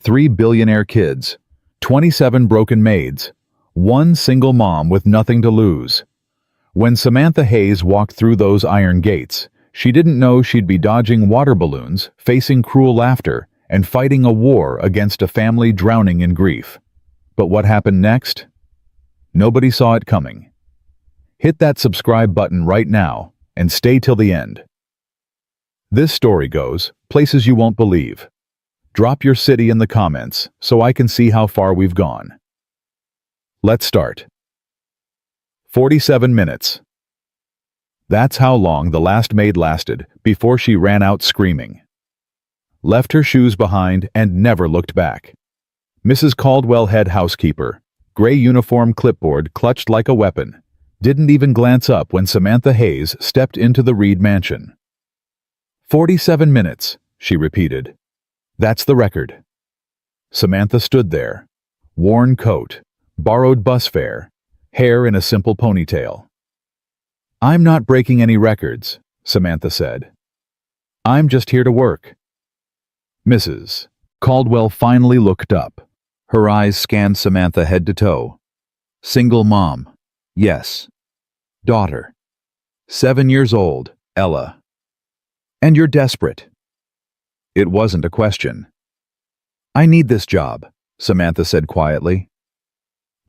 3 billionaire kids, 27 broken maids, one single mom with nothing to lose. When Samantha Hayes walked through those iron gates, she didn't know she'd be dodging water balloons, facing cruel laughter, and fighting a war against a family drowning in grief. But what happened next? Nobody saw it coming. Hit that subscribe button right now and stay till the end. This story goes places you won't believe. Drop your city in the comments so I can see how far we've gone. Let's start. 47 minutes. That's how long the last maid lasted before she ran out screaming. Left her shoes behind and never looked back. Mrs. Caldwell, head housekeeper, gray uniform, clipboard clutched like a weapon, didn't even glance up when Samantha Hayes stepped into the Reed mansion. 47 minutes, she repeated. That's the record. Samantha stood there, worn coat, borrowed bus fare, hair in a simple ponytail. I'm not breaking any records, Samantha said. I'm just here to work. Mrs. Caldwell finally looked up. Her eyes scanned Samantha head to toe. Single mom. Yes. Daughter. 7 years old, Ella. And you're desperate. It wasn't a question. I need this job, Samantha said quietly.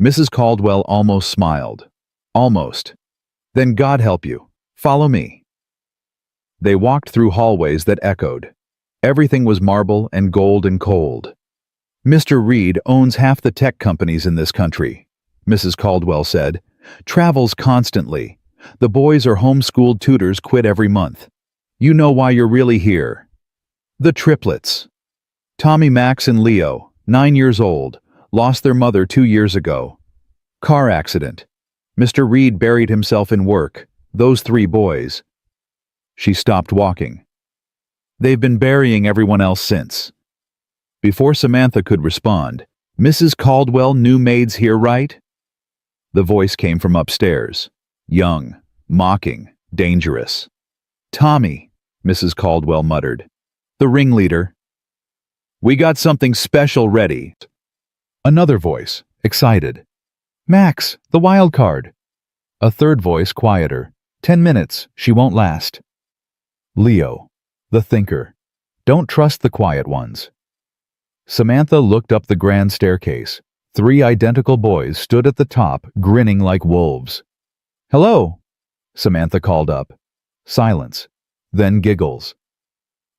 Mrs. Caldwell almost smiled. Almost. Then God help you. Follow me. They walked through hallways that echoed. Everything was marble and gold and cold. Mr. Reed owns half the tech companies in this country, Mrs. Caldwell said. Travels constantly. The boys are homeschooled tutors, quit every month. You know why you're really here. The triplets. Tommy, Max, and Leo, 9 years old, lost their mother 2 years ago. Car accident. Mr. Reed buried himself in work. Those 3 boys. She stopped walking. They've been burying everyone else since. Before Samantha could respond, Mrs. Caldwell, new maids here, right? The voice came from upstairs. Young, mocking, dangerous. Tommy, Mrs. Caldwell muttered. The ringleader. We got something special ready. Another voice, excited. Max, the wild card. A third voice, quieter. 10 minutes, she won't last. Leo, the thinker. Don't trust the quiet ones. Samantha looked up the grand staircase. 3 identical boys stood at the top, grinning like wolves. Hello, Samantha called up. Silence. Then giggles.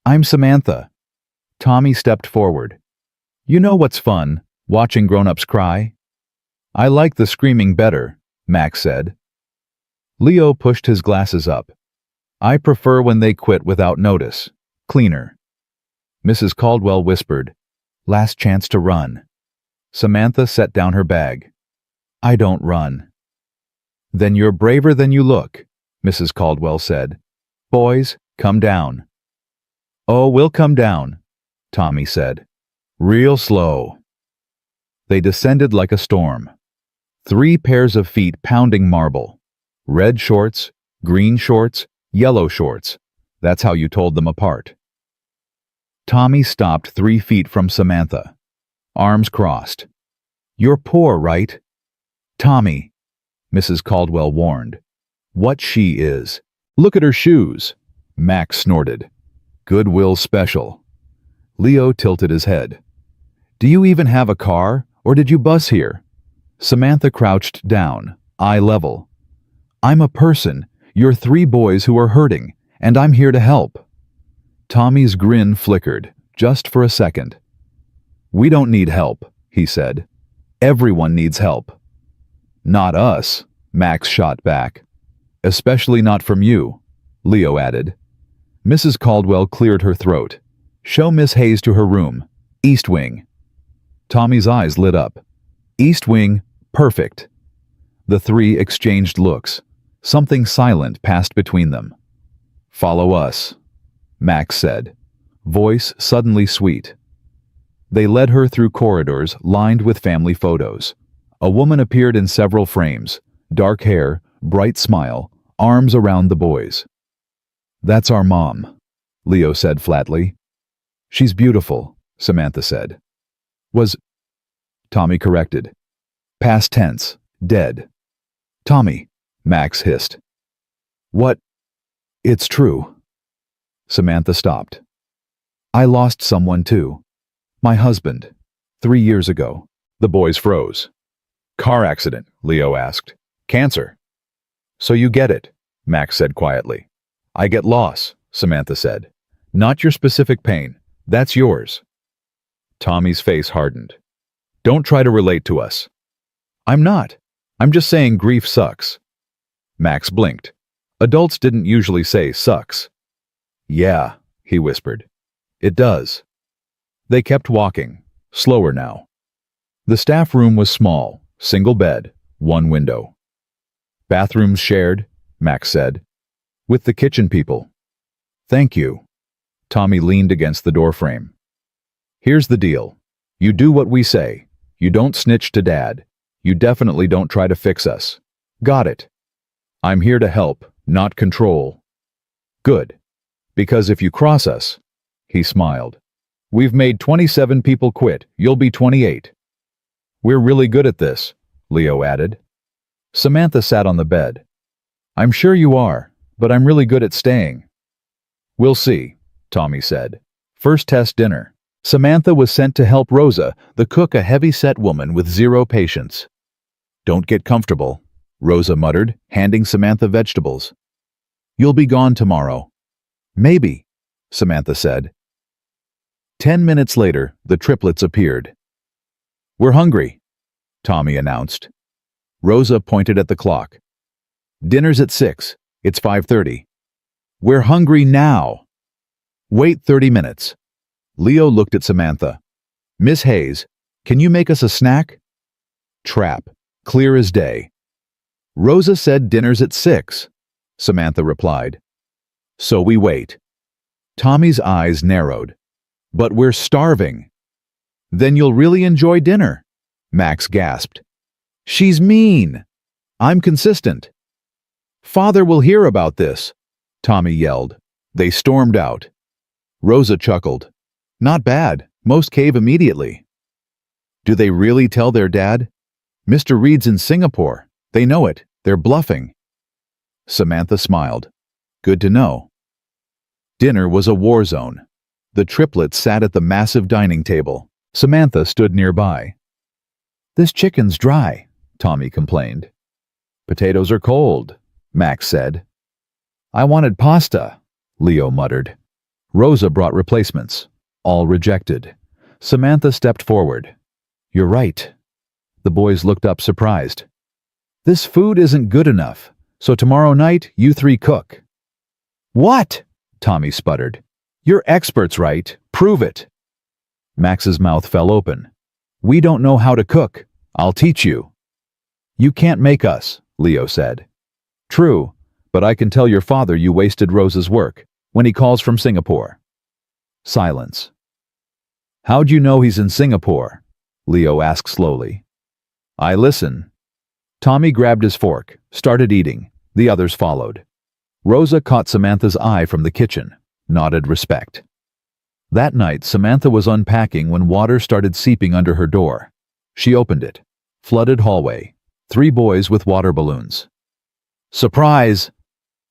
I'm Samantha. Tommy stepped forward. You know what's fun? Watching grown-ups cry? I like the screaming better, Max said. Leo pushed his glasses up. I prefer when they quit without notice. Cleaner. Mrs. Caldwell whispered. Last chance to run. Samantha set down her bag. I don't run. Then you're braver than you look, Mrs. Caldwell said. Boys, come down. Oh, we'll come down, Tommy said. Real slow. They descended like a storm. 3 pairs of feet pounding marble. Red shorts, green shorts, yellow shorts. That's how you told them apart. Tommy stopped 3 feet from Samantha. Arms crossed. You're poor, right? Tommy, Mrs. Caldwell warned. What she is. Look at her shoes. Max snorted. Goodwill special. Leo tilted his head. Do you even have a car, or did you bus here? Samantha crouched down, eye level. I'm a person. You're 3 boys who are hurting, and I'm here to help. Tommy's grin flickered, just for a second. We don't need help, he said. Everyone needs help. Not us, Max shot back. Especially not from you, Leo added. Mrs. Caldwell cleared her throat. Show Miss Hayes to her room. East Wing. Tommy's eyes lit up. East Wing, perfect. The 3 exchanged looks. Something silent passed between them. Follow us, Max said, voice suddenly sweet. They led her through corridors lined with family photos. A woman appeared in several frames, dark hair, bright smile, arms around the boys. That's our mom, Leo said flatly. She's beautiful, Samantha said. Was, Tommy corrected. Past tense, dead. Tommy, Max hissed. What? It's true. Samantha stopped. I lost someone too. My husband. 3 years ago. The boys froze. Car accident, Leo asked. Cancer. So you get it, Max said quietly. I get loss, Samantha said. Not your specific pain. That's yours. Tommy's face hardened. Don't try to relate to us. I'm not. I'm just saying grief sucks. Max blinked. Adults didn't usually say sucks. Yeah, he whispered. It does. They kept walking, slower now. The staff room was small, single bed, one window. Bathrooms shared, Max said, with the kitchen people. Thank you. Tommy leaned against the doorframe. Here's the deal. You do what we say. You don't snitch to Dad. You definitely don't try to fix us. Got it? I'm here to help, not control. Good. Because if you cross us, he smiled. We've made 27 people quit. You'll be 28. We're really good at this, Leo added. Samantha sat on the bed. I'm sure you are, but I'm really good at staying. We'll see, Tommy said. First test dinner. Samantha was sent to help Rosa, the cook, a heavy-set woman with zero patience. Don't get comfortable, Rosa muttered, handing Samantha vegetables. You'll be gone tomorrow. Maybe, Samantha said. 10 minutes later, the triplets appeared. We're hungry, Tommy announced. Rosa pointed at the clock. Dinner's at 6. It's 5:30. We're hungry now. Wait 30 minutes. Leo looked at Samantha. Miss Hayes, can you make us a snack? Trap. Clear as day. Rosa said dinner's at 6, Samantha replied. So we wait. Tommy's eyes narrowed. But we're starving. Then you'll really enjoy dinner, Max gasped. She's mean. I'm consistent. Father will hear about this, Tommy yelled. They stormed out. Rosa chuckled. Not bad. Most cave immediately. Do they really tell their dad? Mr. Reed's in Singapore. They know it. They're bluffing. Samantha smiled. Good to know. Dinner was a war zone. The triplets sat at the massive dining table. Samantha stood nearby. This chicken's dry, Tommy complained. Potatoes are cold, Max said. I wanted pasta, Leo muttered. Rosa brought replacements. All rejected. Samantha stepped forward. You're right. The boys looked up surprised. This food isn't good enough, so tomorrow night you 3 cook. What? Tommy sputtered. You're experts, right? Prove it. Max's mouth fell open. We don't know how to cook. I'll teach you. You can't make us, Leo said. True, but I can tell your father you wasted Rosa's work when he calls from Singapore. Silence. How'd you know he's in Singapore? Leo asked slowly. I listen. Tommy grabbed his fork, started eating. The others followed. Rosa caught Samantha's eye from the kitchen, nodded respect. That night, Samantha was unpacking when water started seeping under her door. She opened it. Flooded hallway. 3 boys with water balloons. Surprise!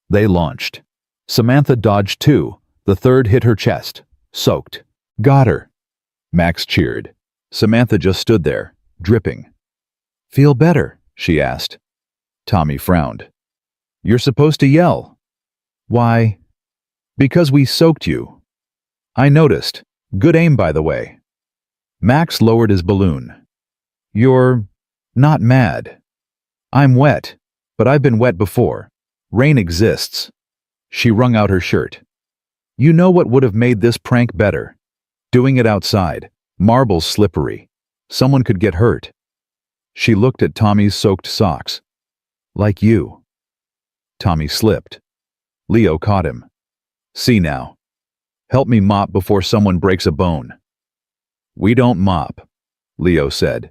They launched. Samantha dodged 2. The third hit her chest. Soaked. Got her. Max cheered. Samantha just stood there, dripping. Feel better? She asked. Tommy frowned. You're supposed to yell. Why? Because we soaked you. I noticed. Good aim, by the way. Max lowered his balloon. You're not mad. I'm wet, but I've been wet before. Rain exists. She wrung out her shirt. You know what would have made this prank better? Doing it outside. Marble's slippery. Someone could get hurt. She looked at Tommy's soaked socks. Like you. Tommy slipped. Leo caught him. See now. Help me mop before someone breaks a bone. We don't mop, Leo said.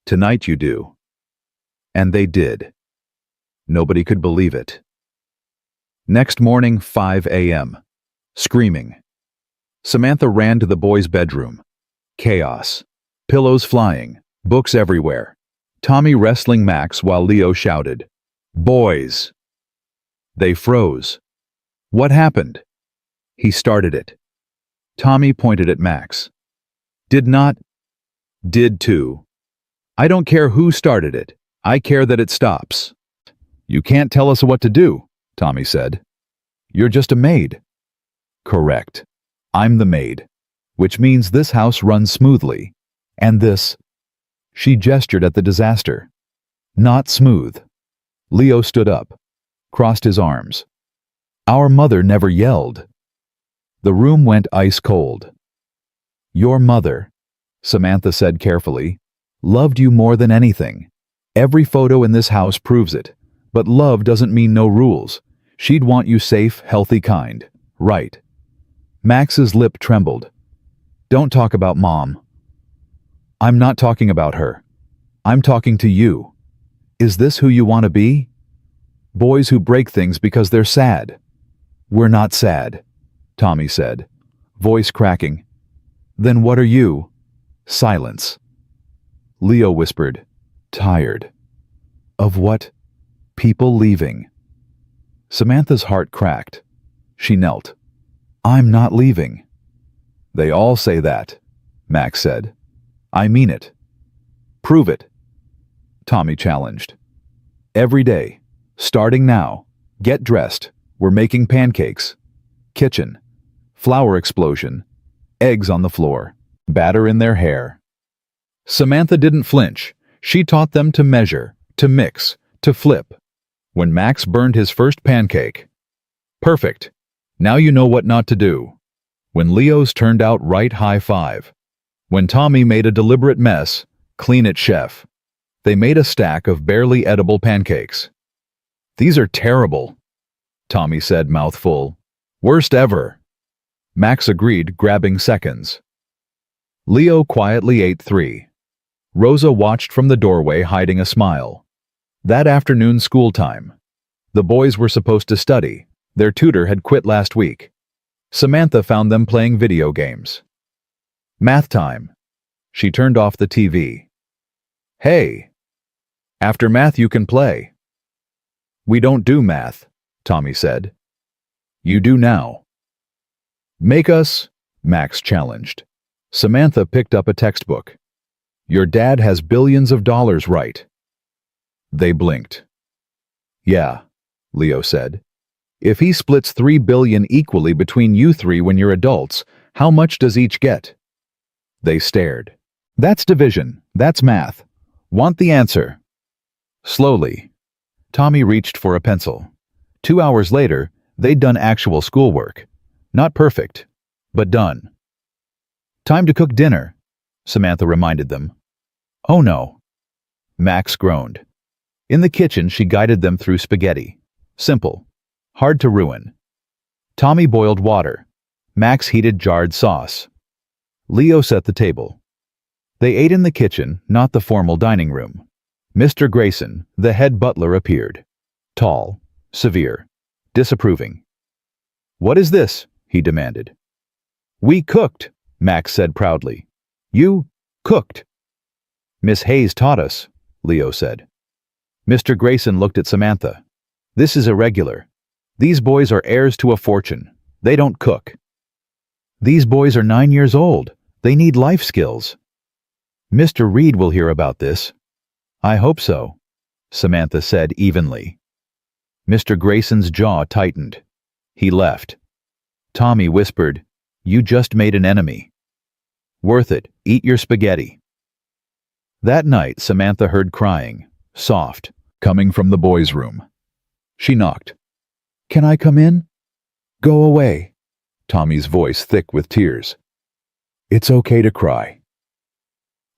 Tonight you do. And they did. Nobody could believe it. Next morning, 5 a.m. Screaming. Samantha ran to the boys' bedroom. Chaos. Pillows flying, books everywhere. Tommy wrestling Max while Leo shouted, "Boys!" They froze. What happened? He started it. Tommy pointed at Max. Did not. Did too. I don't care who started it. I care that it stops. You can't tell us what to do, Tommy said. You're just a maid. Correct. I'm the maid, which means this house runs smoothly. And this. She gestured at the disaster. Not smooth. Leo stood up, crossed his arms. Our mother never yelled. The room went ice cold. Your mother, Samantha said carefully, loved you more than anything. Every photo in this house proves it. But love doesn't mean no rules. She'd want you safe, healthy, kind. Right. Max's lip trembled. Don't talk about Mom. I'm not talking about her. I'm talking to you. Is this who you want to be? Boys who break things because they're sad. We're not sad, Tommy said, voice cracking. Then what are you? Silence. Leo whispered, tired. Of what? People leaving. Samantha's heart cracked. She knelt. I'm not leaving. They all say that, Max said. I mean it. Prove it. Tommy challenged. Every day, starting now, get dressed. We're making pancakes. Kitchen. Flour explosion. Eggs on the floor. Batter in their hair. Samantha didn't flinch. She taught them to measure, to mix, to flip. When Max burned his first pancake. Perfect. Now you know what not to do. When Leo's turned out right, high five. When Tommy made a deliberate mess, clean it, chef. They made a stack of barely edible pancakes. These are terrible, Tommy said, mouth full. Worst ever. Max agreed, grabbing seconds. Leo quietly ate 3. Rosa watched from the doorway, hiding a smile. That afternoon, school time. The boys were supposed to study. Their tutor had quit last week. Samantha found them playing video games. Math time. She turned off the TV. Hey! After math you can play. We don't do math, Tommy said. You do now. Make us, Max challenged. Samantha picked up a textbook. Your dad has billions of dollars, right? They blinked. Yeah, Leo said. If he splits $3 billion equally between you 3 when you're adults, how much does each get? They stared. That's division. That's math. Want the answer? Slowly. Tommy reached for a pencil. 2 hours later, they'd done actual schoolwork. Not perfect, but done. Time to cook dinner, Samantha reminded them. Oh no. Max groaned. In the kitchen, she guided them through spaghetti. Simple. Hard to ruin. Tommy boiled water. Max heated jarred sauce. Leo set the table. They ate in the kitchen, not the formal dining room. Mr. Grayson, the head butler, appeared. Tall, severe, disapproving. What is this? He demanded. We cooked, Max said proudly. You cooked. Miss Hayes taught us, Leo said. Mr. Grayson looked at Samantha. This is irregular. These boys are heirs to a fortune. They don't cook. These boys are 9 years old. They need life skills. Mr. Reed will hear about this. I hope so, Samantha said evenly. Mr. Grayson's jaw tightened. He left. Tommy whispered, You just made an enemy. Worth it. Eat your spaghetti. That night, Samantha heard crying, soft, coming from the boys' room. She knocked. Can I come in? Go away. Tommy's voice thick with tears. It's okay to cry.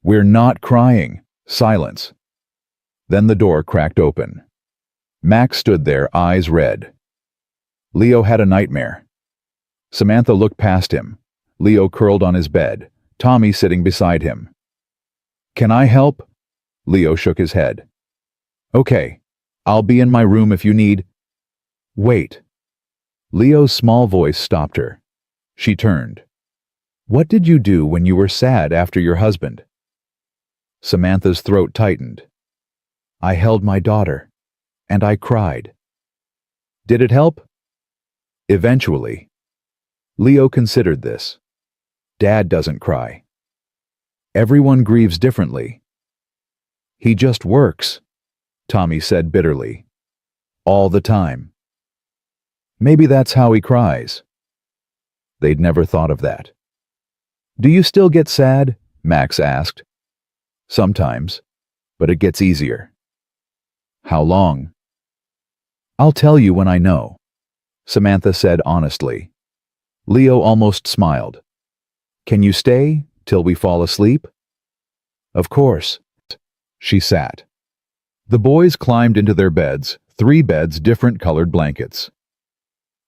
We're not crying. Silence. Then the door cracked open. Max stood there, eyes red. Leo had a nightmare. Samantha looked past him. Leo curled on his bed, Tommy sitting beside him. Can I help? Leo shook his head. Okay, I'll be in my room if you need. Wait. Leo's small voice stopped her. She turned. What did you do when you were sad after your husband? Samantha's throat tightened. I held my daughter, and I cried. Did it help? Eventually. Leo considered this. Dad doesn't cry. Everyone grieves differently. He just works, Tommy said bitterly. All the time. Maybe that's how he cries. They'd never thought of that. Do you still get sad? Max asked. Sometimes, but it gets easier. How long? I'll tell you when I know, Samantha said honestly. Leo almost smiled. Can you stay till we fall asleep? Of course. She sat. The boys climbed into their beds, 3 beds, different colored blankets.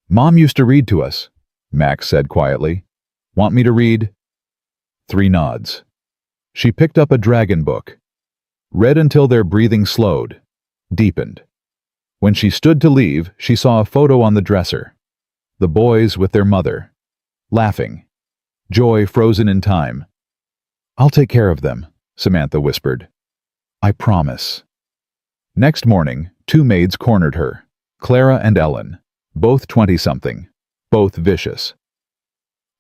Mom used to read to us, Max said quietly. Want me to read? 3 nods. She picked up a dragon book. Read until their breathing slowed, deepened. When she stood to leave, she saw a photo on the dresser. The boys with their mother, laughing. Joy frozen in time. I'll take care of them, Samantha whispered. I promise. Next morning, 2 maids cornered her, Clara and Ellen, both 20-something, both vicious.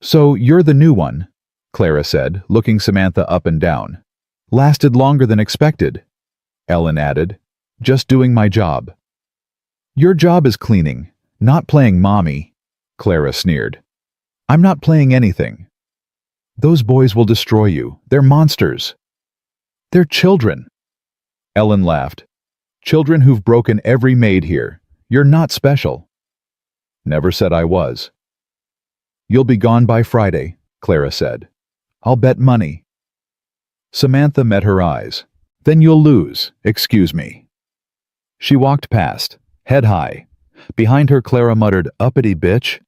So you're the new one, Clara said, looking Samantha up and down. Lasted longer than expected, Ellen added. Just doing my job. Your job is cleaning, not playing mommy, Clara sneered. I'm not playing anything. Those boys will destroy you. They're monsters. They're children. Ellen laughed. Children who've broken every maid here. You're not special. Never said I was. You'll be gone by Friday, Clara said. I'll bet money. Samantha met her eyes. Then you'll lose, excuse me. She walked past, head high. Behind her, Clara muttered, uppity bitch.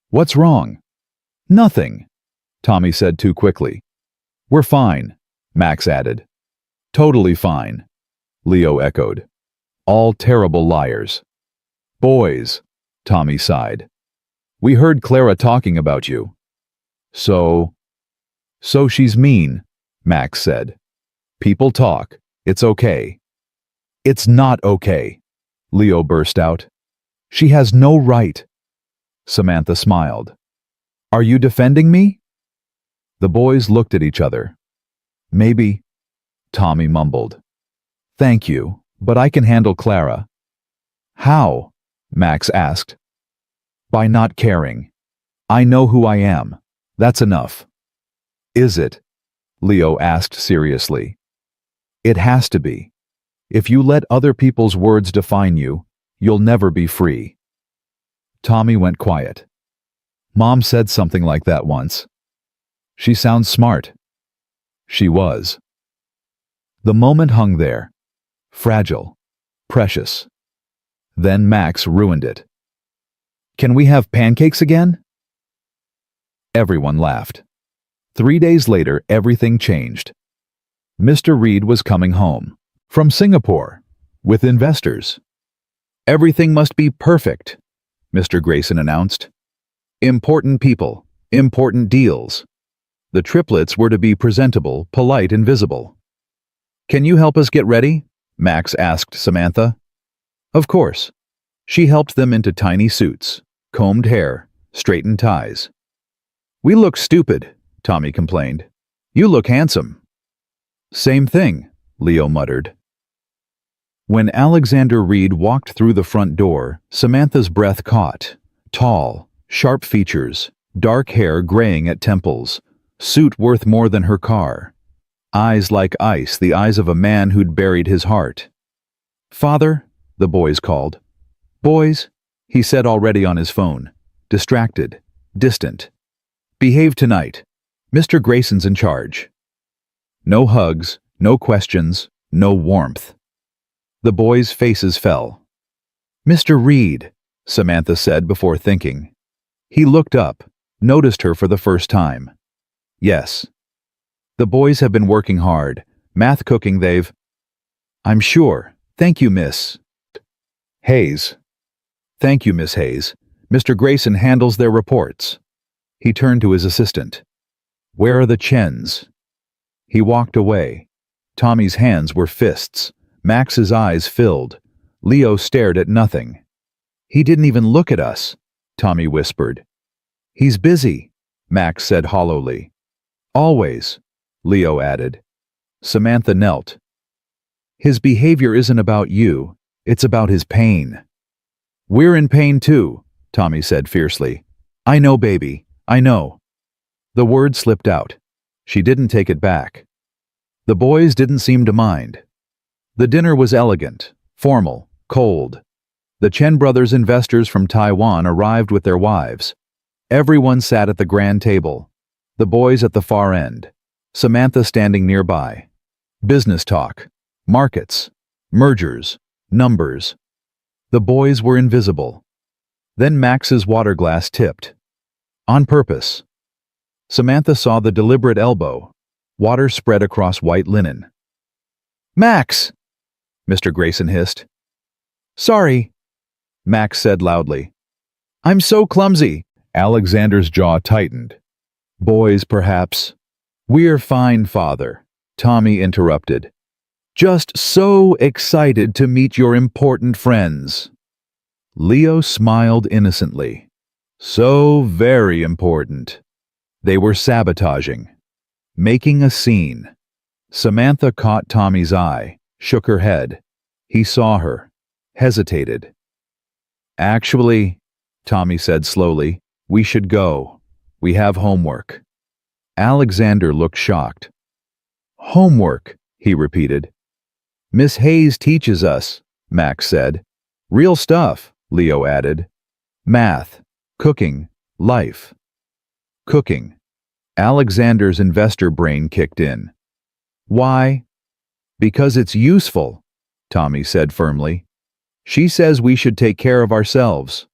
What's wrong? Nothing, Tommy said too quickly. We're fine, Max added. Totally fine, Leo echoed. All terrible liars. Boys, Tommy sighed. We heard Clara talking about you. So she's mean, Max said. People talk. It's okay. It's not okay, Leo burst out. She has no right. Samantha smiled. Are you defending me? The boys looked at each other. Maybe, Tommy mumbled. Thank you, but I can handle Clara. How? Max asked. By not caring. I know who I am. That's enough. Is it? Leo asked seriously. It has to be. If you let other people's words define you, you'll never be free. Tommy went quiet. Mom said something like that once. She sounds smart. She was. The moment hung there. Fragile. Precious. Then Max ruined it. Can we have pancakes again? Everyone laughed. 3 days later, everything changed. Mr. Reed was coming home. From Singapore. With investors. Everything must be perfect, Mr. Grayson announced. Important people. Important deals. The triplets were to be presentable, polite, and visible. Can you help us get ready? Max asked Samantha. Of course. She helped them into tiny suits, combed hair, straightened ties. We look stupid, Tommy complained. You look handsome. Same thing, Leo muttered. When Alexander Reed walked through the front door, Samantha's breath caught. Tall, sharp features, dark hair graying at temples, suit worth more than her car. Eyes like ice, the eyes of a man who'd buried his heart. Father, the boys called. Boys, he said already on his phone. Distracted, distant. Behave tonight. Mr. Grayson's in charge. No hugs, no questions, no warmth. The boys' faces fell. Mr. Reed, Samantha said before thinking. He looked up, noticed her for the first time. Yes. The boys have been working hard. Math cooking they've... I'm sure. Thank you, Miss... Hayes. Thank you, Miss Hayes. Mr. Grayson handles their reports. He turned to his assistant. Where are the Chens? He walked away. Tommy's hands were fists. Max's eyes filled. Leo stared at nothing. "He didn't even look at us," Tommy whispered. "He's busy," Max said hollowly. "Always," Leo added. Samantha knelt. "His behavior isn't about you, it's about his pain." "We're in pain too," Tommy said fiercely. "I know, baby, I know." The word slipped out. She didn't take it back. The boys didn't seem to mind. The dinner was elegant, formal, cold. The Chen brothers investors from Taiwan arrived with their wives. Everyone sat at the grand table. The boys at the far end. Samantha standing nearby. Business talk. Markets. Mergers. Numbers. The boys were invisible. Then Max's water glass tipped. On purpose. Samantha saw the deliberate elbow. Water spread across white linen. "Max!" Mr. Grayson hissed. "Sorry," Max said loudly. "I'm so clumsy." Alexander's jaw tightened. "Boys, perhaps." "We're fine, Father," Tommy interrupted. "Just so excited to meet your important friends." Leo smiled innocently. So very important. They were sabotaging. Making a scene. Samantha caught Tommy's eye, shook her head. He saw her, hesitated. "Actually," Tommy said slowly, "we should go. We have homework." Alexander looked shocked. "Homework," he repeated. "Miss Hayes teaches us," Max said. "Real stuff," Leo added. "Math, cooking, life." Cooking. Alexander's investor brain kicked in. "Why?" "Because it's useful," Tommy said firmly. "She says we should take care of ourselves."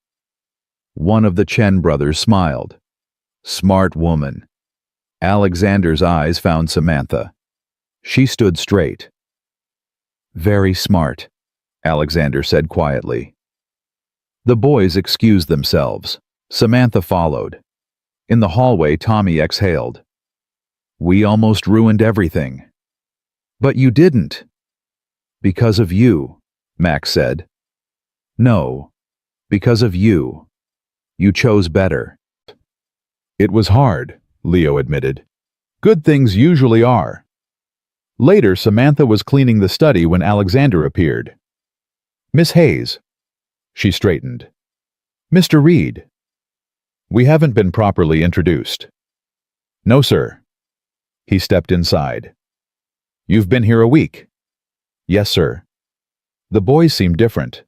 One of the Chen brothers smiled. "Smart woman." Alexander's eyes found Samantha. She stood straight. "Very smart," Alexander said quietly. The boys excused themselves. Samantha followed. In the hallway, Tommy exhaled. "We almost ruined everything." "But you didn't." "Because of you," Max said. "No, because of you. You chose better." "It was hard," Leo admitted. "Good things usually are." Later, Samantha was cleaning the study when Alexander appeared. "Miss Hayes." She straightened. "Mr. Reed." "We haven't been properly introduced." "No, sir." He stepped inside. "You've been here a week?" "Yes, sir." The boys seem different.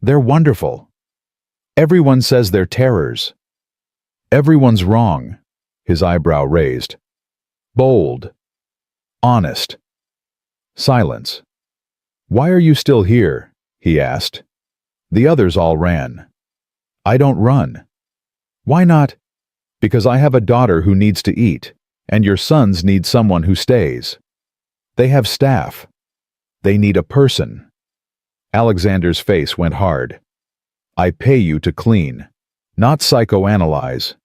"They're wonderful." "Everyone says they're terrors." "Everyone's wrong." His eyebrow raised. "Bold. Honest." Silence. "Why are you still here?" he asked. The others all ran. "I don't run." "Why not?" "Because I have a daughter who needs to eat, and your sons need someone who stays. They have staff. They need a person." Alexander's face went hard. "I pay you to clean, not psychoanalyze.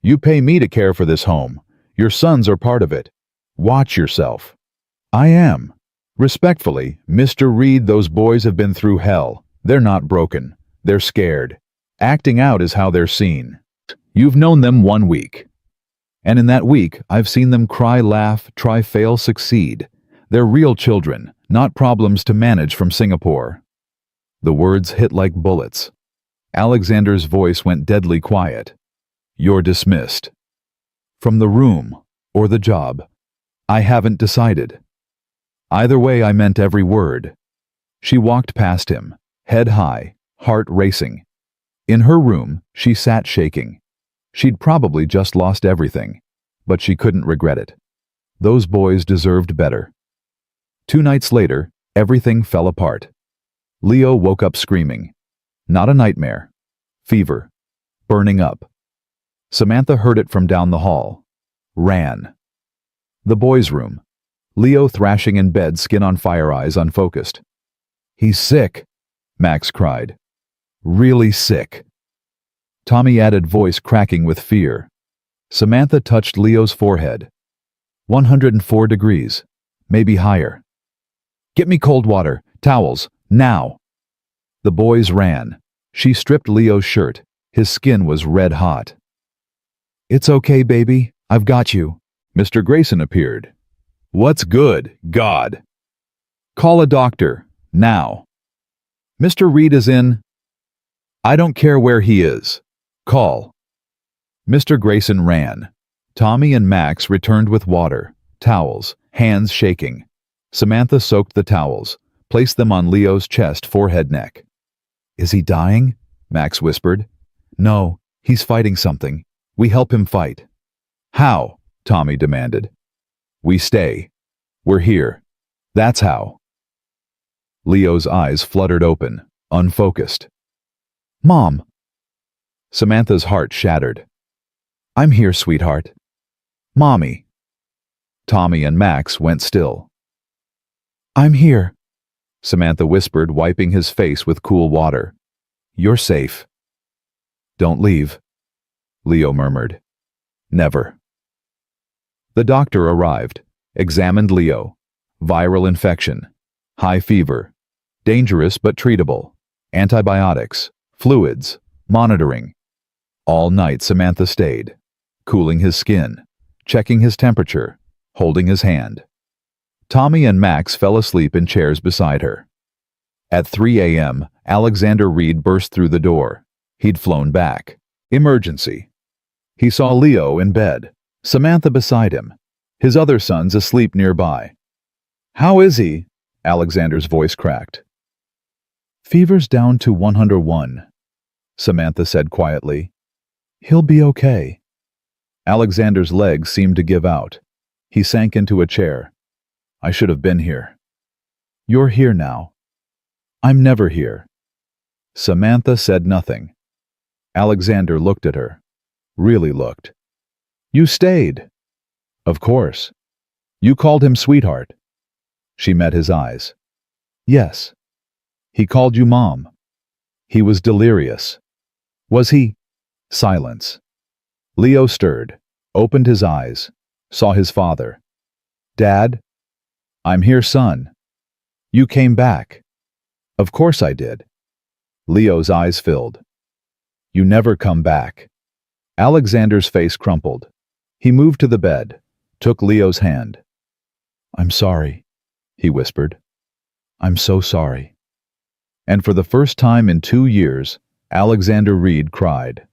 You pay me to care for this home. Your sons are part of it. Watch yourself." "I am." "Respectfully, Mr. Reed, those boys have been through hell. They're not broken. They're scared. Acting out is how they're seen. You've known them 1 week. And in that week, I've seen them cry, laugh, try, fail, succeed. They're real children, not problems to manage from Singapore." The words hit like bullets. Alexander's voice went deadly quiet. "You're dismissed. From the room, or the job. I haven't decided." Either way, I meant every word. She walked past him, head high, heart racing. In her room, she sat shaking. She'd probably just lost everything, but she couldn't regret it. Those boys deserved better. 2 nights later, everything fell apart. Leo woke up screaming. Not a nightmare. Fever. Burning up. Samantha heard it from down the hall. Ran. The boys' room. Leo thrashing in bed, skin on fire, eyes unfocused. "He's sick," Max cried. "Really sick." Tommy added, voice cracking with fear. Samantha touched Leo's forehead. 104 degrees. maybe higher. Get me cold water, towels, now. The boys ran. She stripped Leo's shirt. His skin was red hot. It's okay, baby. I've got you. Mr. Grayson appeared. What's good, God? Call a doctor, now. Mr. Reed is in. I don't care where he is. Call. Mr. Grayson ran. Tommy and Max returned with water, towels, hands shaking. Samantha soaked the towels, placed them on Leo's chest, forehead, neck. Is he dying? Max whispered. No, he's fighting something. We help him fight. How? Tommy demanded. We stay. We're here. That's how. Leo's eyes fluttered open, unfocused. Mom. Samantha's heart shattered. I'm here, sweetheart. Mommy. Tommy and Max went still. I'm here, Samantha whispered, wiping his face with cool water. You're safe. Don't leave, Leo murmured. Never. The doctor arrived, examined Leo. Viral infection, high fever, dangerous but treatable, antibiotics, fluids, monitoring. All night Samantha stayed, cooling his skin, checking his temperature, holding his hand. Tommy and Max fell asleep in chairs beside her. At 3 a.m., Alexander Reed burst through the door. He'd flown back. Emergency. He saw Leo in bed, Samantha beside him, his other sons asleep nearby. How is he? Alexander's voice cracked. Fever's down to 101, Samantha said quietly. He'll be okay. Alexander's legs seemed to give out. He sank into a chair. I should have been here. You're here now. I'm never here. Samantha said nothing. Alexander looked at her. Really looked. You stayed. Of course. You called him sweetheart. She met his eyes. Yes. He called you Mom. He was delirious. Was he? Silence. Leo stirred, opened his eyes, saw his father. Dad? I'm here, son. You came back. Of course I did. Leo's eyes filled. You never come back. Alexander's face crumpled. He moved to the bed, took Leo's hand. I'm sorry, he whispered. I'm so sorry. And for the first time in 2 years, Alexander Reed cried.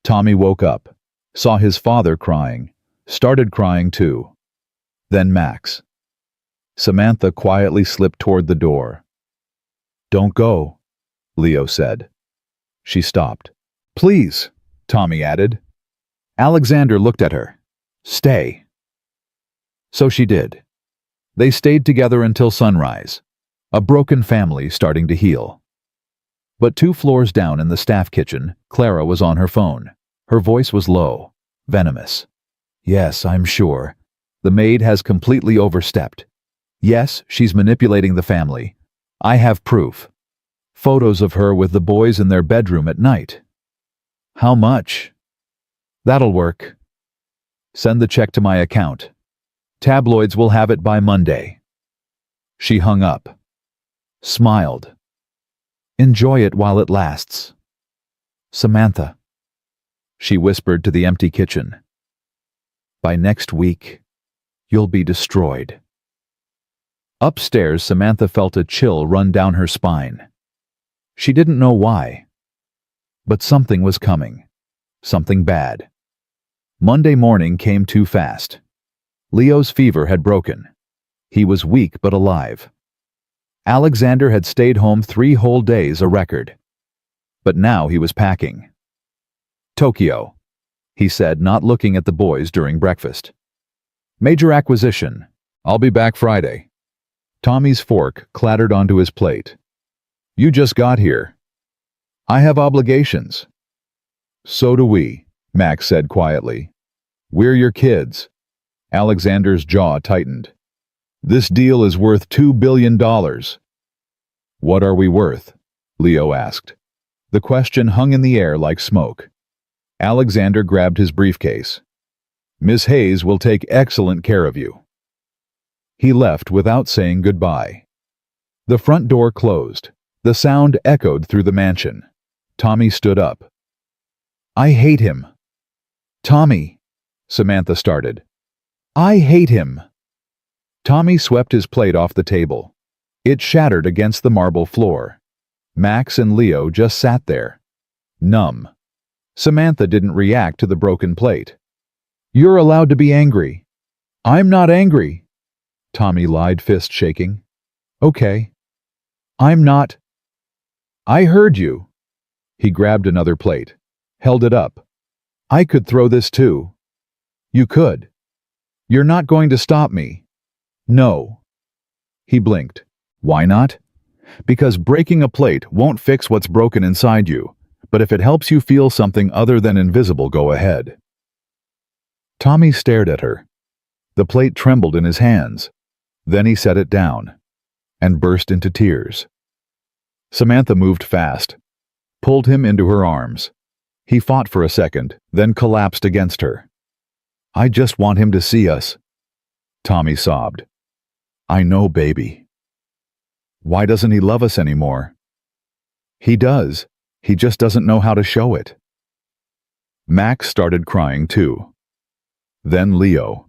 Tommy woke up, saw his father crying, started crying too. Then Max. Samantha quietly slipped toward the door. Don't go, Leo said. She stopped. Please, Tommy added. Alexander looked at her. Stay. So she did. They stayed together until sunrise, a broken family starting to heal. But 2 floors down in the staff kitchen, Clara was on her phone. Her voice was low, venomous. Yes, I'm sure. The maid has completely overstepped. Yes, she's manipulating the family. I have proof. Photos of her with the boys in their bedroom at night. How much? That'll work. Send the check to my account. Tabloids will have it by Monday. She hung up. Smiled. Enjoy it while it lasts. Samantha. She whispered to the empty kitchen. By next week, you'll be destroyed. Upstairs, Samantha felt a chill run down her spine. She didn't know why. But something was coming. Something bad. Monday morning came too fast. Leo's fever had broken. He was weak but alive. Alexander had stayed home 3 whole days, a record. But now he was packing. Tokyo, he said, not looking at the boys during breakfast. Major acquisition. I'll be back Friday. Tommy's fork clattered onto his plate. You just got here. I have obligations. So do we, Max said quietly. We're your kids. Alexander's jaw tightened. This deal is worth $2 billion. What are we worth? Leo asked. The question hung in the air like smoke. Alexander grabbed his briefcase. Miss Hayes will take excellent care of you. He left without saying goodbye. The front door closed. The sound echoed through the mansion. Tommy stood up. "I hate him." "Tommy," Samantha started. "I hate him." Tommy swept his plate off the table. It shattered against the marble floor. Max and Leo just sat there, numb. Samantha didn't react to the broken plate. "You're allowed to be angry." "I'm not angry," Tommy lied, fist shaking. "Okay. I'm not." "I heard you." He grabbed another plate, held it up. "I could throw this too." "You could." "You're not going to stop me." "No." He blinked. "Why not?" "Because breaking a plate won't fix what's broken inside you, but if it helps you feel something other than invisible, go ahead." Tommy stared at her. The plate trembled in his hands. Then he set it down and burst into tears. Samantha moved fast, pulled him into her arms. He fought for a second, then collapsed against her. "I just want him to see us," Tommy sobbed. "I know, baby." "Why doesn't he love us anymore?" "He does. He just doesn't know how to show it." Max started crying too. Then Leo.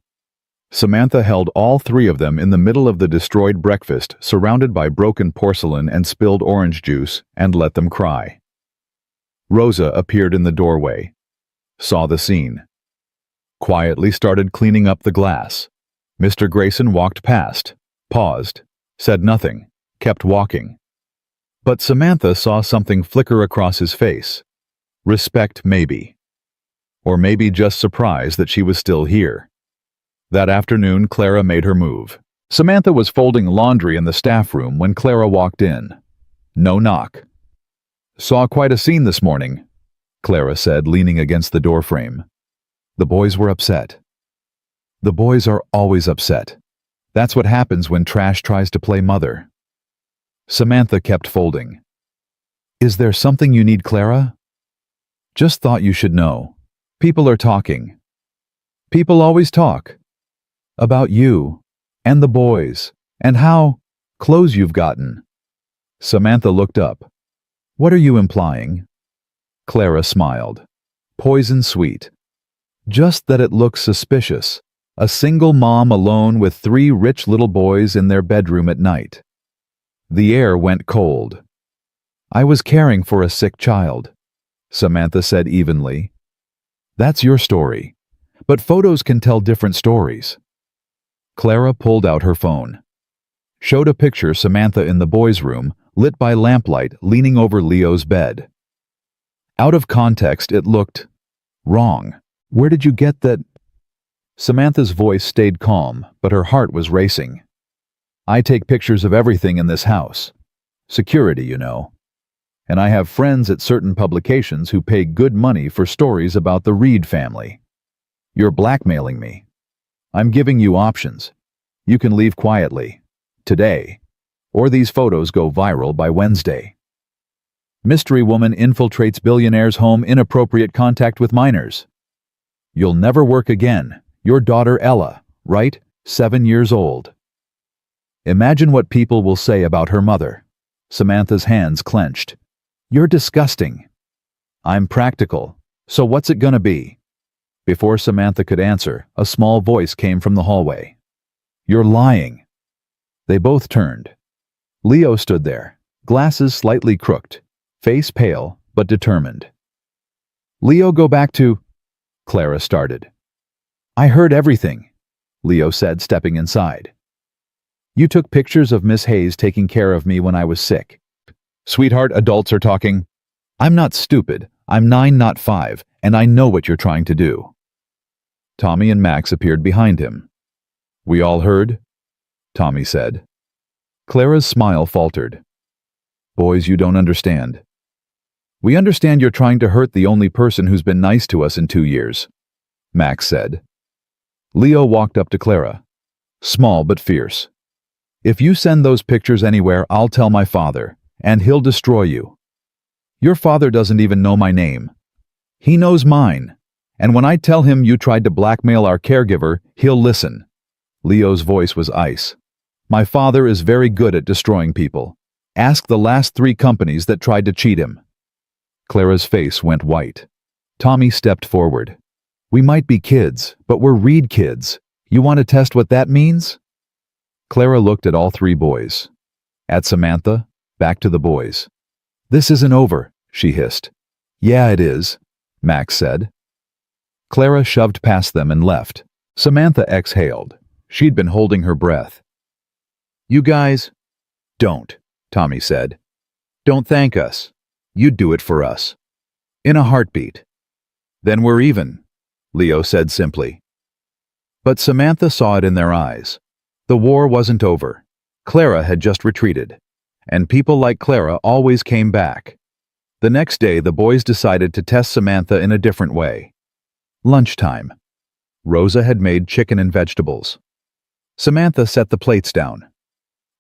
Samantha held all three of them in the middle of the destroyed breakfast, surrounded by broken porcelain and spilled orange juice, and let them cry. Rosa appeared in the doorway, saw the scene. Quietly started cleaning up the glass. Mr. Grayson walked past, paused, said nothing, kept walking. But Samantha saw something flicker across his face. Respect, maybe. Or maybe just surprise that she was still here. That afternoon, Clara made her move. Samantha was folding laundry in the staff room when Clara walked in. No knock. "Saw quite a scene this morning," Clara said, leaning against the doorframe. "The boys were upset." "The boys are always upset. That's what happens when trash tries to play mother." Samantha kept folding. "Is there something you need, Clara?" "Just thought you should know. People are talking." "People always talk." "About you, and the boys, and how close you've gotten." Samantha looked up. "What are you implying?" Clara smiled. Poison sweet. "Just that it looks suspicious. A single mom alone with 3 rich little boys in their bedroom at night." The air went cold. "I was caring for a sick child," Samantha said evenly. "That's your story. But photos can tell different stories." Clara pulled out her phone. Showed a picture Samantha in the boys' room, lit by lamplight, leaning over Leo's bed. Out of context, it looked wrong. "Where did you get that?" Samantha's voice stayed calm, but her heart was racing. "I take pictures of everything in this house. Security, you know. And I have friends at certain publications who pay good money for stories about the Reed family. You're blackmailing me. I'm giving you options. You can leave quietly. Today. Or these photos go viral by Wednesday. Mystery woman infiltrates billionaire's home, inappropriate contact with minors. You'll never work again. Your daughter Ella, right? 7 years old. Imagine what people will say about her mother." Samantha's hands clenched. "You're disgusting." "I'm practical. So what's it gonna be?" Before Samantha could answer, a small voice came from the hallway. "You're lying." They both turned. Leo stood there, glasses slightly crooked, face pale but determined. "Leo, go back to—" Clara started. "I heard everything," Leo said, stepping inside. "You took pictures of Miss Hayes taking care of me when I was sick." "Sweetheart, adults are talking." "I'm not stupid. I'm 9, not 5, and I know what you're trying to do." Tommy and Max appeared behind him. "We all heard?" Tommy said. Clara's smile faltered. "Boys, you don't understand." "We understand you're trying to hurt the only person who's been nice to us in 2 years," Max said. Leo walked up to Clara, small but fierce. "If you send those pictures anywhere, I'll tell my father, and he'll destroy you. Your father doesn't even know my name. He knows mine, and when I tell him you tried to blackmail our caregiver, he'll listen." Leo's voice was ice. My father is very good at destroying people. Ask the last 3 companies that tried to cheat him." Clara's face went white. Tommy stepped forward. "We might be kids, but we're Reed kids. You want to test what that means?" Clara looked at all 3 boys. At Samantha, back to the boys. "This isn't over," she hissed. "Yeah, it is," Max said. Clara shoved past them and left. Samantha exhaled. She'd been holding her breath. "You guys..." "Don't," Tommy said. "Don't thank us. You'd do it for us. In a heartbeat." "Then we're even," Leo said simply. But Samantha saw it in their eyes. The war wasn't over. Clara had just retreated. And people like Clara always came back. The next day, the boys decided to test Samantha in a different way. Lunchtime. Rosa had made chicken and vegetables. Samantha set the plates down.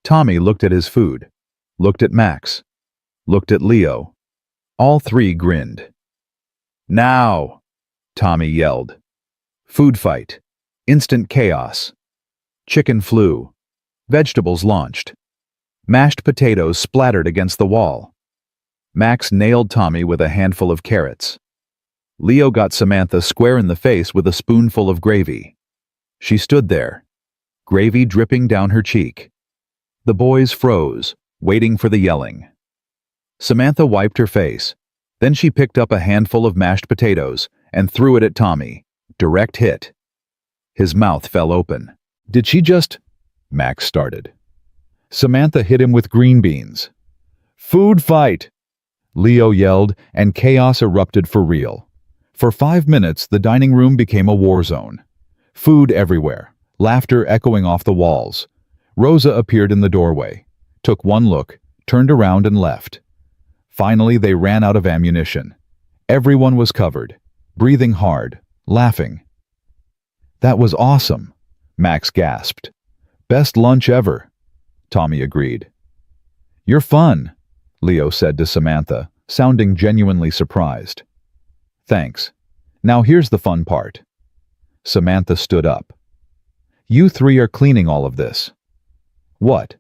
Tommy looked at his food, looked at Max, looked at Leo. All 3 grinned. "Now!" Tommy yelled. Food fight. Instant chaos. Chicken flew. Vegetables launched. Mashed potatoes splattered against the wall. Max nailed Tommy with a handful of carrots. Leo got Samantha square in the face with a spoonful of gravy. She stood there, gravy dripping down her cheek. The boys froze, waiting for the yelling. Samantha wiped her face. Then she picked up a handful of mashed potatoes and threw it at Tommy. Direct hit. His mouth fell open. "Did she just..." Max started. Samantha hit him with green beans. "Food fight!" Leo yelled, and chaos erupted for real. For 5 minutes, the dining room became a war zone. Food everywhere, laughter echoing off the walls. Rosa appeared in the doorway, took one look, turned around and left. Finally, they ran out of ammunition. Everyone was covered, breathing hard, laughing. "That was awesome," Max gasped. "Best lunch ever," Tommy agreed. "You're fun," Leo said to Samantha, sounding genuinely surprised. "Thanks. Now here's the fun part." Samantha stood up. "You 3 are cleaning all of this." "What?"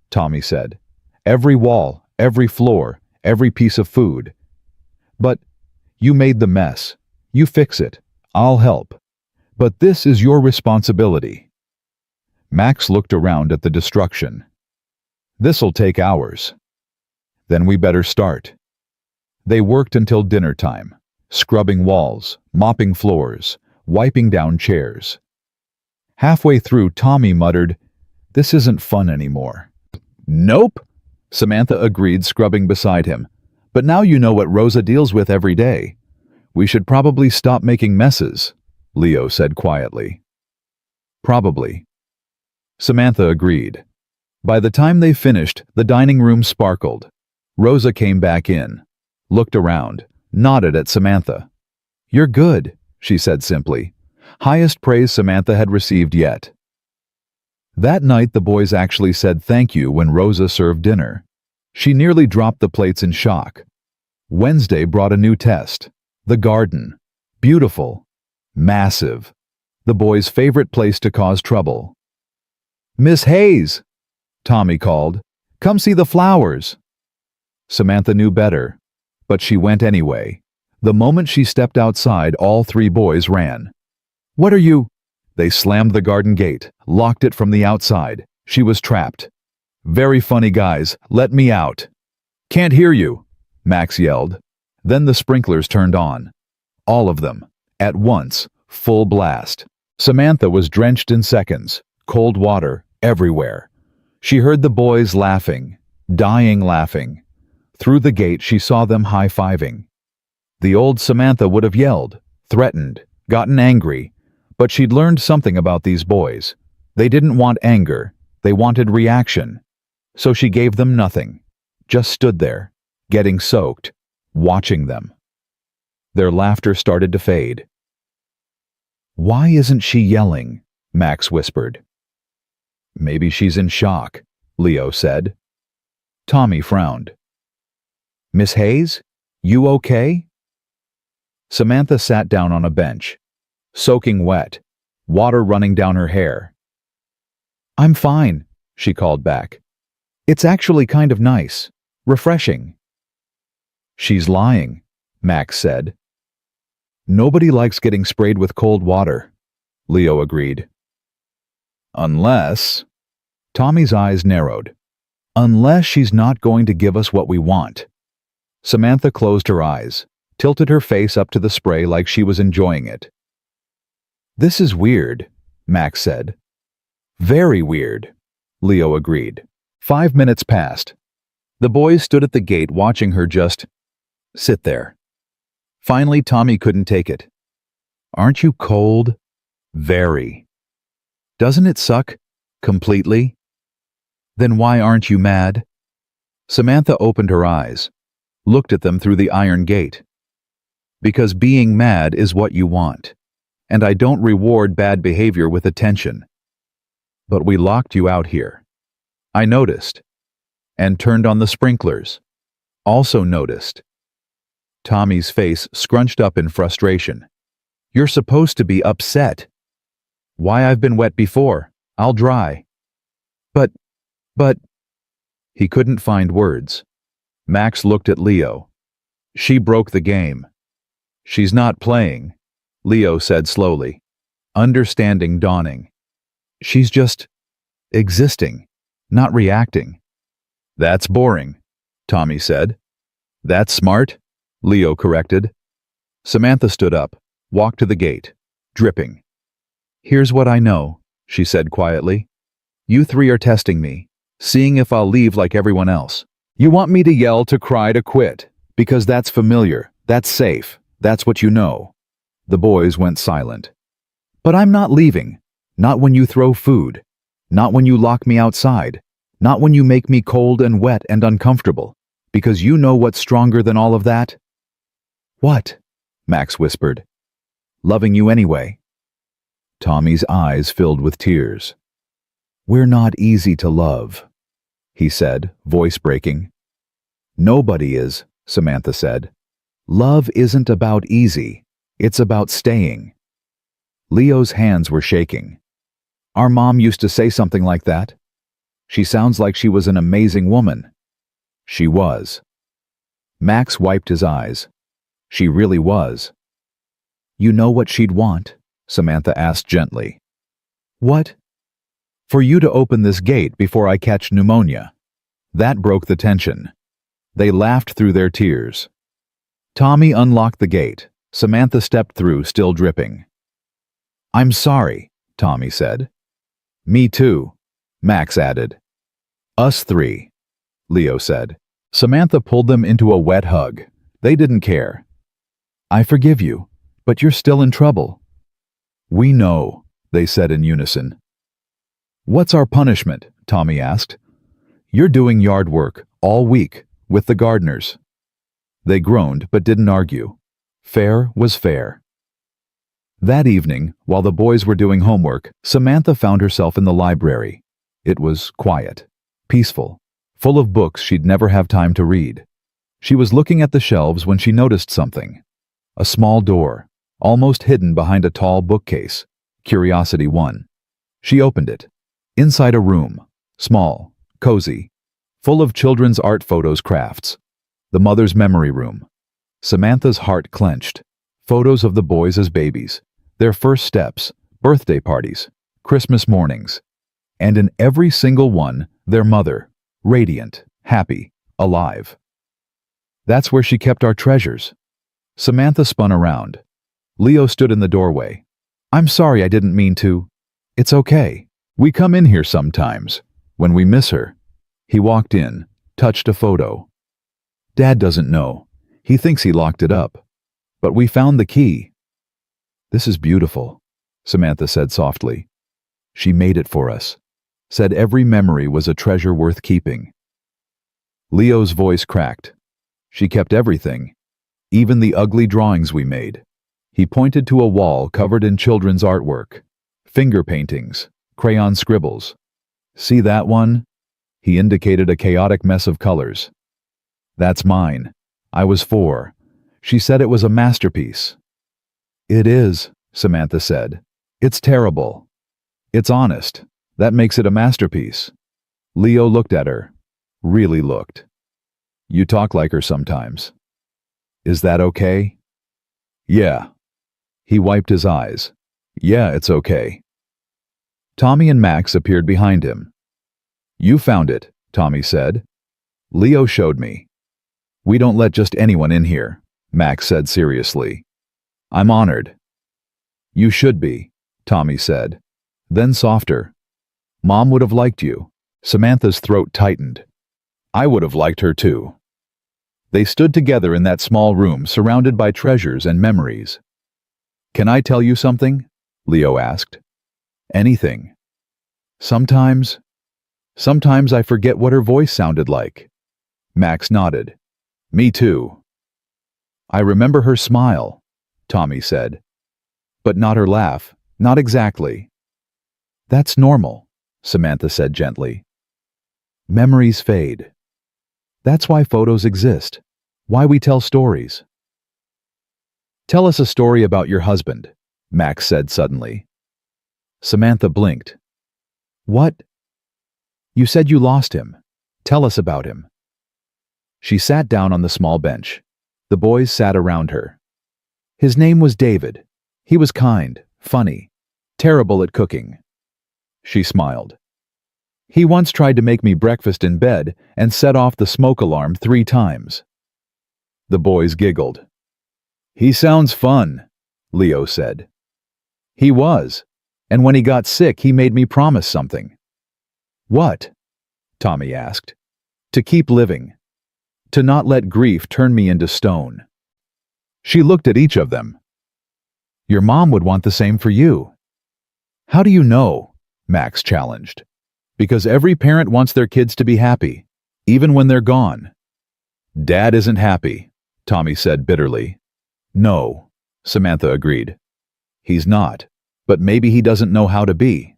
Tommy said. "Every wall, every floor, every piece of food." "But you made the mess. You fix it. I'll help. But this is your responsibility." Max looked around at the destruction. "This'll take hours." "Then we better start." They worked until dinner time, scrubbing walls, mopping floors, wiping down chairs. Halfway through, Tommy muttered, "This isn't fun anymore." "Nope," Samantha agreed, scrubbing beside him. "But now you know what Rosa deals with every day. We should probably stop making messes," Leo said quietly. "Probably." Samantha agreed. By the time they finished, the dining room sparkled. Rosa came back in, looked around, nodded at Samantha. "You're good," she said simply. Highest praise Samantha had received yet. That night, the boys actually said thank you when Rosa served dinner. She nearly dropped the plates in shock. Wednesday brought a new test. The garden. Beautiful. Massive. The boys' favorite place to cause trouble. "Miss Hayes," Tommy called. "Come see the flowers." Samantha knew better, but she went anyway. The moment she stepped outside, all 3 boys ran. "What are you..." They slammed the garden gate, locked it from the outside. She was trapped. "Very funny, guys. Let me out." "Can't hear you," Max yelled. Then the sprinklers turned on. All of them. At once. Full blast. Samantha was drenched in seconds. Cold water everywhere. She heard the boys laughing, dying laughing. Through the gate, she saw them high-fiving. The old Samantha would have yelled, threatened, gotten angry, but she'd learned something about these boys. They didn't want anger. They wanted reaction. So she gave them nothing. Just stood there, getting soaked, watching them. Their laughter started to fade. "Why isn't she yelling?" Max whispered. "Maybe she's in shock," Leo said. Tommy frowned. "Miss Hayes, you okay?" Samantha sat down on a bench, soaking wet, water running down her hair. "I'm fine," she called back. It's actually kind of nice. Refreshing. She's lying, Max said. Nobody likes getting sprayed with cold water, Leo agreed. Unless... Tommy's eyes narrowed. Unless she's not going to give us what we want. Samantha closed her eyes, tilted her face up to the spray like she was enjoying it. This is weird, Max said. Very weird, Leo agreed. 5 minutes passed. The boys stood at the gate watching her just sit there. Finally, Tommy couldn't take it. Aren't you cold? Very. Doesn't it suck? Completely? Then why aren't you mad? Samantha opened her eyes, looked at them through the iron gate. Because being mad is what you want, and I don't reward bad behavior with attention. But we locked you out here. I noticed, and turned on the sprinklers. Also noticed. Tommy's face scrunched up in frustration. You're supposed to be upset. Why, I've been wet before. I'll dry. But... He couldn't find words. Max looked at Leo. She broke the game. She's not playing, Leo said slowly, understanding dawning. She's just existing, not reacting. That's boring, Tommy said. That's smart, Leo corrected. Samantha stood up, walked to the gate, dripping. Here's what I know, she said quietly. You three are testing me, seeing if I'll leave like everyone else. You want me to yell, to cry, to quit, because that's familiar, that's safe, that's what you know. The boys went silent. But I'm not leaving, not when you throw food, not when you lock me outside, not when you make me cold and wet and uncomfortable, because you know what's stronger than all of that? What? Max whispered. Loving you anyway. Tommy's eyes filled with tears. We're not easy to love, he said, voice breaking. Nobody is, Samantha said. Love isn't about easy, it's about staying. Leo's hands were shaking. Our mom used to say something like that. She sounds like she was an amazing woman. She was. Max wiped his eyes. She really was. You know what she'd want? Samantha asked gently. What? For you to open this gate before I catch pneumonia. That broke the tension. They laughed through their tears. Tommy unlocked the gate. Samantha stepped through, still dripping. I'm sorry, Tommy said. Me too, Max added. Us three, Leo said. Samantha pulled them into a wet hug. They didn't care. I forgive you, but you're still in trouble. We know, they said in unison. What's our punishment? Tommy asked. You're doing yard work all week with the gardeners. They groaned but didn't argue. Fair was fair. That evening, while the boys were doing homework, Samantha found herself in the library. It was quiet, peaceful, full of books she'd never have time to read. She was looking at the shelves when she noticed something. A small door, almost hidden behind a tall bookcase. Curiosity won. She opened it. Inside a room, small, cozy, full of children's art photos, crafts. The mother's memory room. Samantha's heart clenched. Photos of the boys as babies, their first steps, birthday parties, Christmas mornings. And in every single one, their mother, radiant, happy, alive. That's where she kept our treasures. Samantha spun around. Leo stood in the doorway. I'm sorry, I didn't mean to. It's okay. We come in here sometimes, when we miss her. He walked in, touched a photo. Dad doesn't know. He thinks he locked it up. But we found the key. This is beautiful, Samantha said softly. She made it for us. Said every memory was a treasure worth keeping. Leo's voice cracked. She kept everything, even the ugly drawings we made. He pointed to a wall covered in children's artwork, finger paintings, crayon scribbles. See that one? He indicated a chaotic mess of colors. That's mine. I was 4. She said it was a masterpiece. It is, Samantha said. It's terrible. It's honest. That makes it a masterpiece. Leo looked at her. Really looked. You talk like her sometimes. Is that okay? Yeah. He wiped his eyes. Yeah, it's okay. Tommy and Max appeared behind him. You found it, Tommy said. Leo showed me. We don't let just anyone in here, Max said seriously. I'm honored. You should be, Tommy said. Then softer. Mom would have liked you. Samantha's throat tightened. I would have liked her too. They stood together in that small room surrounded by treasures and memories. Can I tell you something? Leo asked. Anything. Sometimes I forget what her voice sounded like. Max nodded. Me too. I remember her smile, Tommy said. But not her laugh, not exactly. That's normal, Samantha said gently. Memories fade. That's why photos exist, why we tell stories. Tell us a story about your husband, Max said suddenly. Samantha blinked. What? You said you lost him. Tell us about him. She sat down on the small bench. The boys sat around her. His name was David. He was kind, funny, terrible at cooking. She smiled. He once tried to make me breakfast in bed and set off the smoke alarm 3 times. The boys giggled. He sounds fun, Leo said. He was, and when he got sick he made me promise something. What? Tommy asked. To keep living. To not let grief turn me into stone. She looked at each of them. Your mom would want the same for you. How do you know? Max challenged. Because every parent wants their kids to be happy, even when they're gone. Dad isn't happy, Tommy said bitterly. No, Samantha agreed. He's not, but maybe he doesn't know how to be.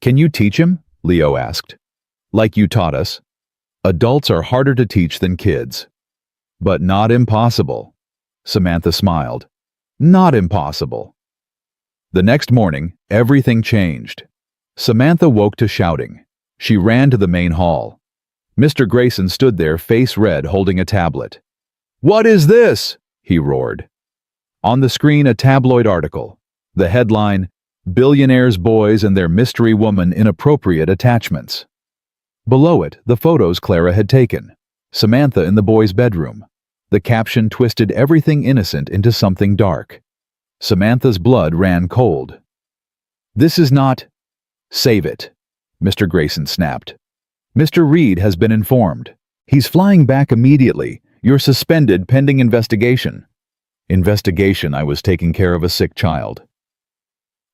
Can you teach him? Leo asked. Like you taught us. Adults are harder to teach than kids. But not impossible. Samantha smiled. Not impossible. The next morning, everything changed. Samantha woke to shouting. She ran to the main hall. Mr. Grayson stood there, face red, holding a tablet. What is this? He roared. On the screen, a tabloid article. The headline, Billionaire's Boys and Their Mystery Woman Inappropriate Attachments. Below it, the photos Clara had taken. Samantha in the boys' bedroom. The caption twisted everything innocent into something dark. Samantha's blood ran cold. This is not... Save it, Mr. Grayson snapped. Mr. Reed has been informed. He's flying back immediately. You're suspended pending investigation. Investigation? I was taking care of a sick child.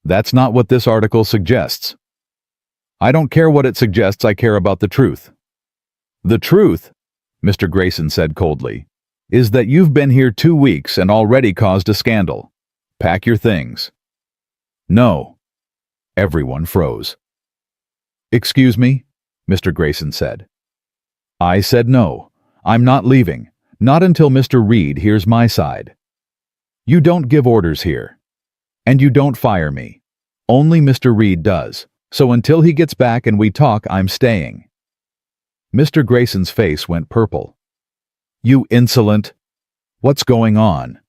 That's not what this article suggests. I don't care what it suggests, I care about the truth. The truth, Mr. Grayson said coldly, is that you've been here 2 weeks and already caused a scandal. Pack your things. No. Everyone froze. Excuse me, Mr. Grayson said. I said no. I'm not leaving. Not until Mr. Reed hears my side. You don't give orders here. And you don't fire me. Only Mr. Reed does. So until he gets back and we talk, I'm staying. Mr. Grayson's face went purple. You insolent! What's going on?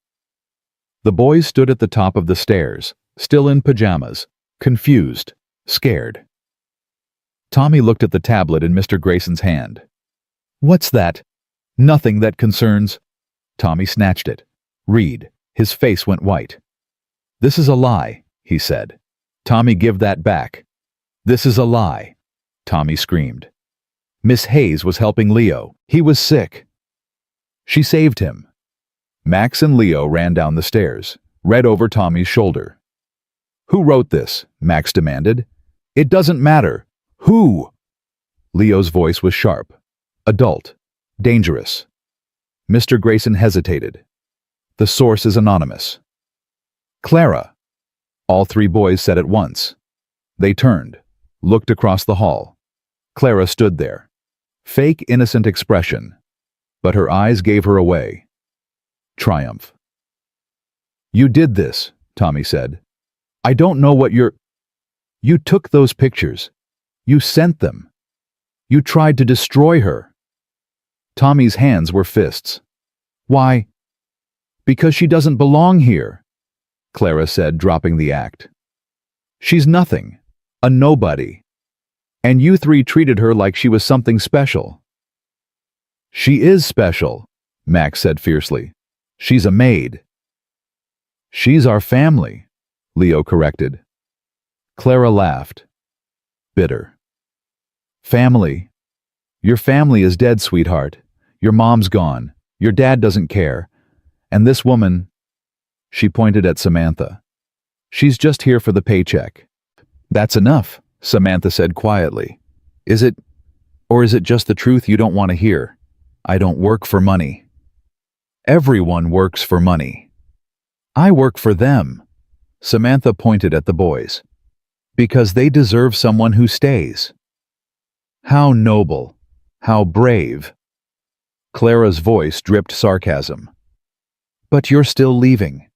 The boys stood at the top of the stairs, still in pajamas, confused, scared. Tommy looked at the tablet in Mr. Grayson's hand. What's that? Nothing that concerns... Tommy snatched it. Reed. His face went white. This is a lie, he said. Tommy, give that back. This is a lie, Tommy screamed. Miss Hayes was helping Leo. He was sick. She saved him. Max and Leo ran down the stairs, read over Tommy's shoulder. Who wrote this? Max demanded. It doesn't matter. Who? Leo's voice was sharp, adult, dangerous. Mr. Grayson hesitated. The source is anonymous. Clara. All 3 boys said at once. They turned, looked across the hall. Clara stood there. Fake innocent expression. But her eyes gave her away. Triumph. You did this, Tommy said. I don't know what you're... You took those pictures. You sent them. You tried to destroy her." Tommy's hands were fists. "Why?" "Because she doesn't belong here," Clara said, dropping the act. "She's nothing, a nobody. And you three treated her like she was something special." "She is special," Max said fiercely. "She's a maid." "She's our family," Leo corrected. Clara laughed. Bitter. "Family? Your family is dead, sweetheart. Your mom's gone. Your dad doesn't care. And this woman," she pointed at Samantha, "she's just here for the paycheck." "That's enough," Samantha said quietly. "Is it? Or is it just the truth you don't want to hear? I don't work for money." "Everyone works for money." "I work for them," Samantha pointed at the boys. "Because they deserve someone who stays." "How noble. How brave." Clara's voice dripped sarcasm. "But you're still leaving.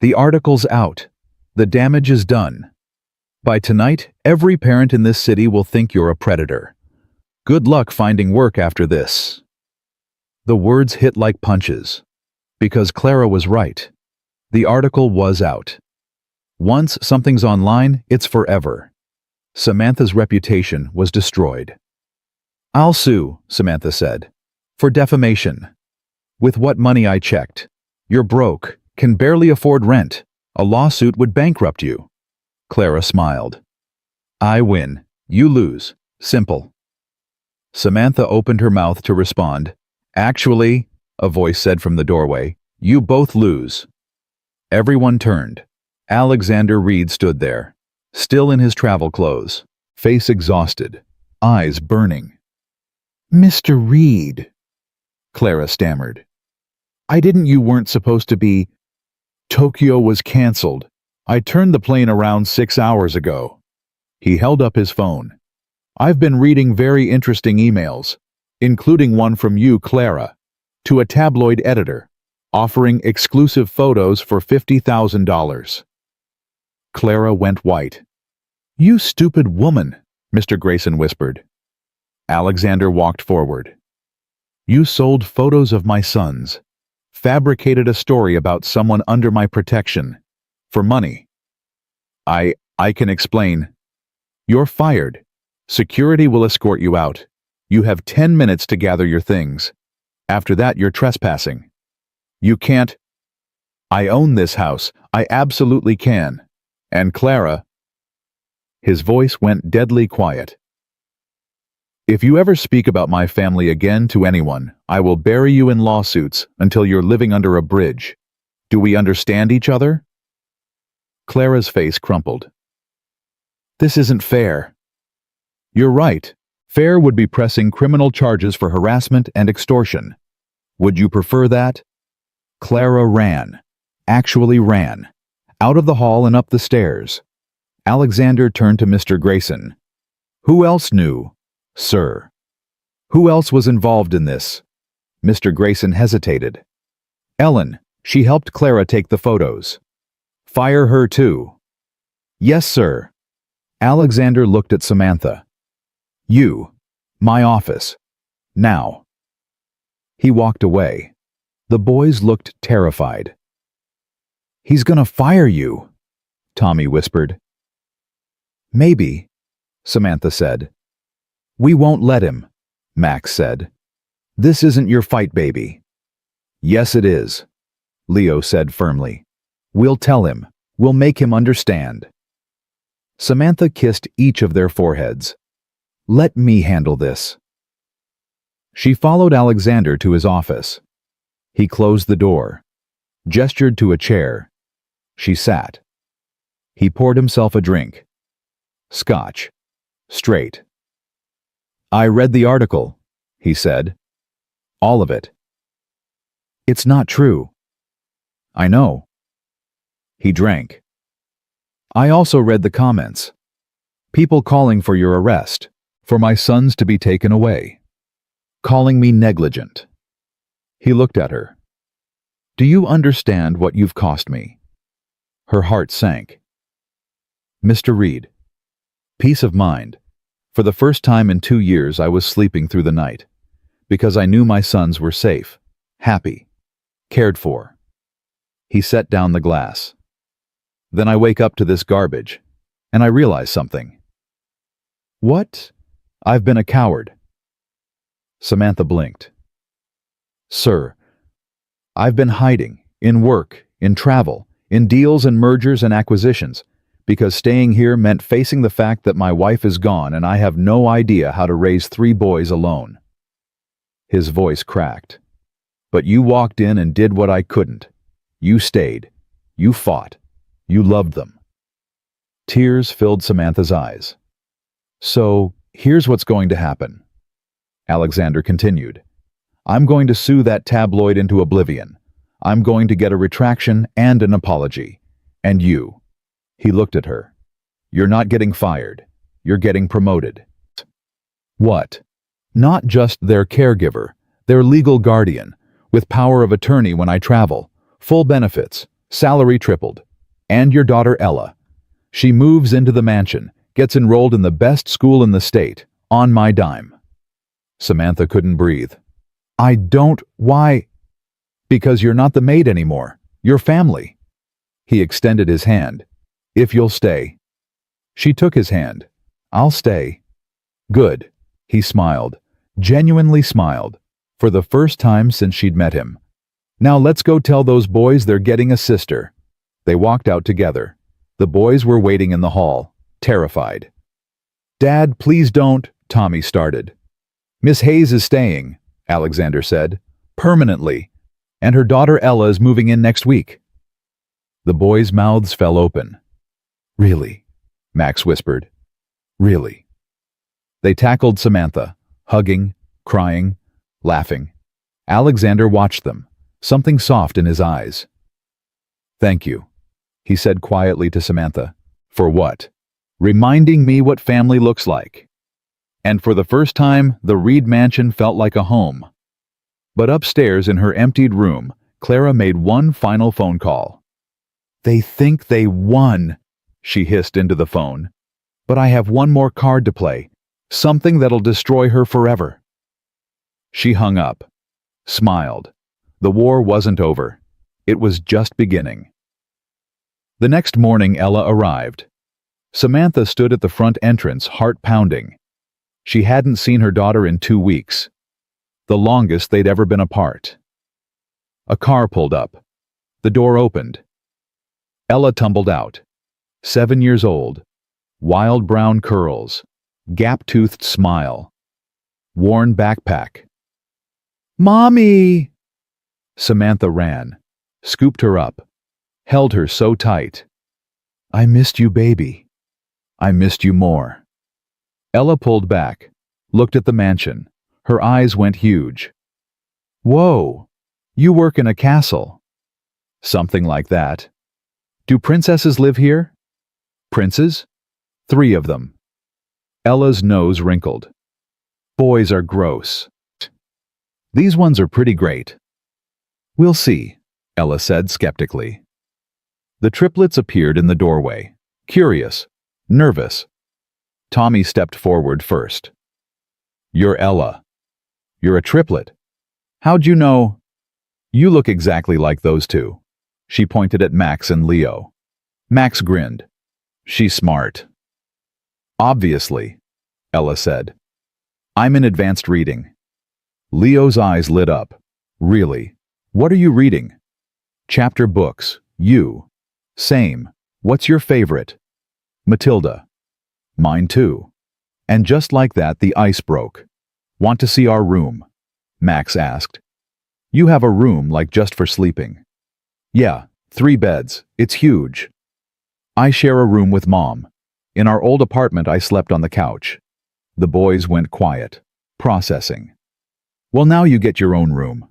The article's out. The damage is done. By tonight, every parent in this city will think you're a predator. Good luck finding work after this." The words hit like punches. Because Clara was right. The article was out. Once something's online, it's forever. Samantha's reputation was destroyed. "I'll sue," Samantha said, "for defamation. With what money I checked. You're broke, can barely afford rent. A lawsuit would bankrupt you." Clara smiled. "I win. You lose. Simple." Samantha opened her mouth to respond. "Actually," a voice said from the doorway, "you both lose." Everyone turned. Alexander Reed stood there, still in his travel clothes, face exhausted, eyes burning. "Mr. Reed," Clara stammered. You weren't supposed to be." "Tokyo was canceled. I turned the plane around 6 hours ago." He held up his phone. "I've been reading very interesting emails, including one from you, Clara, to a tabloid editor, offering exclusive photos for $50,000. Clara went white. "You stupid woman," Mr. Grayson whispered. Alexander walked forward. "You sold photos of my sons, fabricated a story about someone under my protection, for money. I can explain. You're fired. Security will escort you out. You have 10 minutes to gather your things. After that, you're trespassing. You can't." "I own this house. I absolutely can. And Clara..." His voice went deadly quiet. "If you ever speak about my family again to anyone, I will bury you in lawsuits until you're living under a bridge. Do we understand each other?" Clara's face crumpled. "This isn't fair." "You're right. Fair would be pressing criminal charges for harassment and extortion. Would you prefer that?" Clara ran. Actually ran. Out of the hall and up the stairs. Alexander turned to Mr. Grayson. "Who else knew, sir? Who else was involved in this?" Mr. Grayson hesitated. "Ellen, she helped Clara take the photos." "Fire her too." "Yes, sir." Alexander looked at Samantha. "You. My office. Now." He walked away. The boys looked terrified. "He's gonna fire you," Tommy whispered. "Maybe," Samantha said. "We won't let him," Max said. "This isn't your fight, baby." "Yes, it is," Leo said firmly. "We'll tell him. We'll make him understand." Samantha kissed each of their foreheads. "Let me handle this." She followed Alexander to his office. He closed the door, gestured to a chair. She sat. He poured himself a drink. Scotch. Straight. "I read the article," he said. "All of it." "It's not true." "I know." He drank. "I also read the comments. People calling for your arrest, for my sons to be taken away. Calling me negligent." He looked at her. "Do you understand what you've cost me?" Her heart sank. "Mr. Reed, peace of mind, For the first time in 2 years, I was sleeping through the night, because I knew my sons were safe, happy, cared for. He set down the glass. Then I wake up to this garbage, and I realize something. What? I've been a coward. Samantha blinked. Sir, I've been hiding, in work, in travel, in deals and mergers and acquisitions, because staying here meant facing the fact that my wife is gone and I have no idea how to raise 3 boys alone. His voice cracked. But you walked in and did what I couldn't. You stayed. You fought. You loved them. Tears filled Samantha's eyes. So, here's what's going to happen. Alexander continued. I'm going to sue that tabloid into oblivion. I'm going to get a retraction and an apology. And you. He looked at her. You're not getting fired. You're getting promoted. What? Not just their caregiver, their legal guardian, with power of attorney when I travel, full benefits, salary tripled. And your daughter Ella. She moves into the mansion, gets enrolled in the best school in the state, on my dime. Samantha couldn't breathe. Why? Because you're not the maid anymore. You're family. He extended his hand. If you'll stay. She took his hand. I'll stay. Good. He smiled. Genuinely smiled. For the first time since she'd met him. Now let's go tell those boys they're getting a sister. They walked out together. The boys were waiting in the hall, terrified. Dad, please don't, Tommy started. Miss Hayes is staying, Alexander said. Permanently. And her daughter Ella is moving in next week. The boys' mouths fell open. Really? Max whispered. Really? They tackled Samantha, hugging, crying, laughing. Alexander watched them, something soft in his eyes. Thank you, he said quietly to Samantha. For what? Reminding me what family looks like. And for the first time, the Reed mansion felt like a home. But upstairs in her emptied room, Clara made one final phone call. They think they won, she hissed into the phone. But I have one more card to play, something that'll destroy her forever. She hung up, smiled. The war wasn't over. It was just beginning. The next morning, Ella arrived. Samantha stood at the front entrance, heart pounding. She hadn't seen her daughter in 2 weeks, the longest they'd ever been apart. A car pulled up. The door opened. Ella tumbled out. 7 years old, wild brown curls, gap-toothed smile, worn backpack. Mommy! Samantha ran, scooped her up, held her so tight. I missed you, baby. I missed you more. Ella pulled back, looked at the mansion. Her eyes went huge. Whoa, you work in a castle. Something like that. Do princesses live here? Princes? 3 of them. Ella's nose wrinkled. Boys are gross. These ones are pretty great. We'll see, Ella said skeptically. The triplets appeared in the doorway, curious, nervous. Tommy stepped forward first. You're Ella. You're a triplet. How'd you know? You look exactly like those 2. She pointed at Max and Leo. Max grinned. She's smart. Obviously, Ella said. I'm in advanced reading. Leo's eyes lit up. Really? What are you reading? Chapter books. You. Same. What's your favorite? Matilda. Mine too. And just like that, the ice broke. Want to see our room? Max asked. You have a room like just for sleeping. Yeah, 3 beds. It's huge. I share a room with Mom. In our old apartment, I slept on the couch. The boys went quiet, processing. Well, now you get your own room,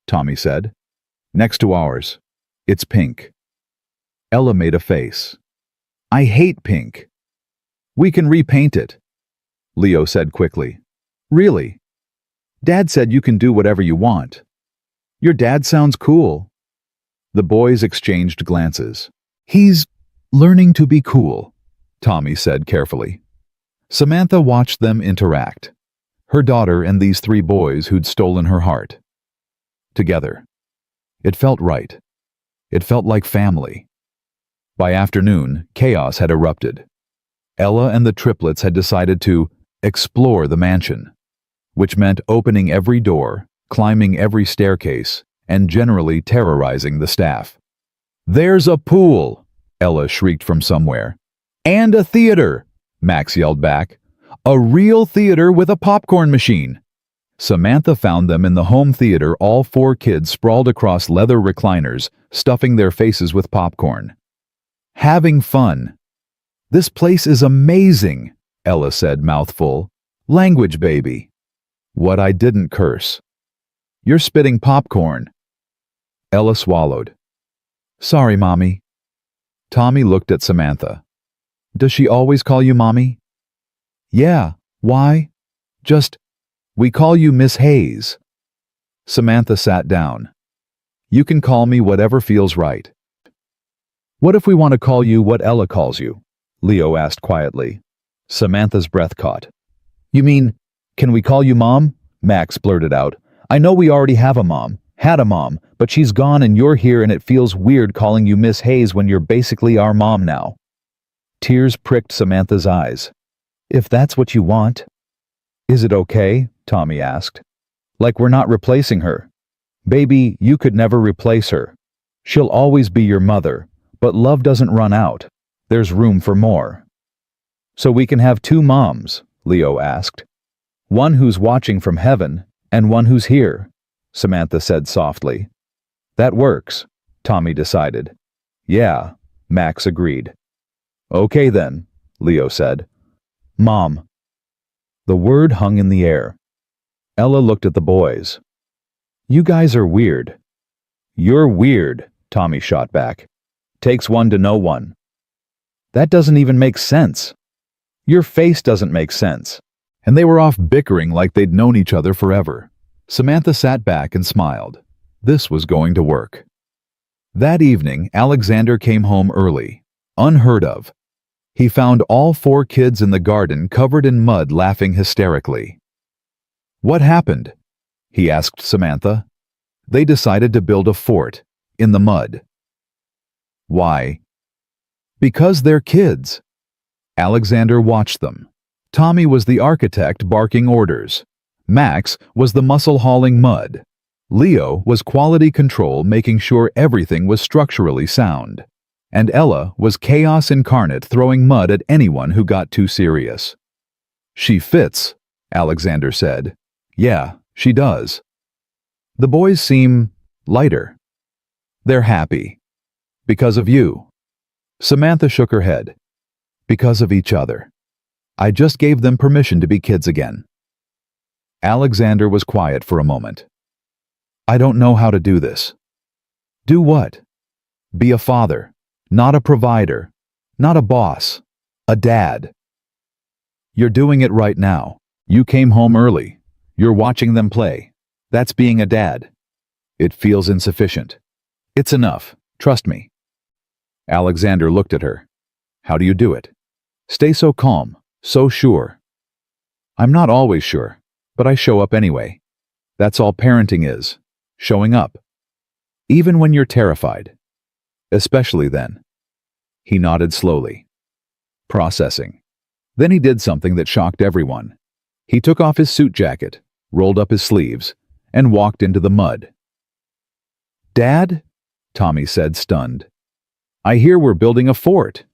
Tommy said. Next to ours. It's pink. Ella made a face. I hate pink. We can repaint it, Leo said quickly. Really? Dad said you can do whatever you want. Your dad sounds cool. The boys exchanged glances. He's learning to be cool, Tommy said carefully. Samantha watched them interact. Her daughter and these three boys who'd stolen her heart. Together. It felt right. It felt like family. By afternoon, chaos had erupted. Ella and the triplets had decided to explore the mansion, which meant opening every door, climbing every staircase, and generally terrorizing the staff. "There's a pool!" Ella shrieked from somewhere. "And a theater!" Max yelled back. "A real theater with a popcorn machine!" Samantha found them in the home theater, all four kids sprawled across leather recliners, stuffing their faces with popcorn. Having fun. "This place is amazing," Ella said, mouthful. "Language, baby." What I didn't curse. "You're spitting popcorn." Ella swallowed. "Sorry, Mommy." Tommy looked at Samantha. "Does she always call you Mommy?" "Yeah, why?" "Just, we call you Miss Hayes." Samantha sat down. "You can call me whatever feels right." "What if we want to call you what Ella calls you?" Leo asked quietly. Samantha's breath caught. "You mean, can we call you Mom?" Max blurted out. "I know we already have a mom, had a mom, but she's gone and you're here and it feels weird calling you Miss Hayes when you're basically our mom now." Tears pricked Samantha's eyes. "If that's what you want." "Is it okay?" Tommy asked. "Like we're not replacing her." "Baby, you could never replace her. She'll always be your mother, but love doesn't run out. There's room for more." "So we can have two moms?" Leo asked. "One who's watching from heaven and one who's here," Samantha said softly. "That works," Tommy decided. "Yeah," Max agreed. "Okay then," Leo said. "Mom." The word hung in the air. Ella looked at the boys. "You guys are weird." "You're weird," Tommy shot back. "Takes one to know one." "That doesn't even make sense." "Your face doesn't make sense." And they were off bickering like they'd known each other forever. Samantha sat back and smiled. This was going to work. That evening, Alexander came home early. Unheard of. He found all four kids in the garden covered in mud laughing hysterically. "What happened?" he asked Samantha. "They decided to build a fort in the mud." "Why?" "Because they're kids." Alexander watched them. Tommy was the architect barking orders. Max was the muscle hauling mud. Leo was quality control making sure everything was structurally sound. And Ella was chaos incarnate throwing mud at anyone who got too serious. "She fits," Alexander said. "Yeah, she does." "The boys seem lighter." "They're happy." "Because of you." Samantha shook her head. "Because of each other. I just gave them permission to be kids again." Alexander was quiet for a moment. "I don't know how to do this." "Do what?" "Be a father, not a provider, not a boss, a dad." "You're doing it right now. You came home early. You're watching them play. That's being a dad." "It feels insufficient." "It's enough. Trust me." Alexander looked at her. "How do you do it?" "Stay so calm, so sure." "I'm not always sure, but I show up anyway. That's all parenting is, showing up. Even when you're terrified. Especially then." He nodded slowly. Processing. Then he did something that shocked everyone. He took off his suit jacket, rolled up his sleeves, and walked into the mud. "Dad?" Tommy said, stunned. "I hear we're building a fort."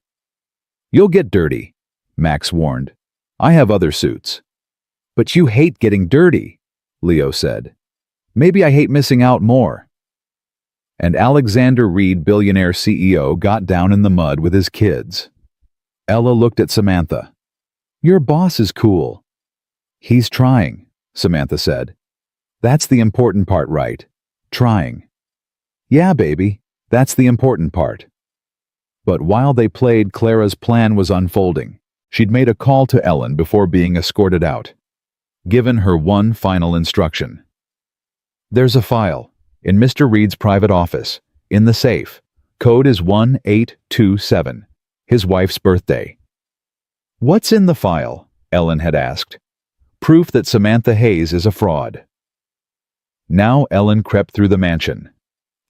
"You'll get dirty," Max warned. "I have other suits." "But you hate getting dirty," Leo said. "Maybe I hate missing out more." And Alexander Reed, Billionaire CEO, got down in the mud with his kids. Ella looked at Samantha. "Your boss is cool." "He's trying," Samantha said. "That's the important part, right? Trying." "Yeah, baby, that's the important part." But while they played, Clara's plan was unfolding. She'd made a call to Ellen before being escorted out. Given her one final instruction. "There's a file in Mr. Reed's private office, in the safe. Code is 1827, his wife's birthday." "What's in the file?" Ellen had asked. Proof that Samantha Hayes is a fraud. Now Ellen crept through the mansion.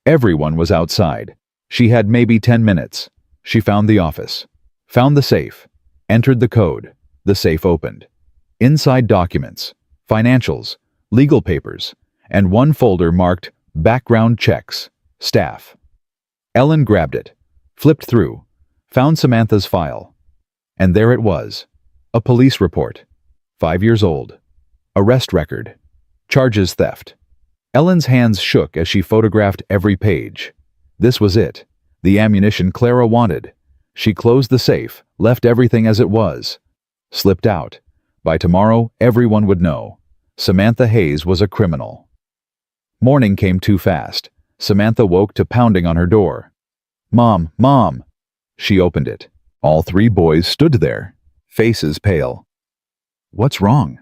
Everyone was outside. She had maybe 10 minutes. She found the office, found the safe, entered the code. The safe opened. Inside documents, financials, legal papers, and one folder marked Background Checks, Staff. Ellen grabbed it, flipped through, found Samantha's file. And there it was. A police report. 5 years old. Arrest record. Charges theft. Ellen's hands shook as she photographed every page. This was it. The ammunition Clara wanted. She closed the safe, left everything as it was. Slipped out. By tomorrow, everyone would know. Samantha Hayes was a criminal. Morning came too fast. Samantha woke to pounding on her door. Mom, Mom! She opened it. All 3 boys stood there, faces pale. What's wrong?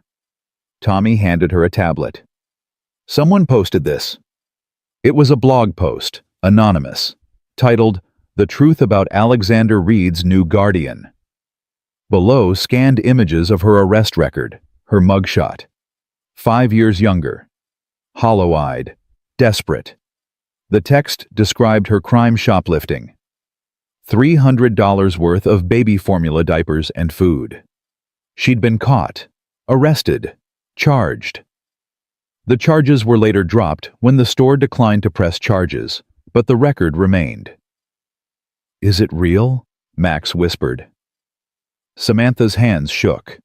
Tommy handed her a tablet. Someone posted this. It was a blog post, anonymous, titled, The Truth About Alexander Reed's New Guardian. Below, scanned images of her arrest record, her mugshot. 5 years younger. Hollow-eyed. Desperate. The text described her crime shoplifting. $300 worth of baby formula diapers and food. She'd been caught, arrested, charged. The charges were later dropped when the store declined to press charges, but the record remained. Is it real? Max whispered. Samantha's hands shook.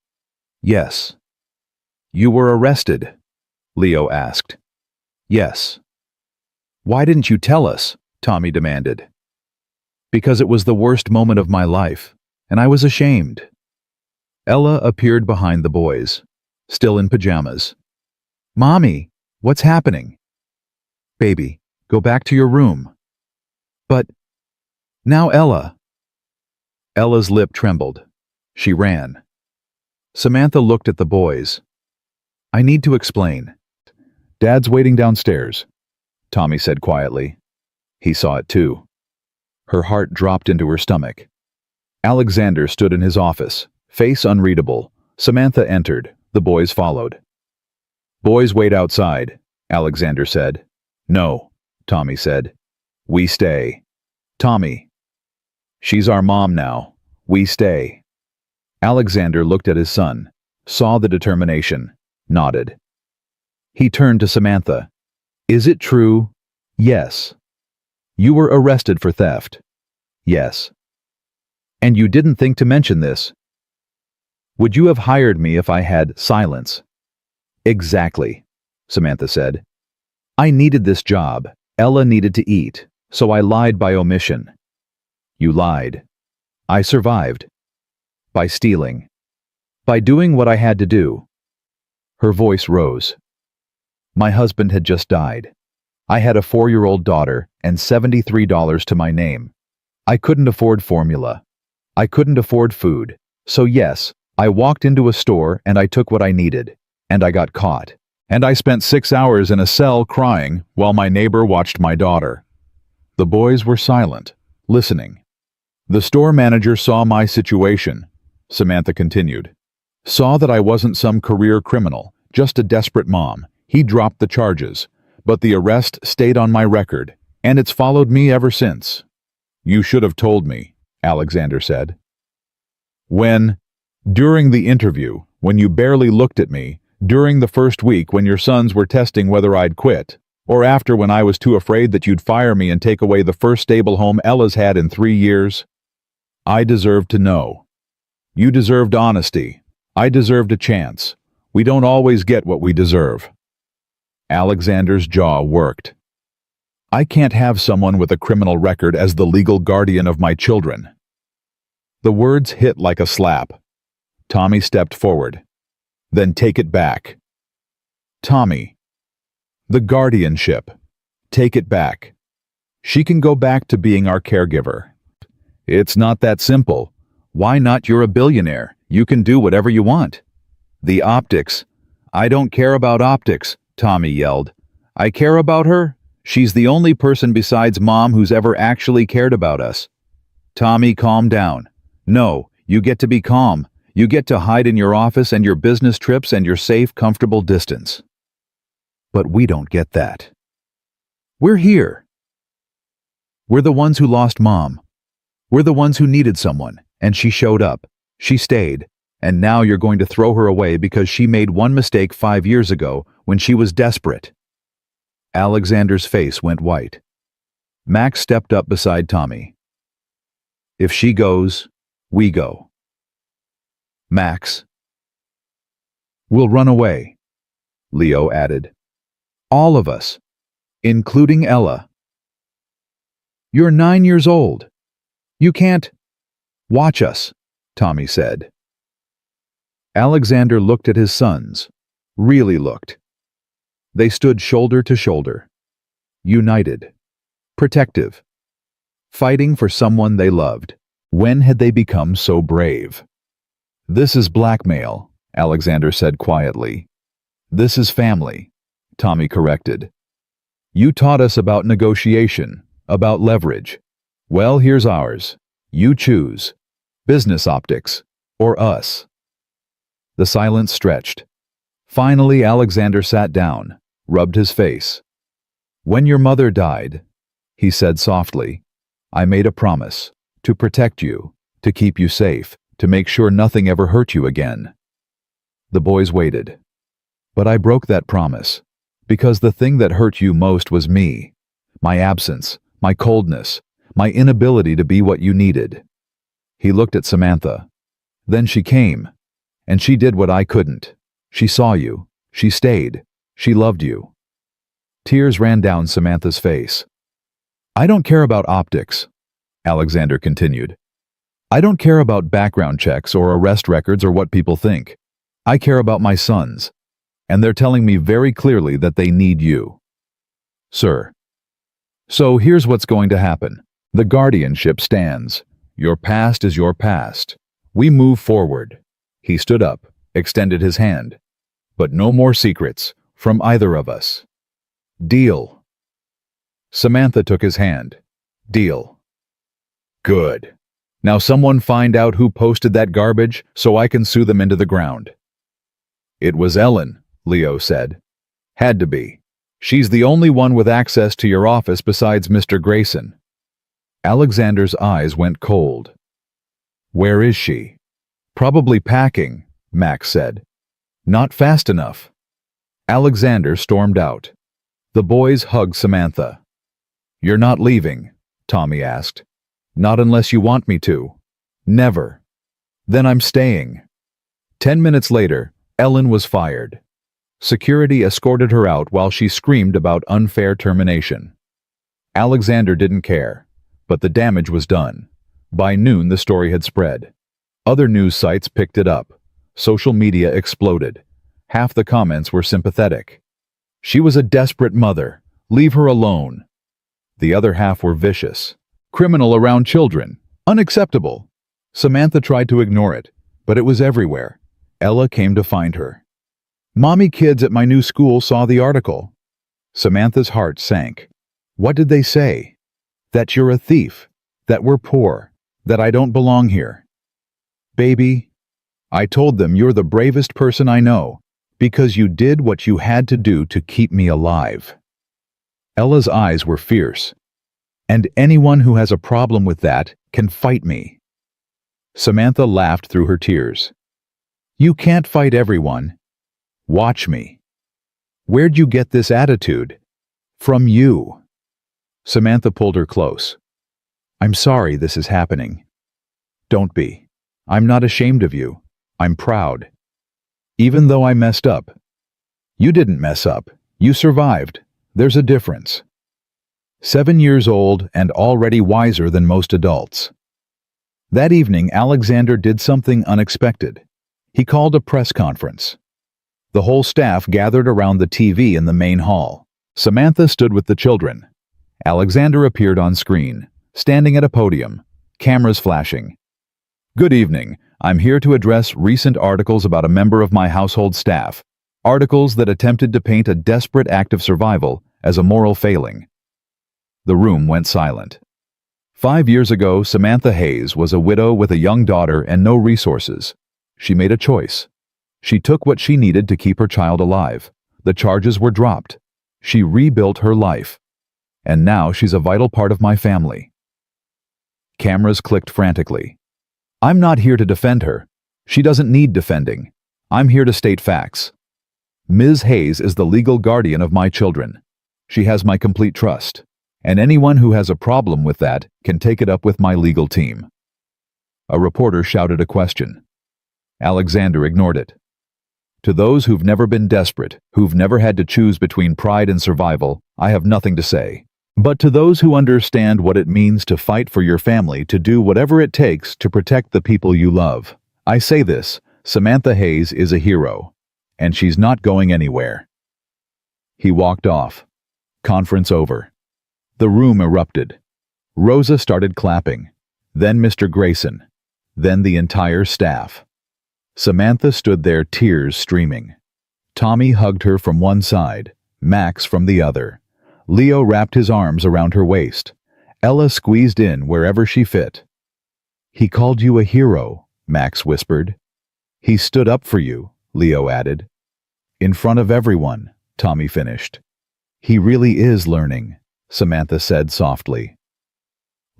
Yes. You were arrested? Leo asked. Yes. Why didn't you tell us? Tommy demanded. Because it was the worst moment of my life, and I was ashamed. Ella appeared behind the boys, still in pajamas. Mommy, what's happening? Baby, go back to your room. But now Ella. Ella's lip trembled. She ran. Samantha looked at the boys. I need to explain. Dad's waiting downstairs, Tommy said quietly. He saw it too. Her heart dropped into her stomach. Alexander stood in his office, face unreadable. Samantha entered. The boys followed. Boys wait outside, Alexander said. No, Tommy said. We stay. Tommy. She's our mom now. We stay. Alexander looked at his son, saw the determination, nodded. He turned to Samantha. Is it true? Yes. You were arrested for theft. Yes. And you didn't think to mention this? Would you have hired me if I had silence? Exactly, Samantha said. I needed this job. Ella needed to eat, so I lied by omission. You lied. I survived. By stealing. By doing what I had to do. Her voice rose. My husband had just died. I had a 4-year-old daughter and $73 to my name. I couldn't afford formula. I couldn't afford food. So yes, I walked into a store and I took what I needed. And I got caught. And I spent 6 hours in a cell crying while my neighbor watched my daughter. The boys were silent, listening. The store manager saw my situation, Samantha continued. Saw that I wasn't some career criminal, just a desperate mom. He dropped the charges, but the arrest stayed on my record, and it's followed me ever since. You should have told me, Alexander said. During the interview, when you barely looked at me, during the first week when your sons were testing whether I'd quit, or after when I was too afraid that you'd fire me and take away the first stable home Ella's had in 3 years, I deserved to know. You deserved honesty. I deserved a chance. We don't always get what we deserve. Alexander's jaw worked. I can't have someone with a criminal record as the legal guardian of my children. The words hit like a slap. Tommy stepped forward. Then take it back. Tommy. The guardianship. Take it back. She can go back to being our caregiver. It's not that simple. Why not? You're a billionaire. You can do whatever you want. The optics. I don't care about optics, Tommy yelled. I care about her. She's the only person besides Mom who's ever actually cared about us. Tommy, calm down. No, you get to be calm. You get to hide in your office and your business trips and your safe, comfortable distance. But we don't get that. We're here. We're the ones who lost Mom. We're the ones who needed someone, and she showed up. She stayed, and now you're going to throw her away because she made one mistake 5 years ago when she was desperate. Alexander's face went white. Max stepped up beside Tommy. If she goes, we go. Max. We'll run away, Leo added. All of us, including Ella. You're 9 years old. You can't. Watch us, Tommy said. Alexander looked at his sons, really looked. They stood shoulder to shoulder, united, protective, fighting for someone they loved. When had they become so brave? This is blackmail, Alexander said quietly. This is family, Tommy corrected. You taught us about negotiation, about leverage. Well, here's ours. You choose. Business optics, or us. The silence stretched. Finally, Alexander sat down, rubbed his face. When your mother died, he said softly, I made a promise to protect you, to keep you safe, to make sure nothing ever hurt you again. The boys waited. But I broke that promise, because the thing that hurt you most was me, my absence, my coldness, my inability to be what you needed. He looked at Samantha. Then she came, and she did what I couldn't. She saw you, she stayed, she loved you. Tears ran down Samantha's face. I don't care about optics, Alexander continued. I don't care about background checks or arrest records or what people think. I care about my sons, and they're telling me very clearly that they need you. Sir. So here's what's going to happen. The guardianship stands. Your past is your past. We move forward. He stood up, extended his hand. But no more secrets from either of us. Deal. Samantha took his hand. Deal. Good. Now someone find out who posted that garbage so I can sue them into the ground. It was Ellen, Leo said. Had to be. She's the only one with access to your office besides Mr. Grayson. Alexander's eyes went cold. Where is she? Probably packing, Max said. Not fast enough. Alexander stormed out. The boys hugged Samantha. You're not leaving, Tommy asked. Not unless you want me to. Never. Then I'm staying. 10 minutes later, Ellen was fired. Security escorted her out while she screamed about unfair termination. Alexander didn't care, but the damage was done. By noon, the story had spread. Other news sites picked it up. Social media exploded. Half the comments were sympathetic. She was a desperate mother. Leave her alone. The other half were vicious. Criminal around children. Unacceptable. Samantha tried to ignore it, but it was everywhere. Ella came to find her. Mommy kids at my new school saw the article. Samantha's heart sank. What did they say? That you're a thief. That we're poor. That I don't belong here. Baby, I told them you're the bravest person I know, because you did what you had to do to keep me alive. Ella's eyes were fierce. And anyone who has a problem with that can fight me. Samantha laughed through her tears. You can't fight everyone. Watch me. Where'd you get this attitude? From you. Samantha pulled her close. I'm sorry this is happening. Don't be. I'm not ashamed of you. I'm proud. Even though I messed up. You didn't mess up. You survived. There's a difference. 7 years old and already wiser than most adults. That evening, Alexander did something unexpected. He called a press conference. The whole staff gathered around the TV in the main hall. Samantha stood with the children. Alexander appeared on screen, standing at a podium, cameras flashing. Good evening. I'm here to address recent articles about a member of my household staff. Articles that attempted to paint a desperate act of survival as a moral failing. The room went silent. 5 years ago, Samantha Hayes was a widow with a young daughter and no resources. She made a choice. She took what she needed to keep her child alive. The charges were dropped. She rebuilt her life. And now she's a vital part of my family. Cameras clicked frantically. I'm not here to defend her. She doesn't need defending. I'm here to state facts. Ms. Hayes is the legal guardian of my children. She has my complete trust. And anyone who has a problem with that can take it up with my legal team. A reporter shouted a question. Alexander ignored it. To those who've never been desperate, who've never had to choose between pride and survival, I have nothing to say. But to those who understand what it means to fight for your family, to do whatever it takes to protect the people you love, I say this: Samantha Hayes is a hero, and she's not going anywhere. He walked off. Conference over. The room erupted. Rosa started clapping, then Mr. Grayson, then the entire staff. Samantha stood there, tears streaming. Tommy hugged her from one side, Max from the other. Leo wrapped his arms around her waist. Ella squeezed in wherever she fit. He called you a hero, Max whispered. He stood up for you, Leo added. In front of everyone, Tommy finished. He really is learning, Samantha said softly.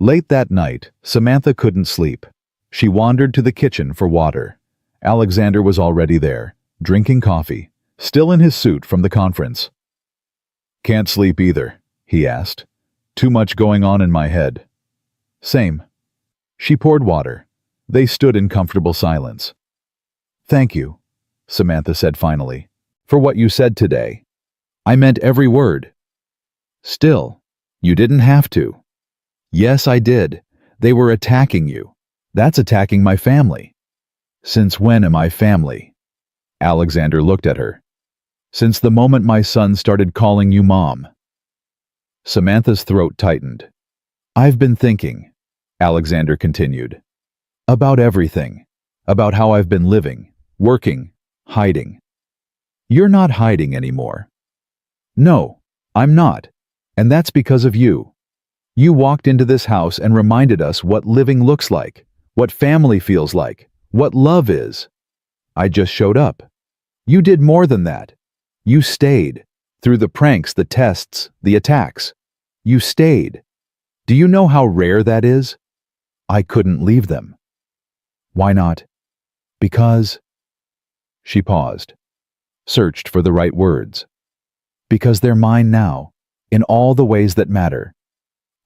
Late that night, Samantha couldn't sleep. She wandered to the kitchen for water. Alexander was already there, drinking coffee, still in his suit from the conference. Can't sleep either, he asked. Too much going on in my head. Same. She poured water. They stood in comfortable silence. Thank you, Samantha said finally, for what you said today. I meant every word. Still, you didn't have to. Yes, I did. They were attacking you. That's attacking my family. Since when am I family? Alexander looked at her. Since the moment my son started calling you Mom. Samantha's throat tightened. I've been thinking, Alexander continued, about everything, about how I've been living, working, hiding. You're not hiding anymore. No, I'm not, and that's because of you. You walked into this house and reminded us what living looks like, what family feels like, what love is. I just showed up. You did more than that. You stayed, through the pranks, the tests, the attacks. You stayed. Do you know how rare that is? I couldn't leave them. Why not? Because... She paused, searched for the right words. Because they're mine now, in all the ways that matter.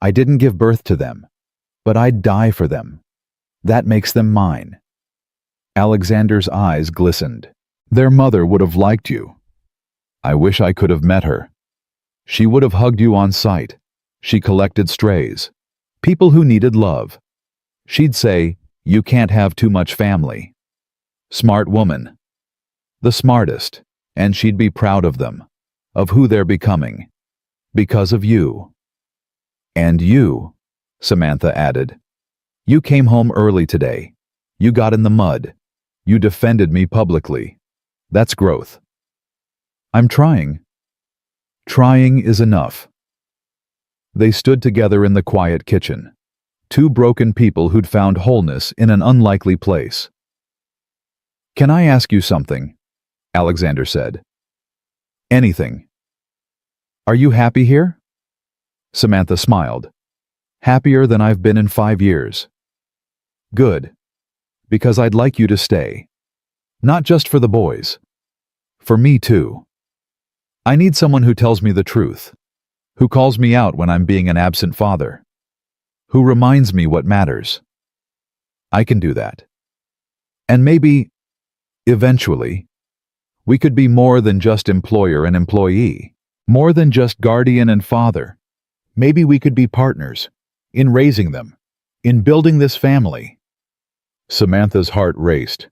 I didn't give birth to them, but I'd die for them. That makes them mine. Alexander's eyes glistened. Their mother would have liked you. I wish I could have met her. She would have hugged you on sight. She collected strays, people who needed love. She'd say, you can't have too much family. Smart woman. The smartest, and she'd be proud of them, of who they're becoming. Because of you. And you, Samantha added. You came home early today. You got in the mud. You defended me publicly. That's growth. I'm trying. Trying is enough. They stood together in the quiet kitchen. Two broken people who'd found wholeness in an unlikely place. Can I ask you something? Alexander said. Anything. Are you happy here? Samantha smiled. Happier than I've been in 5 years. Good. Because I'd like you to stay. Not just for the boys. For me too. I need someone who tells me the truth. Who calls me out when I'm being an absent father. Who reminds me what matters. I can do that. And maybe, eventually, we could be more than just employer and employee. More than just guardian and father. Maybe we could be partners. In raising them. In building this family. Samantha's heart raced.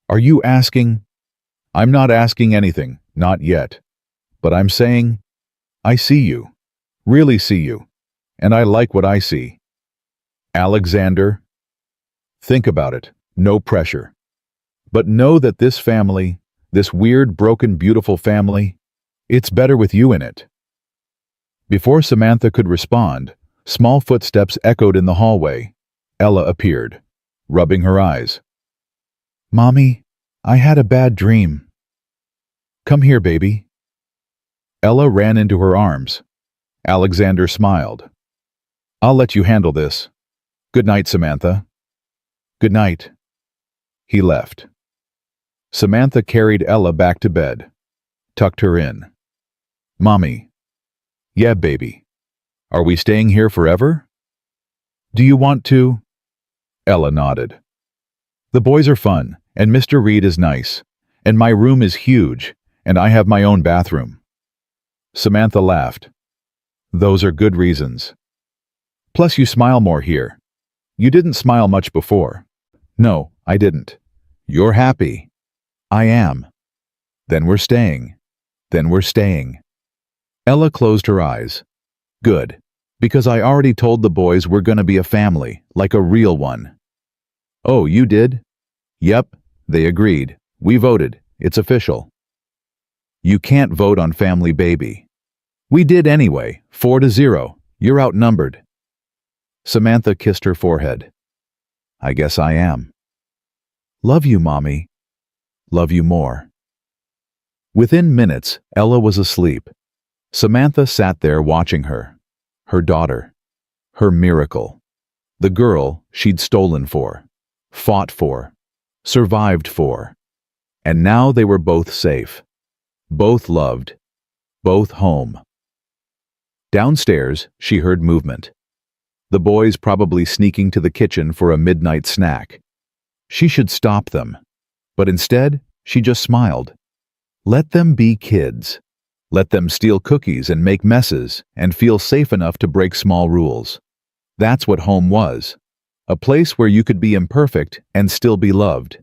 Are you asking? I'm not asking anything, not yet. But I'm saying, I see you. Really see you. And I like what I see. Alexander, think about it. No pressure. But know that this family, this weird, broken, beautiful family, it's better with you in it. Before Samantha could respond, small footsteps echoed in the hallway. Ella appeared, rubbing her eyes. Mommy, I had a bad dream. Come here, baby. Ella ran into her arms. Alexander smiled. I'll let you handle this. Good night, Samantha. Good night. He left. Samantha carried Ella back to bed, tucked her in. Mommy. Yeah, baby. Are we staying here forever? Do you want to? Ella nodded. The boys are fun, and Mr. Reed is nice, and my room is huge, and I have my own bathroom. Samantha laughed. Those are good reasons. Plus you smile more here. You didn't smile much before. No, I didn't. You're happy. I am. Then we're staying. Then we're staying. Ella closed her eyes. Good, because I already told the boys we're gonna be a family, like a real one. Oh, you did? Yep, they agreed. We voted. It's official. You can't vote on family, baby. We did anyway, 4-0. You're outnumbered. Samantha kissed her forehead. I guess I am. Love you, Mommy. Love you more. Within minutes, Ella was asleep. Samantha sat there watching her. Her daughter. Her miracle. The girl she'd stolen for. Fought for. Survived for. And now they were both safe. Both loved. Both home. Downstairs, she heard movement. The boys probably sneaking to the kitchen for a midnight snack. She should stop them. But instead, she just smiled. Let them be kids. Let them steal cookies and make messes and feel safe enough to break small rules. That's what home was. A place where you could be imperfect and still be loved.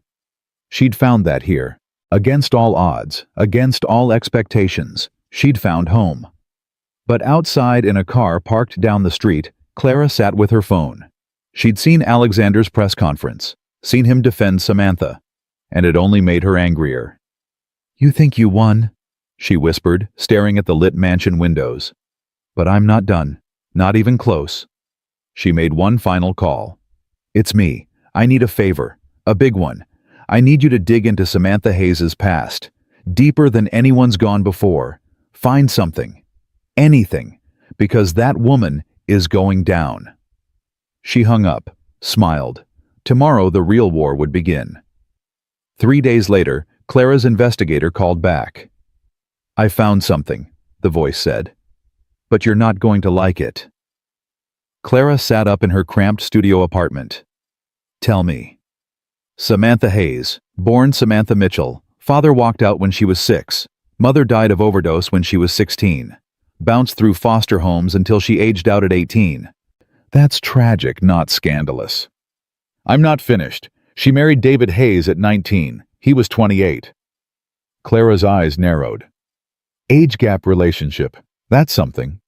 She'd found that here. Against all odds, against all expectations, she'd found home. But outside in a car parked down the street, Clara sat with her phone. She'd seen Alexander's press conference, seen him defend Samantha, and it only made her angrier. You think you won? She whispered, staring at the lit mansion windows. But I'm not done. Not even close. She made one final call. It's me. I need a favor. A big one. I need you to dig into Samantha Hayes' past. Deeper than anyone's gone before. Find something. Anything. Because that woman is going down. She hung up, smiled. Tomorrow the real war would begin. 3 days later, Clara's investigator called back. I found something, the voice said. But you're not going to like it. Clara sat up in her cramped studio apartment. Tell me. Samantha Hayes, born Samantha Mitchell. Father walked out when she was 6. Mother died of overdose when she was 16. Bounced through foster homes until she aged out at 18. That's tragic, not scandalous. I'm not finished. She married David Hayes at 19. He was 28. Clara's eyes narrowed. Age gap relationship. That's something.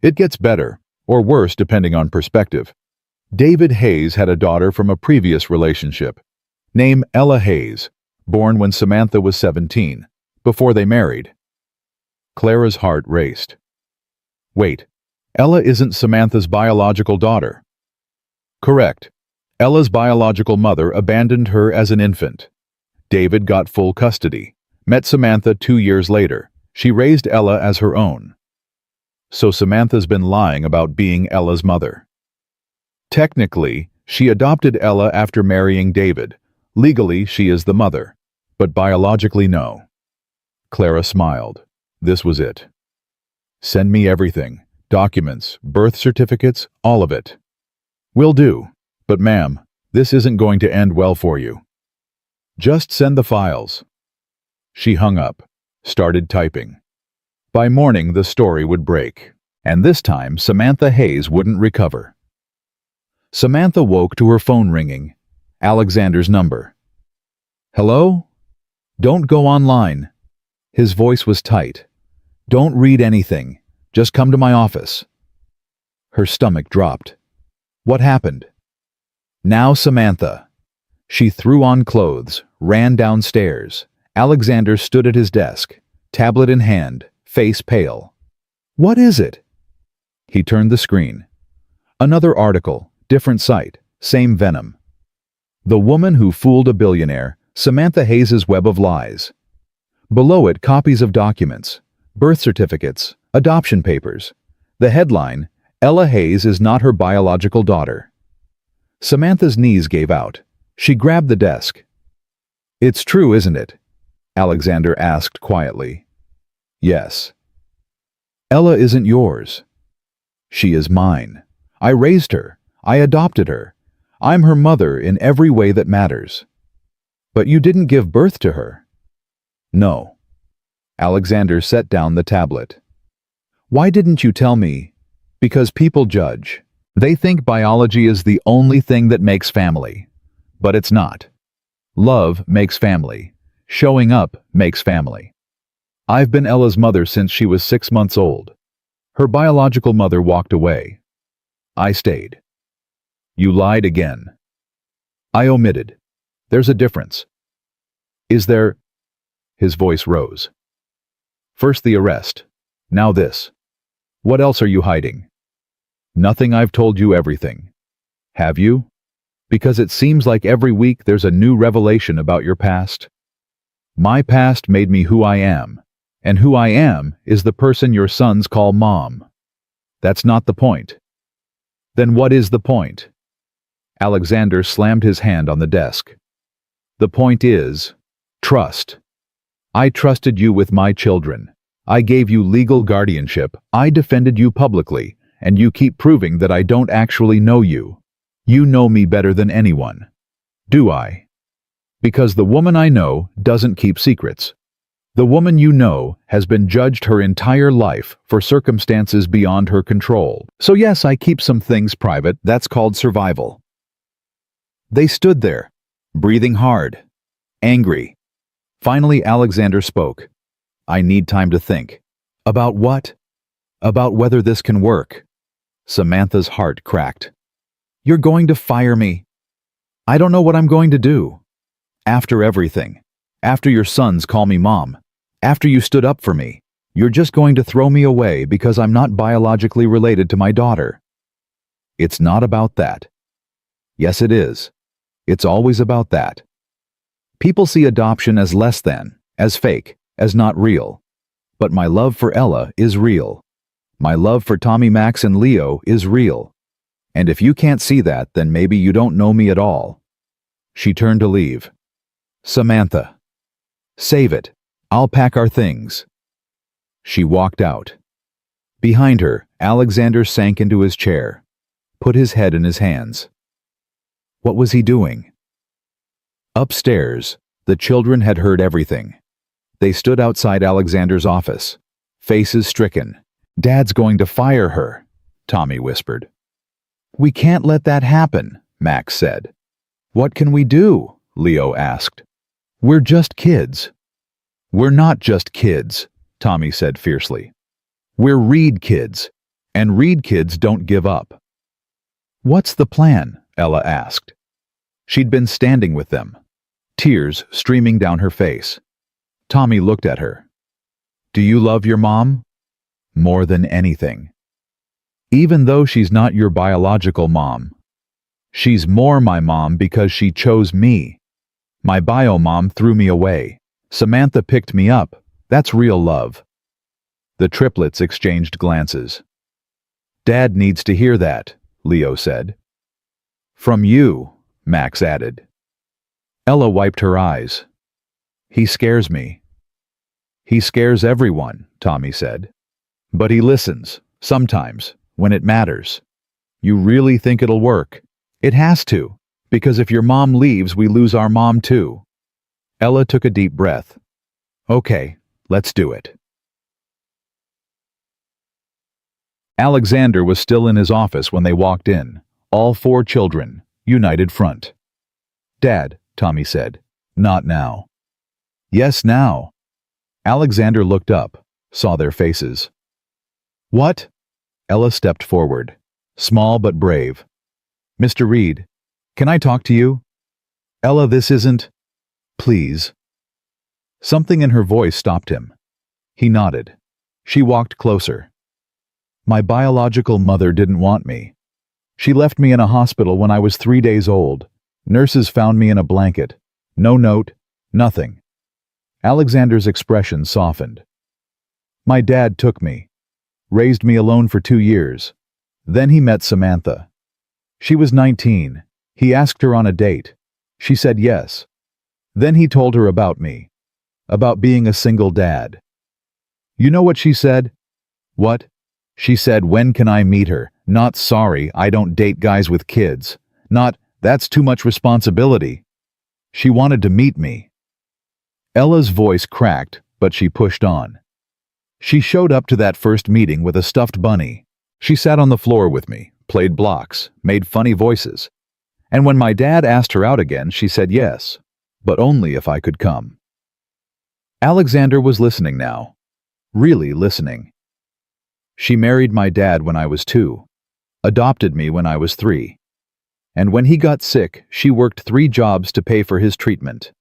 It gets better, or worse depending on perspective. David Hayes had a daughter from a previous relationship. Name Ella Hayes, born when Samantha was 17, before they married. Clara's heart raced. Wait, Ella isn't Samantha's biological daughter. Correct. Ella's biological mother abandoned her as an infant. David got full custody. Met Samantha 2 years later. She raised Ella as her own. So Samantha's been lying about being Ella's mother. Technically, she adopted Ella after marrying David. Legally, she is the mother. But biologically, no. Clara smiled. This was it. Send me everything. Documents, birth certificates, all of it. Will do. But ma'am, this isn't going to end well for you. Just send the files. She hung up, started typing. By morning, the story would break. And this time, Samantha Hayes wouldn't recover. Samantha woke to her phone ringing. Alexander's number. Hello? Don't go online. His voice was tight. Don't read anything. Just come to my office. Her stomach dropped. What happened? Now Samantha. She threw on clothes, ran downstairs. Alexander stood at his desk, tablet in hand, face pale. What is it? He turned the screen. Another article, different site, same venom. The Woman Who Fooled a Billionaire, Samantha Hayes' Web of Lies. Below it, copies of documents, birth certificates, adoption papers. The headline, Ella Hayes is not her biological daughter. Samantha's knees gave out. She grabbed the desk. "It's true, isn't it?" Alexander asked quietly. "Yes." "Ella isn't yours." "She is mine. I raised her. I adopted her. I'm her mother in every way that matters." "But you didn't give birth to her." "No." Alexander set down the tablet. "Why didn't you tell me?" "Because people judge. They think biology is the only thing that makes family. But it's not. Love makes family. Showing up makes family. I've been Ella's mother since she was 6 months old. Her biological mother walked away. I stayed." "You lied again." "I omitted. There's a difference." "Is there?" His voice rose. "First the arrest. Now this. What else are you hiding?" "Nothing. I've told you everything." "Have you? Because it seems like every week there's a new revelation about your past." "My past made me who I am, and who I am is the person your sons call Mom." "That's not the point." "Then what is the point?" Alexander slammed his hand on the desk. "The point is trust. I trusted you with my children. I gave you legal guardianship. I defended you publicly, and you keep proving that I don't actually know you. You know me better than anyone. Do I? Because the woman I know doesn't keep secrets. The woman you know has been judged her entire life for circumstances beyond her control. So yes, I keep some things private. That's called survival." They stood there, breathing hard, angry. Finally, Alexander spoke. "I need time to think." "About what?" "About whether this can work." Samantha's heart cracked. "You're going to fire me." "I don't know what I'm going to do." "After everything. After your sons call me Mom. After you stood up for me. You're just going to throw me away because I'm not biologically related to my daughter." "It's not about that." "Yes, it is. It's always about that. People see adoption as less than, as fake, as not real. But my love for Ella is real. My love for Tommy, Max, and Leo is real. And if you can't see that, then maybe you don't know me at all." She turned to leave. "Samantha. Save it. I'll pack our things." She walked out. Behind her, Alexander sank into his chair, put his head in his hands. What was he doing? Upstairs, the children had heard everything. They stood outside Alexander's office, faces stricken. "Dad's going to fire her," Tommy whispered. "We can't let that happen," Max said. "What can we do?" Leo asked. "We're just kids." "We're not just kids," Tommy said fiercely. "We're Reed kids, and Reed kids don't give up." "What's the plan?" Ella asked. She'd been standing with them, tears streaming down her face. Tommy looked at her. "Do you love your mom?" "More than anything." "Even though she's not your biological mom?" "She's more my mom because she chose me. My bio mom threw me away. Samantha picked me up. That's real love." The triplets exchanged glances. "Dad needs to hear that," Leo said. "From you," Max added. Ella wiped her eyes. "He scares me." "He scares everyone," Tommy said. "But he listens, sometimes, when it matters." "You really think it'll work?" "It has to, because if your mom leaves, we lose our mom too." Ella took a deep breath. "Okay, let's do it." Alexander was still in his office when they walked in, all 4 children, united front. "Dad," Tommy said. "Not now." "Yes, now." Alexander looked up, saw their faces. "What?" Ella stepped forward, small but brave. "Mr. Reed, can I talk to you?" "Ella, this isn't—" "Please." Something in her voice stopped him. He nodded. She walked closer. "My biological mother didn't want me. She left me in a hospital when I was 3 days old. Nurses found me in a blanket. No note, nothing. Alexander's expression softened. My dad took me, raised me alone for 2 years. Then he met Samantha. She was 19. He asked her on a date. She said yes. Then he told her about me, about being a single dad. You know what she said? What? She said, when can I meet her? Not sorry, I don't date guys with kids. Not, that's too much responsibility. She wanted to meet me. Ella's voice cracked, but she pushed on. She showed up to that first meeting with a stuffed bunny. She sat on the floor with me, played blocks, made funny voices. And when my dad asked her out again, she said yes, but only if I could come. Alexander was listening now. Really listening. She married my dad when I was 2, adopted me when I was 3. And when he got sick, she worked 3 jobs to pay for his treatment.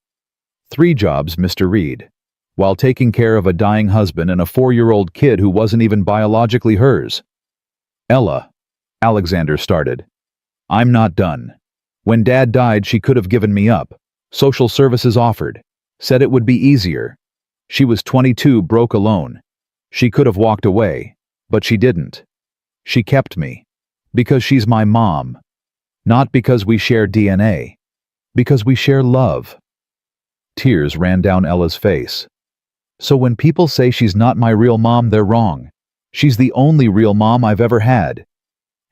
3 jobs, Mr. Reed, while taking care of a dying husband and a 4-year-old kid who wasn't even biologically hers. Ella, Alexander started. I'm not done. When Dad died, she could have given me up. Social services offered. Said it would be easier. She was 22, broke, alone. She could have walked away, but she didn't. She kept me. Because she's my mom. Not because we share DNA. Because we share love. Tears ran down Ella's face. So when people say she's not my real mom, they're wrong. She's the only real mom I've ever had.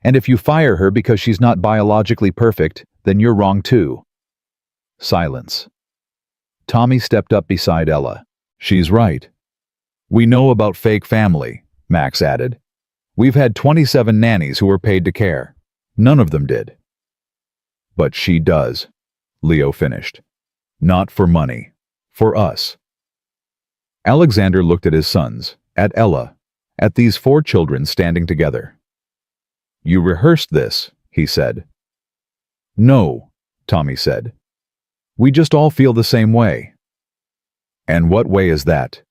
And if you fire her because she's not biologically perfect, then you're wrong too. Silence. Tommy stepped up beside Ella. She's right. We know about fake family, Max added. We've had 27 nannies who were paid to care. None of them did. But she does, Leo finished. Not for money. For us. Alexander looked at his sons, at Ella, at these 4 children standing together. You rehearsed this, he said. No, Tommy said. We just all feel the same way. And what way is that?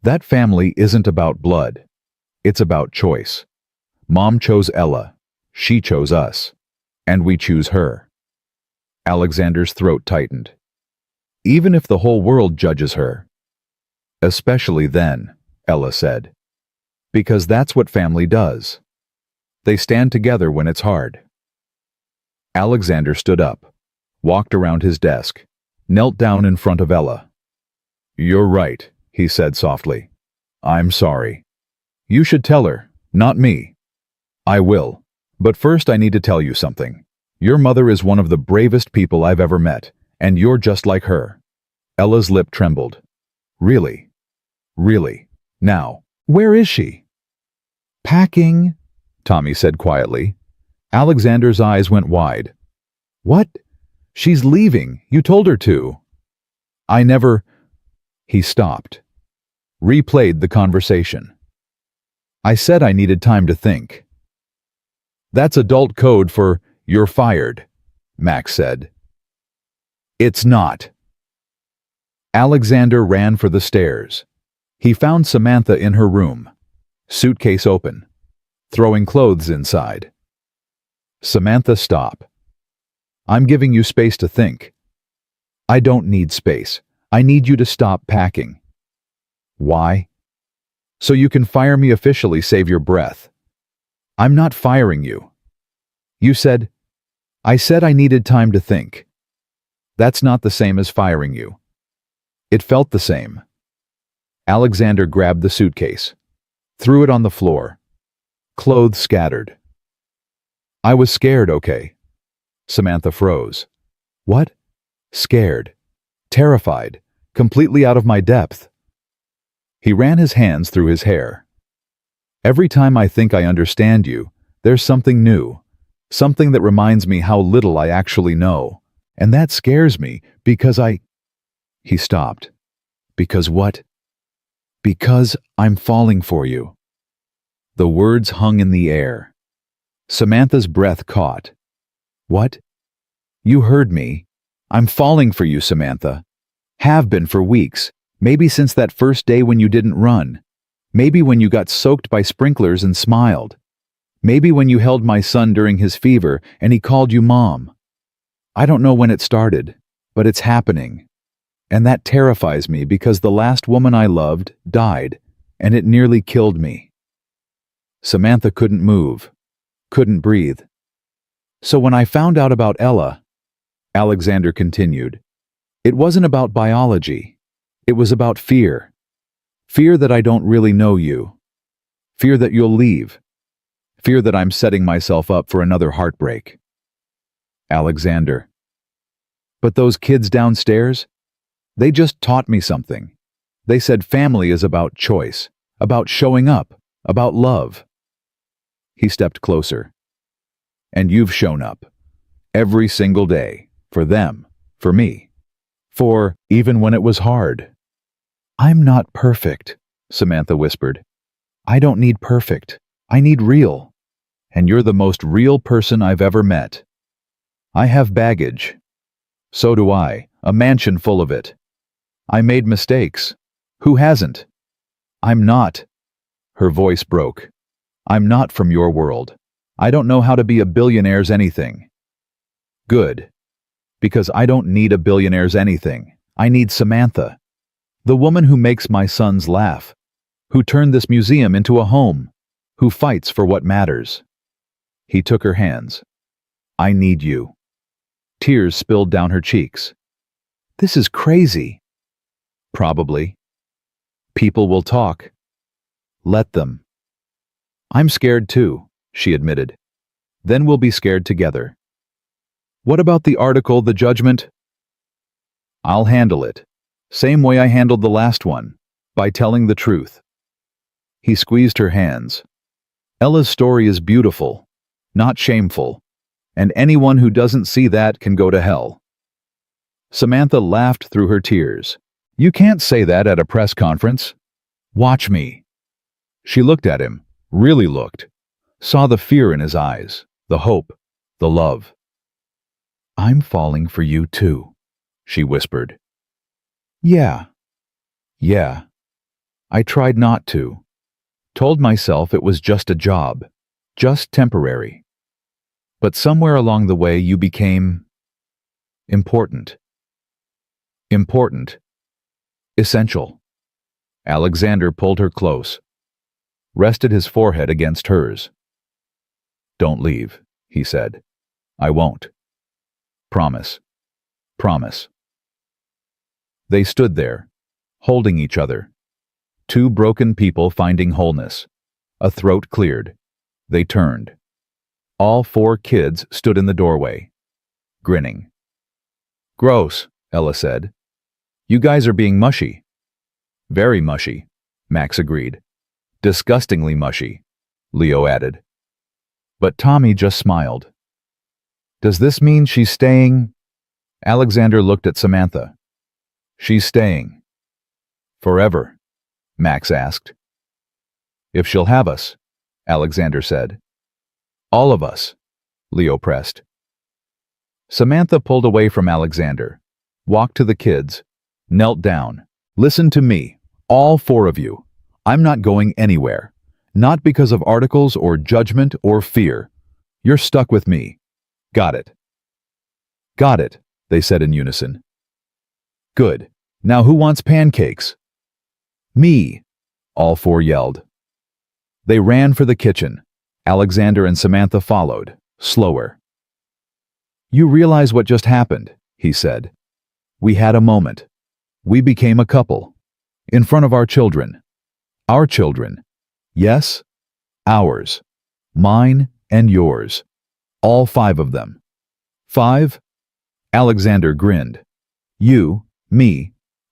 That family isn't about blood. It's about choice. Mom chose Ella. She chose us. And we choose her. Alexander's throat tightened. Even if the whole world judges her. Especially then, Ella said. Because that's what family does. They stand together when it's hard. Alexander stood up, walked around his desk, knelt down in front of Ella. You're right, he said softly. I'm sorry. You should tell her, not me. I will. But first I need to tell you something. Your mother is one of the bravest people I've ever met, and you're just like her. Ella's lip trembled. Really? Really? Now, where is she? Packing, Tommy said quietly. Alexander's eyes went wide. What? She's leaving. You told her to. I never... He stopped. Replayed the conversation. I said I needed time to think. That's adult code for, you're fired, Max said. It's not. Alexander ran for the stairs. He found Samantha in her room, suitcase open, throwing clothes inside. Samantha, stop. I'm giving you space to think. I don't need space. I need you to stop packing. Why? So you can fire me officially, save your breath. I'm not firing you. You said, I said I needed time to think. That's not the same as firing you. It felt the same. Alexander grabbed the suitcase, threw it on the floor. Clothes scattered. I was scared, okay? Samantha froze. What? Scared. Terrified. Completely out of my depth. He ran his hands through his hair. Every time I think I understand you, there's something new. Something that reminds me how little I actually know. And that scares me because He stopped. Because what? Because I'm falling for you. The words hung in the air. Samantha's breath caught. What? You heard me. I'm falling for you, Samantha. Have been for weeks. Maybe since that first day when you didn't run. Maybe when you got soaked by sprinklers and smiled. Maybe when you held my son during his fever and he called you Mom. I don't know when it started, but it's happening. And that terrifies me because the last woman I loved died, and it nearly killed me. Samantha couldn't move, couldn't breathe. So when I found out about Ella, Alexander continued, it wasn't about biology. It was about fear. Fear that I don't really know you. Fear that you'll leave. Fear that I'm setting myself up for another heartbreak. Alexander. But those kids downstairs, they just taught me something. They said family is about choice, about showing up, about love. He stepped closer. And you've shown up. Every single day. For them. For me. For even when it was hard. I'm not perfect, Samantha whispered. I don't need perfect. I need real. And you're the most real person I've ever met. I have baggage. So do I, a mansion full of it. I made mistakes. Who hasn't? I'm not. Her voice broke. I'm not from your world. I don't know how to be a billionaire's anything. Good. Because I don't need a billionaire's anything. I need Samantha. The woman who makes my sons laugh. Who turned this museum into a home. Who fights for what matters. He took her hands. I need you. Tears spilled down her cheeks. This is crazy. Probably. People will talk. Let them. I'm scared too, she admitted. Then we'll be scared together. What about the article, the judgment? I'll handle it. Same way I handled the last one, by telling the truth. He squeezed her hands. Ella's story is beautiful, not shameful, and anyone who doesn't see that can go to hell. Samantha laughed through her tears. You can't say that at a press conference. Watch me. She looked at him, really looked, saw the fear in his eyes, the hope, the love. I'm falling for you too, she whispered. Yeah. I tried not to. Told myself it was just a job, just temporary. But somewhere along the way you became important. Important. Essential. Alexander pulled her close, rested his forehead against hers. Don't leave, he said. I won't. Promise. Promise. They stood there, holding each other. Two broken people finding wholeness. A throat cleared. They turned. All four kids stood in the doorway, grinning. Gross, Ella said. You guys are being mushy. Very mushy, Max agreed. Disgustingly mushy, Leo added. But Tommy just smiled. Does this mean she's staying? Alexander looked at Samantha. She's staying. Forever, Max asked. If she'll have us, Alexander said. All of us, Leo pressed. Samantha pulled away from Alexander, walked to the kids, knelt down. Listen to me, all four of you. I'm not going anywhere. Not because of articles or judgment or fear. You're stuck with me. Got it. Got it, they said in unison. Good. Now who wants pancakes? Me, all four yelled. They ran for the kitchen. Alexander and Samantha followed, slower. You realize what just happened, he said. We had a moment. We became a couple. In front of our children. Our children. Yes, ours. Mine and yours. All five of them. 5? Alexander grinned. You, me,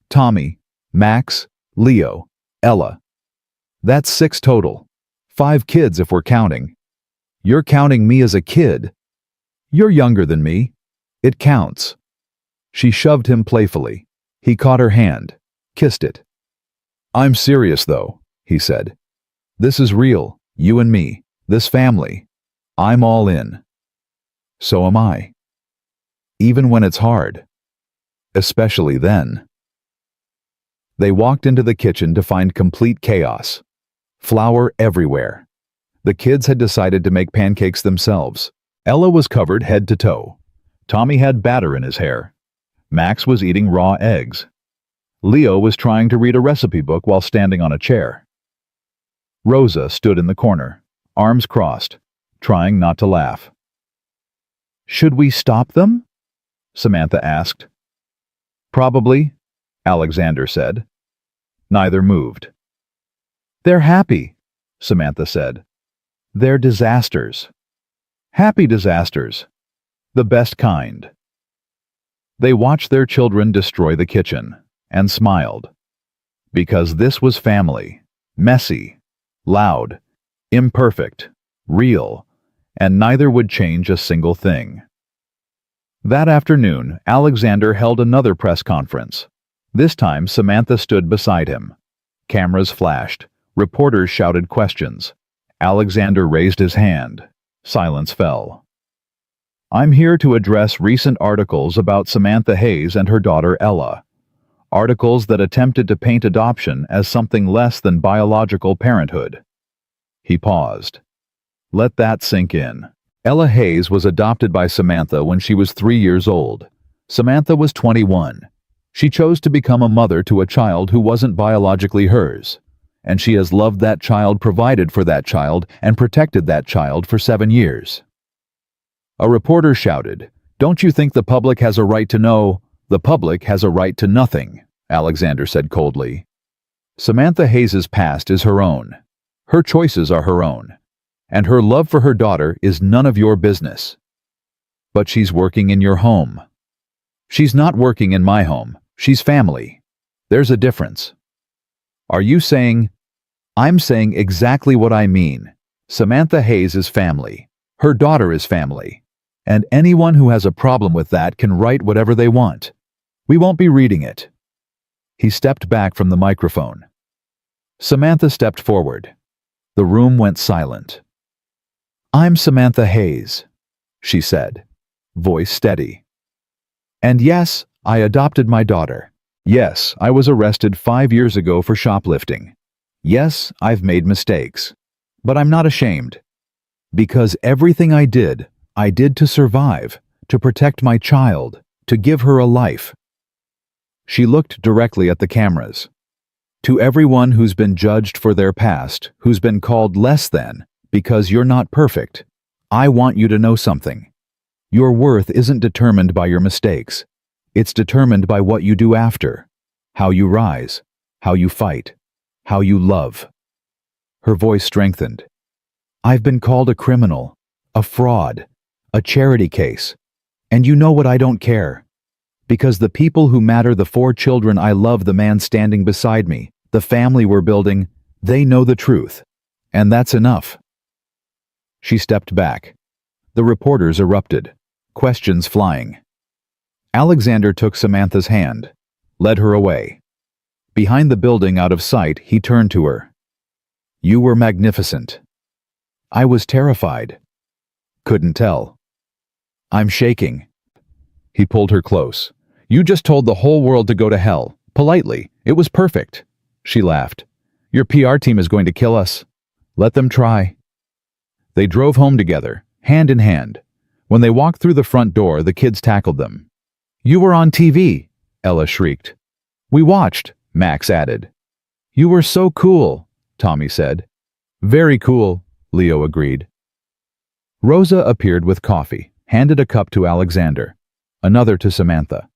Tommy, Max, Leo, Ella. That's 6 total. 5 kids if we're counting. You're counting me as a kid. You're younger than me. It counts. She shoved him playfully. He caught her hand, kissed it. I'm serious though, he said. This is real, you and me, this family. I'm all in. So am I. Even when it's hard. Especially then. They walked into the kitchen to find complete chaos. Flour everywhere. The kids had decided to make pancakes themselves. Ella was covered head to toe. Tommy had batter in his hair. Max was eating raw eggs. Leo was trying to read a recipe book while standing on a chair. Rosa stood in the corner, arms crossed, trying not to laugh. "Should we stop them?" Samantha asked. "Probably," Alexander said. Neither moved. "They're happy," Samantha said. "They're disasters. Happy disasters. The best kind." They watched their children destroy the kitchen and smiled. Because this was family, messy, loud, imperfect, real, and neither would change a single thing. That afternoon, Alexander held another press conference. This time, Samantha stood beside him. Cameras flashed. Reporters shouted questions. Alexander raised his hand. Silence fell. "I'm here to address recent articles about Samantha Hayes and her daughter Ella. Articles that attempted to paint adoption as something less than biological parenthood." He paused. Let that sink in. Ella Hayes was adopted by Samantha when she was 3 years old. Samantha was 21. She chose to become a mother to a child who wasn't biologically hers, and she has loved that child, provided for that child, and protected that child for 7 years. A reporter shouted, "Don't you think the public has a right to know?" "The public has a right to nothing," Alexander said coldly. "Samantha Hayes' past is her own. Her choices are her own. And her love for her daughter is none of your business." "But she's working in your home." "She's not working in my home. She's family. There's a difference." "Are you saying—" "I'm saying exactly what I mean. Samantha Hayes is family. Her daughter is family. And anyone who has a problem with that can write whatever they want. We won't be reading it." He stepped back from the microphone. Samantha stepped forward. The room went silent. "I'm Samantha Hayes," she said, voice steady. "And yes, I adopted my daughter. Yes, I was arrested 5 years ago for shoplifting. Yes, I've made mistakes. But I'm not ashamed. Because everything I did to survive, to protect my child, to give her a life." She looked directly at the cameras. "To everyone who's been judged for their past, who's been called less than, because you're not perfect, I want you to know something. Your worth isn't determined by your mistakes. It's determined by what you do after, how you rise, how you fight, how you love." Her voice strengthened. "I've been called a criminal, a fraud, a charity case. And you know what? I don't care. Because the people who matter, the 4 children I love, the man standing beside me, the family we're building, they know the truth. And that's enough." She stepped back. The reporters erupted, questions flying. Alexander took Samantha's hand, led her away. Behind the building, out of sight, he turned to her. "You were magnificent." "I was terrified." "Couldn't tell." "I'm shaking." He pulled her close. "You just told the whole world to go to hell, politely. It was perfect." She laughed. "Your PR team is going to kill us." "Let them try." They drove home together, hand in hand. When they walked through the front door, the kids tackled them. "You were on TV," Ella shrieked. "We watched," Max added. "You were so cool," Tommy said. "Very cool," Leo agreed. Rosa appeared with coffee, handed a cup to Alexander, another to Samantha.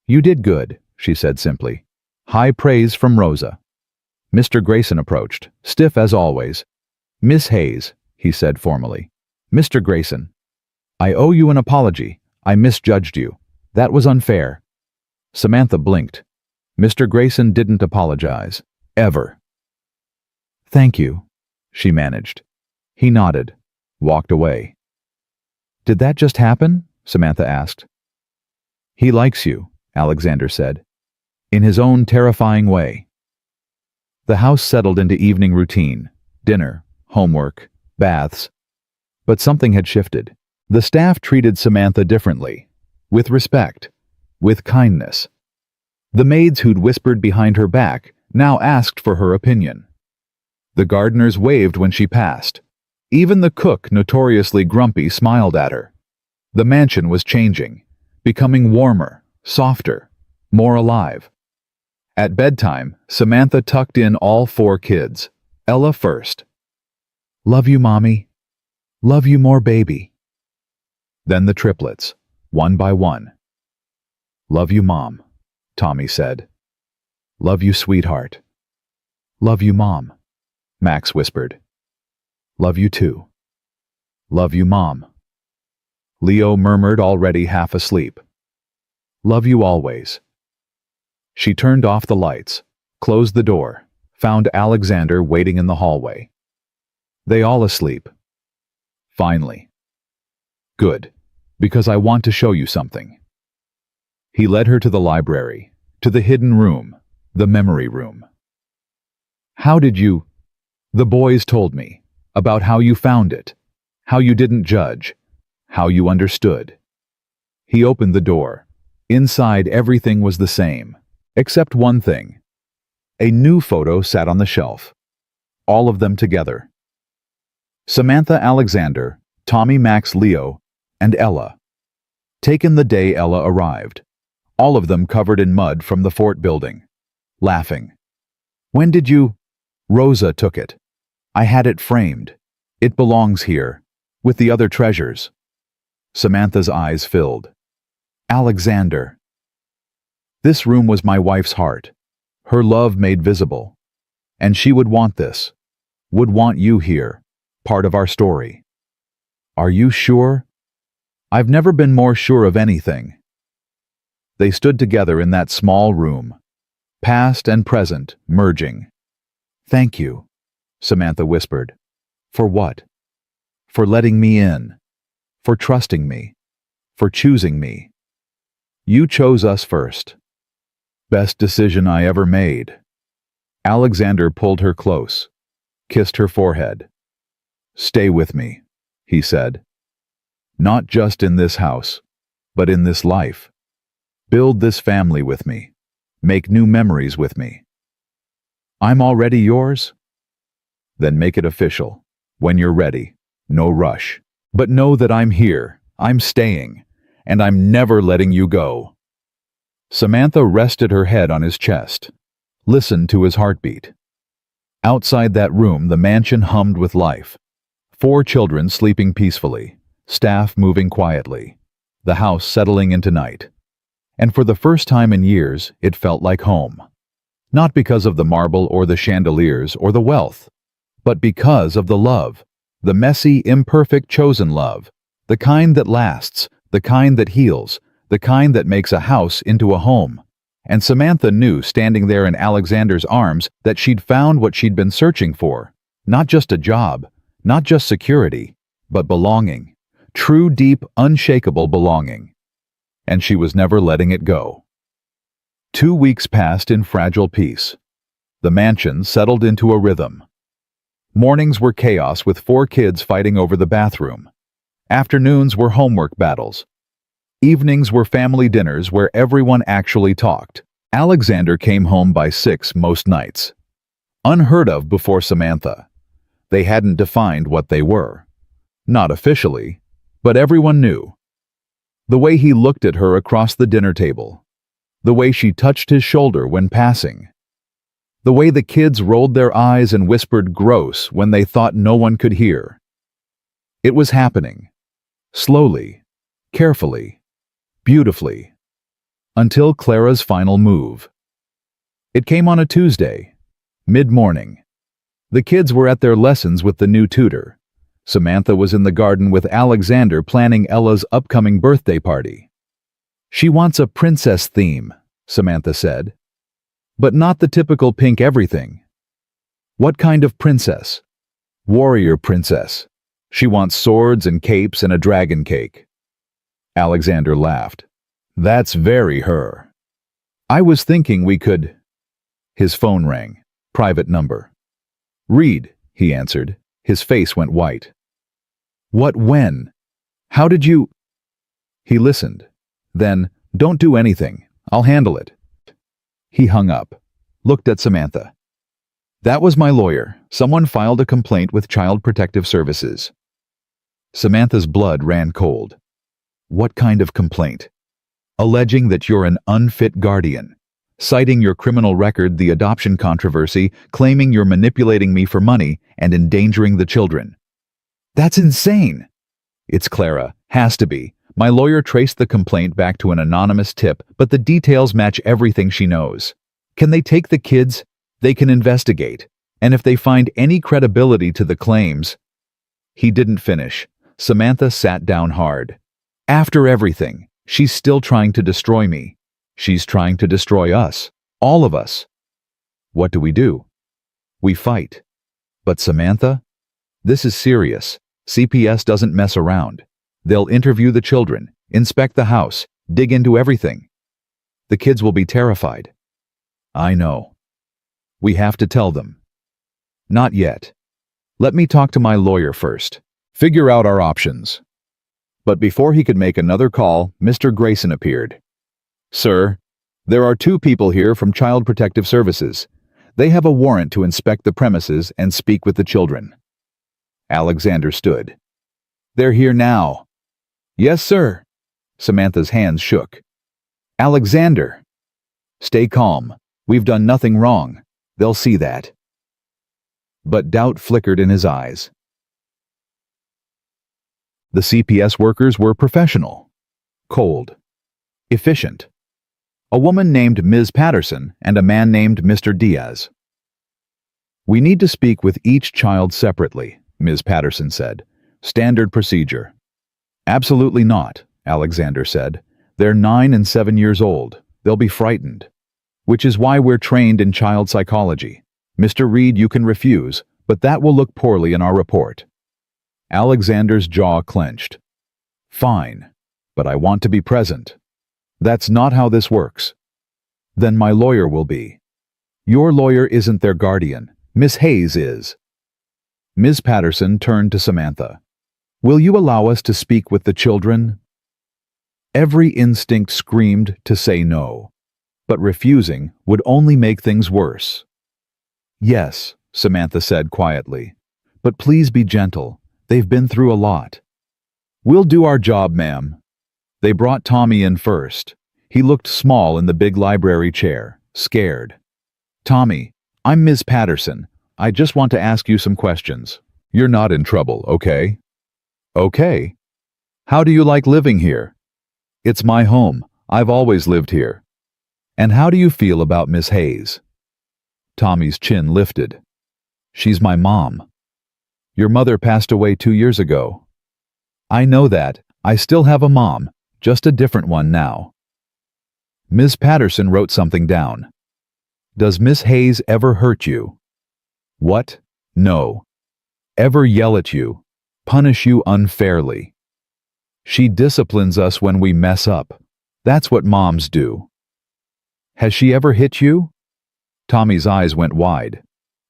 "You did good," she said simply. High praise from Rosa. Mr. Grayson approached, stiff as always. "Miss Hayes," he said formally. "Mr. Grayson, I owe you an apology. I misjudged you. That was unfair." Samantha blinked. Mr. Grayson didn't apologize. Ever. "Thank you," she managed. He nodded, walked away. "Did that just happen?" Samantha asked. "He likes you," Alexander said, in his own terrifying way. The house settled into evening routine, dinner, homework, baths. But something had shifted. The staff treated Samantha differently, with respect, with kindness. The maids who'd whispered behind her back now asked for her opinion. The gardeners waved when she passed. Even the cook, notoriously grumpy, smiled at her. The mansion was changing. becoming warmer, softer, more alive. At bedtime, Samantha tucked in all 4 kids. Ella first. "Love you, Mommy. Love you more, baby." Then the triplets, one by one. "Love you, Mom," Tommy said. "Love you, sweetheart." "Love you, Mom," Max whispered. "Love you too." "Love you, Mom." Leo murmured, already half asleep. "Love you always." She turned off the lights, closed the door, found Alexander waiting in the hallway. "They all asleep." "Finally." "Good, because I want to show you something." He led her to the library, to the hidden room, the memory room. "How did you—" "The boys told me about how you found it, how you didn't judge, how you understood." He opened the door. Inside, everything was the same, except one thing. A new photo sat on the shelf. All of them together. Samantha, Alexander, Tommy, Max, Leo, and Ella. Taken the day Ella arrived. All of them covered in mud from the fort building. Laughing. "When did you—" "Rosa took it. I had it framed. It belongs here, with the other treasures." Samantha's eyes filled. "Alexander." "This room was my wife's heart, her love made visible. And she would want this, would want you here, part of our story." "Are you sure?" "I've never been more sure of anything." They stood together in that small room, past and present merging. "Thank you," Samantha whispered. "For what?" "For letting me in, for trusting me, for choosing me. You chose us first. Best decision I ever made." Alexander pulled her close, kissed her forehead. "Stay with me," he said. "Not just in this house, but in this life. Build this family with me. Make new memories with me." "I'm already yours?" "Then make it official. When you're ready. No rush. But know that I'm here, I'm staying, and I'm never letting you go." Samantha rested her head on his chest, listened to his heartbeat. Outside that room, the mansion hummed with life. 4 children sleeping peacefully, staff moving quietly, the house settling into night. And for the first time in years, it felt like home. Not because of the marble or the chandeliers or the wealth, but because of the love, the messy, imperfect, chosen love, the kind that lasts, the kind that heals, the kind that makes a house into a home. And Samantha knew, standing there in Alexander's arms, that she'd found what she'd been searching for. Not just a job, not just security, but belonging. True, deep, unshakable belonging. And she was never letting it go. 2 weeks passed in fragile peace. The mansion settled into a rhythm. Mornings were chaos with 4 kids fighting over the bathroom. Afternoons were homework battles. Evenings were family dinners where everyone actually talked. Alexander came home by 6 most nights. Unheard of before Samantha. They hadn't defined what they were. Not officially, but everyone knew. The way he looked at her across the dinner table. The way she touched his shoulder when passing. The way the kids rolled their eyes and whispered gross when they thought no one could hear. It was happening. Slowly, carefully, beautifully. Until Clara's final move. It came on a Tuesday, mid-morning. The kids were at their lessons with the new tutor. Samantha was in the garden with Alexander planning Ella's upcoming birthday party. "She wants a princess theme," Samantha said. "But not the typical pink everything." "What kind of princess?" "Warrior princess. She wants swords and capes and a dragon cake." Alexander laughed. "That's very her. I was thinking we could—" His phone rang. Private number. "Read," he answered. His face went white. "What, when? How did you—" He listened. Then, "Don't do anything. I'll handle it." He hung up, looked at Samantha. "That was my lawyer. Someone filed a complaint with Child Protective Services." Samantha's blood ran cold. "What kind of complaint?" alleging that you're an unfit guardian, citing your criminal record, the adoption controversy, claiming you're manipulating me for money and endangering the children. That's insane. It's Clara. Has to be. My lawyer traced the complaint back to an anonymous tip, but the details match everything she knows. Can they take the kids? They can investigate. And if they find any credibility to the claims... He didn't finish. Samantha sat down hard. After everything, she's still trying to destroy me. She's trying to destroy us. All of us. What do? We fight. But Samantha? This is serious. CPS doesn't mess around. They'll interview the children, inspect the house, dig into everything. The kids will be terrified. I know. We have to tell them. Not yet. Let me talk to my lawyer first. Figure out our options. But before he could make another call, Mr. Grayson appeared. Sir, there are 2 people here from Child Protective Services. They have a warrant to inspect the premises and speak with the children. Alexander stood. They're here now. Yes, sir. Samantha's hands shook. Alexander. Stay calm. We've done nothing wrong. They'll see that. But doubt flickered in his eyes. The CPS workers were professional, cold, efficient. A woman named Ms. Patterson and a man named Mr. Diaz. We need to speak with each child separately, Ms. Patterson said. Standard procedure. Absolutely not, Alexander said. They're 9 and 7 years old. They'll be frightened. Which is why we're trained in child psychology. Mr. Reed, you can refuse, but that will look poorly in our report. Alexander's jaw clenched. Fine, but I want to be present. That's not how this works. Then my lawyer will be. Your lawyer isn't their guardian. Miss Hayes is. Ms. Patterson turned to Samantha. Will you allow us to speak with the children? Every instinct screamed to say no, but refusing would only make things worse. Yes, Samantha said quietly, but please be gentle. They've been through a lot. We'll do our job, ma'am. They brought Tommy in first. He looked small in the big library chair, scared. Tommy, I'm Ms. Patterson. I just want to ask you some questions. You're not in trouble, okay? Okay. How do you like living here? It's my home. I've always lived here. And how do you feel about Miss Hayes? Tommy's chin lifted. She's my mom. Your mother passed away 2 years ago. I know that. I still have a mom, just a different one now. Ms. Patterson wrote something down. Does Miss Hayes ever hurt you? What? No. Ever yell at you? Punish you unfairly? She disciplines us when we mess up. That's what moms do. Has she ever hit you? Tommy's eyes went wide.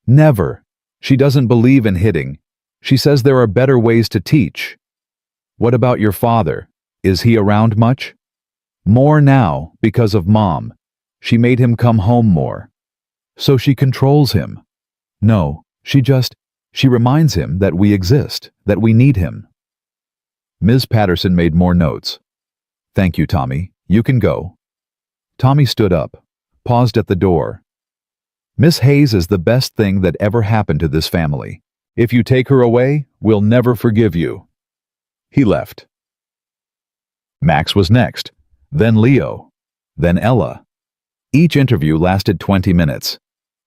Never. She doesn't believe in hitting. She says there are better ways to teach. What about your father? Is he around much? More now, because of Mom. She made him come home more. So she controls him. No, she reminds him that we exist, that we need him. Ms. Patterson made more notes. Thank you, Tommy. You can go. Tommy stood up, paused at the door. Miss Hayes is the best thing that ever happened to this family. If you take her away, we'll never forgive you. He left. Max was next, then Leo, then Ella. Each interview lasted 20 minutes.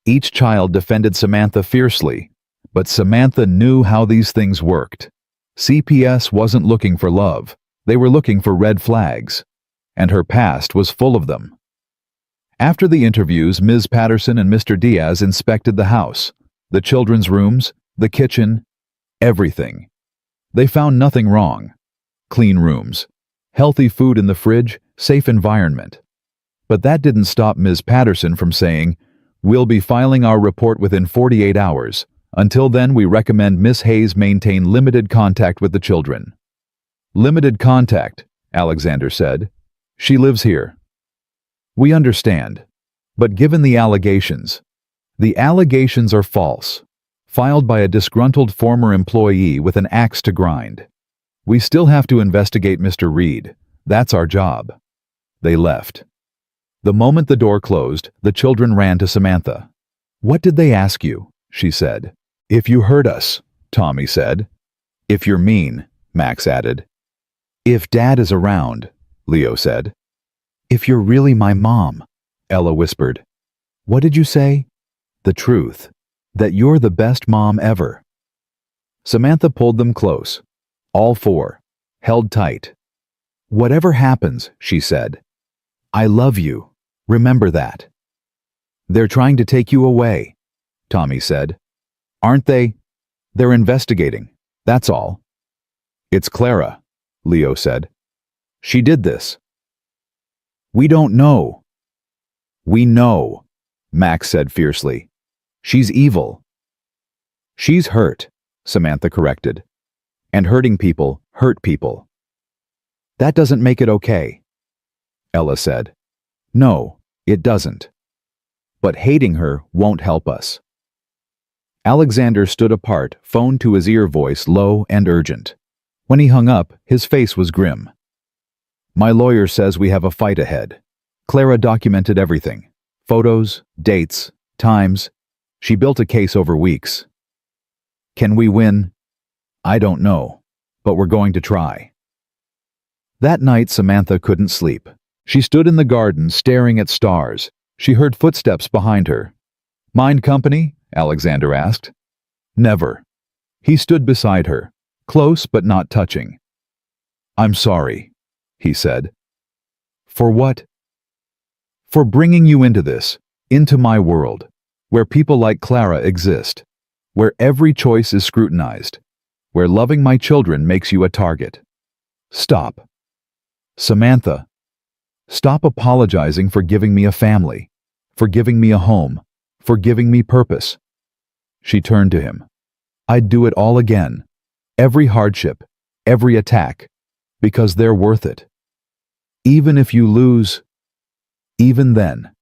Each child defended Samantha fiercely, but Samantha knew how these things worked. CPS wasn't looking for love. They were looking for red flags, and her past was full of them. After the interviews, Ms. Patterson and Mr. Diaz inspected the house, the children's rooms, the kitchen, everything. They found nothing wrong. Clean rooms, healthy food in the fridge, safe environment. But that didn't stop Ms. Patterson from saying, "We'll be filing our report within 48 hours. Until then, we recommend Miss Hayes maintain limited contact with the children." Limited contact, Alexander said. She lives here. We understand. But given the allegations are false, filed by a disgruntled former employee with an axe to grind. We still have to investigate Mr. Reed. That's our job. They left. The moment the door closed, the children ran to Samantha. "What did they ask you?" she said. "If you hurt us," Tommy said. "If you're mean," Max added. "If Dad is around," Leo said. "If you're really my mom," Ella whispered. "What did you say?" "The truth. That you're the best mom ever." Samantha pulled them close. All four. Held tight. "Whatever happens," she said, "I love you. Remember that." "They're trying to take you away," Tommy said. "Aren't they?" "They're investigating. That's all." "It's Clara," Leo said. "She did this." "We don't know." "We know," Max said fiercely. "She's evil." "She's hurt," Samantha corrected. "And hurting people hurt people." "That doesn't make it okay," Ella said. "No, it doesn't. But hating her won't help us." Alexander stood apart, phone to his ear, voice low and urgent. When he hung up, his face was grim. "My lawyer says we have a fight ahead. Clara documented everything. Photos, dates, times. She built a case over weeks. Can we win? I don't know, but we're going to try." That night, Samantha couldn't sleep. She stood in the garden, staring at stars. She heard footsteps behind her. "Mind company?" Alexander asked. "Never." He stood beside her, close but not touching. "I'm sorry," he said. "For what?" "For bringing you into this, into my world, where people like Clara exist, where every choice is scrutinized, where loving my children makes you a target. Stop. Samantha, stop apologizing for giving me a family, for giving me a home, for giving me purpose." She turned to him. "I'd do it all again, every hardship, every attack, because they're worth it. Even if you lose, even then,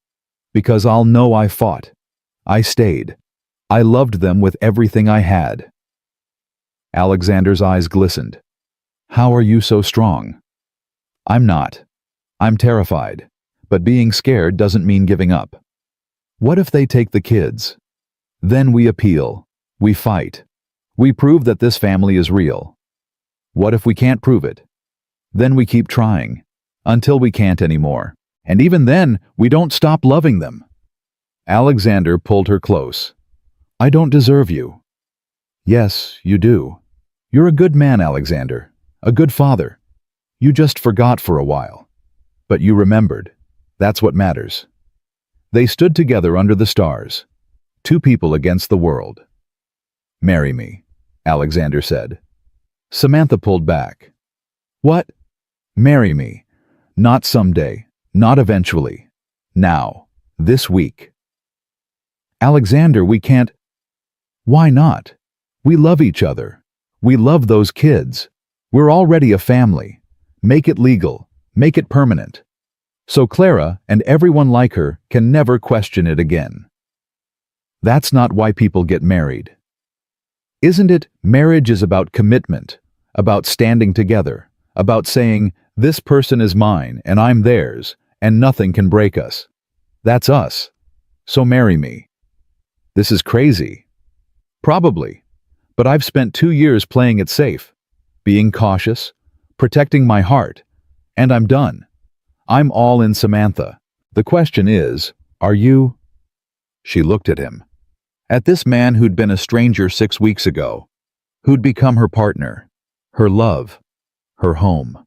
because I'll know I fought, I stayed, I loved them with everything I had." Alexander's eyes glistened. "How are you so strong?" "I'm not. I'm terrified, but being scared doesn't mean giving up. What if they take the kids? Then we appeal, we fight, we prove that this family is real. What if we can't prove it? Then we keep trying, until we can't anymore, and even then, we don't stop loving them." Alexander pulled her close. "I don't deserve you." "Yes, you do. You're a good man, Alexander, a good father. You just forgot for a while. But you remembered. That's what matters." They stood together under the stars, two people against the world. "Marry me," Alexander said. Samantha pulled back. "What?" "Marry me. Not someday, not eventually. Now, this week." "Alexander, we can't." "Why not? We love each other. We love those kids. We're already a family. Make it legal. Make it permanent. So Clara and everyone like her can never question it again." That's not why people get married. Isn't it? Marriage is about commitment, about standing together, about saying, this person is mine and I'm theirs, and nothing can break us. That's us. So marry me. This is crazy. Probably. But I've spent 2 years playing it safe, being cautious, protecting my heart, and I'm done. I'm all in, Samantha. The question is, are you? She looked at him. At this man who'd been a stranger 6 weeks ago, who'd become her partner, her love, her home.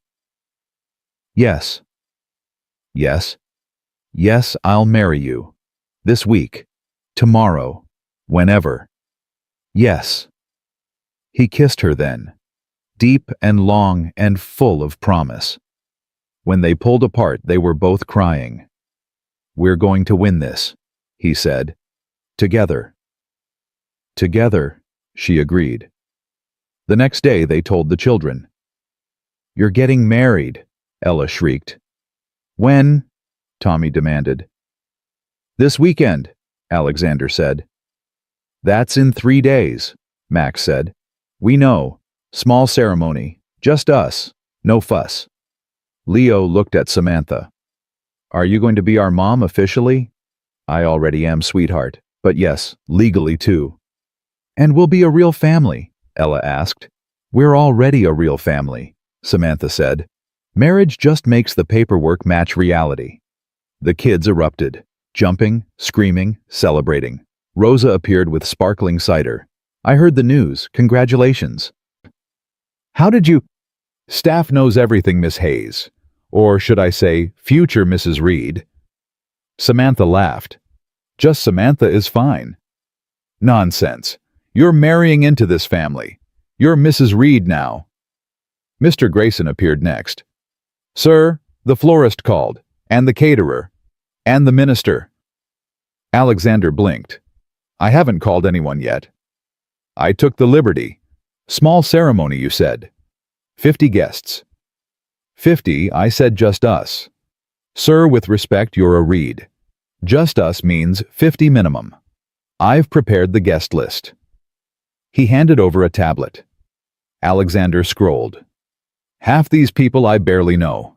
Yes. Yes. Yes, I'll marry you. This week. Tomorrow. Whenever. Yes. He kissed her then, deep and long and full of promise. When they pulled apart, they were both crying. We're going to win this, he said. Together. Together, she agreed. The next day they told the children. You're getting married, Ella shrieked. When? Tommy demanded. This weekend, Alexander said. That's in 3 days, Max said. We know. Small ceremony. Just us. No fuss. Leo looked at Samantha. are you going to be our mom officially? I already am, sweetheart. But yes, legally too. And we'll be a real family, Ella asked. We're already a real family, Samantha said. Marriage just makes the paperwork match reality. The kids erupted, jumping, screaming, celebrating. Rosa appeared with sparkling cider. I heard the news. Congratulations. How did you? Staff knows everything, Miss Hayes. Or should I say, future Mrs. Reed. Samantha laughed. Just Samantha is fine. Nonsense. You're marrying into this family. You're Mrs. Reed now. Mr. Grayson appeared next. Sir, the florist called, and the caterer, and the minister. Alexander blinked. I haven't called anyone yet. I took the liberty. Small ceremony, you said. 50 guests. 50, I said just us. Sir, with respect, you're a Reed. Just us means 50 minimum. I've prepared the guest list. He handed over a tablet. Alexander scrolled. Half these people I barely know.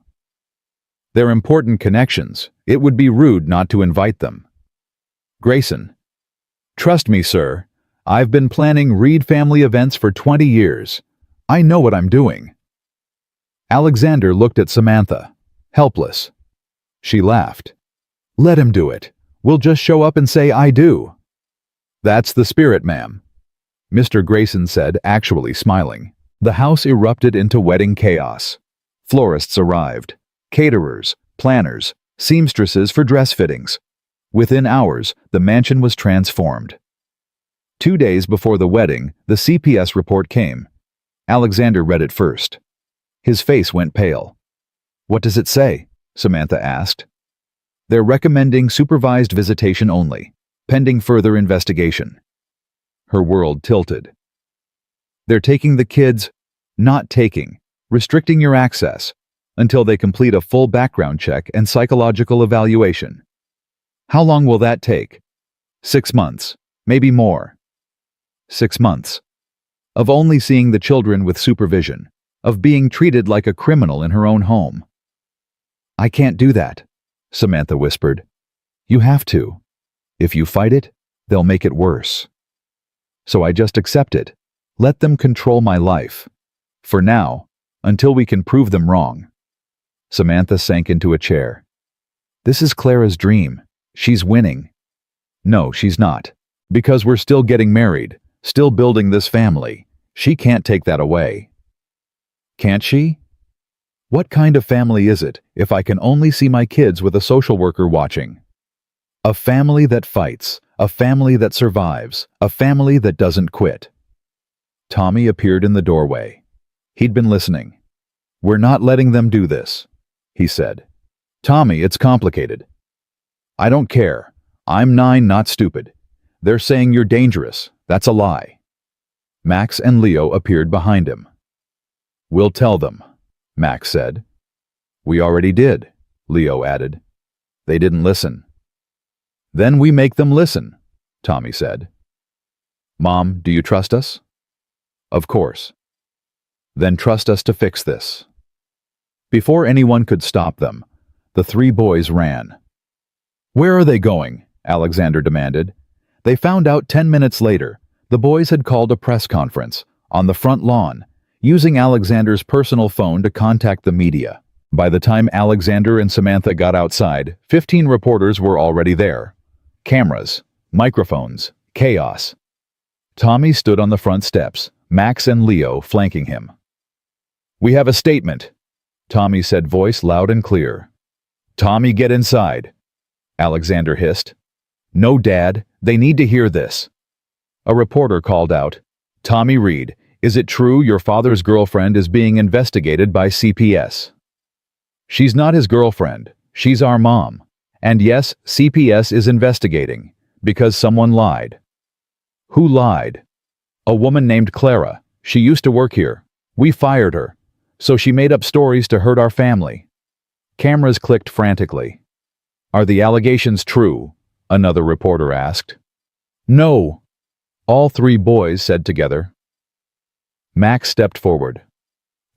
They're important connections. It would be rude not to invite them. Grayson. Trust me, sir. I've been planning Reed family events for 20 years. I know what I'm doing. Alexander looked at Samantha, helpless. She laughed. Let him do it. We'll just show up and say I do. That's the spirit, ma'am. Mr. Grayson said, actually smiling. The house erupted into wedding chaos. Florists arrived. Caterers, planners, seamstresses for dress fittings. Within hours, the mansion was transformed. 2 days before the wedding, the CPS report came. Alexander read it first. His face went pale. What does it say? Samantha asked. They're recommending supervised visitation only, pending further investigation. Her world tilted. They're taking the kids, not taking, restricting your access, until they complete a full background check and psychological evaluation. How long will that take? 6 months, maybe more. 6 months. Of only seeing the children with supervision, of being treated like a criminal in her own home. I can't do that, Samantha whispered. You have to. If you fight it, they'll make it worse. So I just accept it. Let them control my life. For now, until we can prove them wrong. Samantha sank into a chair. This is Clara's dream. She's winning. No, she's not. Because we're still getting married, still building this family. She can't take that away. Can't she? What kind of family is it if I can only see my kids with a social worker watching? A family that fights, a family that survives, a family that doesn't quit. Tommy appeared in the doorway. He'd been listening. We're not letting them do this, he said. Tommy, it's complicated. I don't care. I'm 9, not stupid. They're saying you're dangerous. That's a lie. Max and Leo appeared behind him. We'll tell them, Max said. We already did, Leo added. They didn't listen. Then we make them listen, Tommy said. Mom, do you trust us? Of course. Then trust us to fix this. Before anyone could stop them, the 3 boys ran. Where are they going? Alexander demanded. They found out 10 minutes later. The boys had called a press conference on the front lawn, using Alexander's personal phone to contact the media. By the time Alexander and Samantha got outside, 15 reporters were already there. Cameras, microphones, chaos. Tommy stood on the front steps, Max and Leo flanking him. We have a statement, Tommy said, voice loud and clear. Tommy, get inside, Alexander hissed. No, Dad, they need to hear this. A reporter called out, Tommy Reed, is it true your father's girlfriend is being investigated by CPS? She's not his girlfriend, she's our mom. And yes, CPS is investigating, because someone lied. Who lied? A woman named Clara. She used to work here. We fired her. So she made up stories to hurt our family. Cameras clicked frantically. Are the allegations true? Another reporter asked. No, all 3 boys said together. Max stepped forward.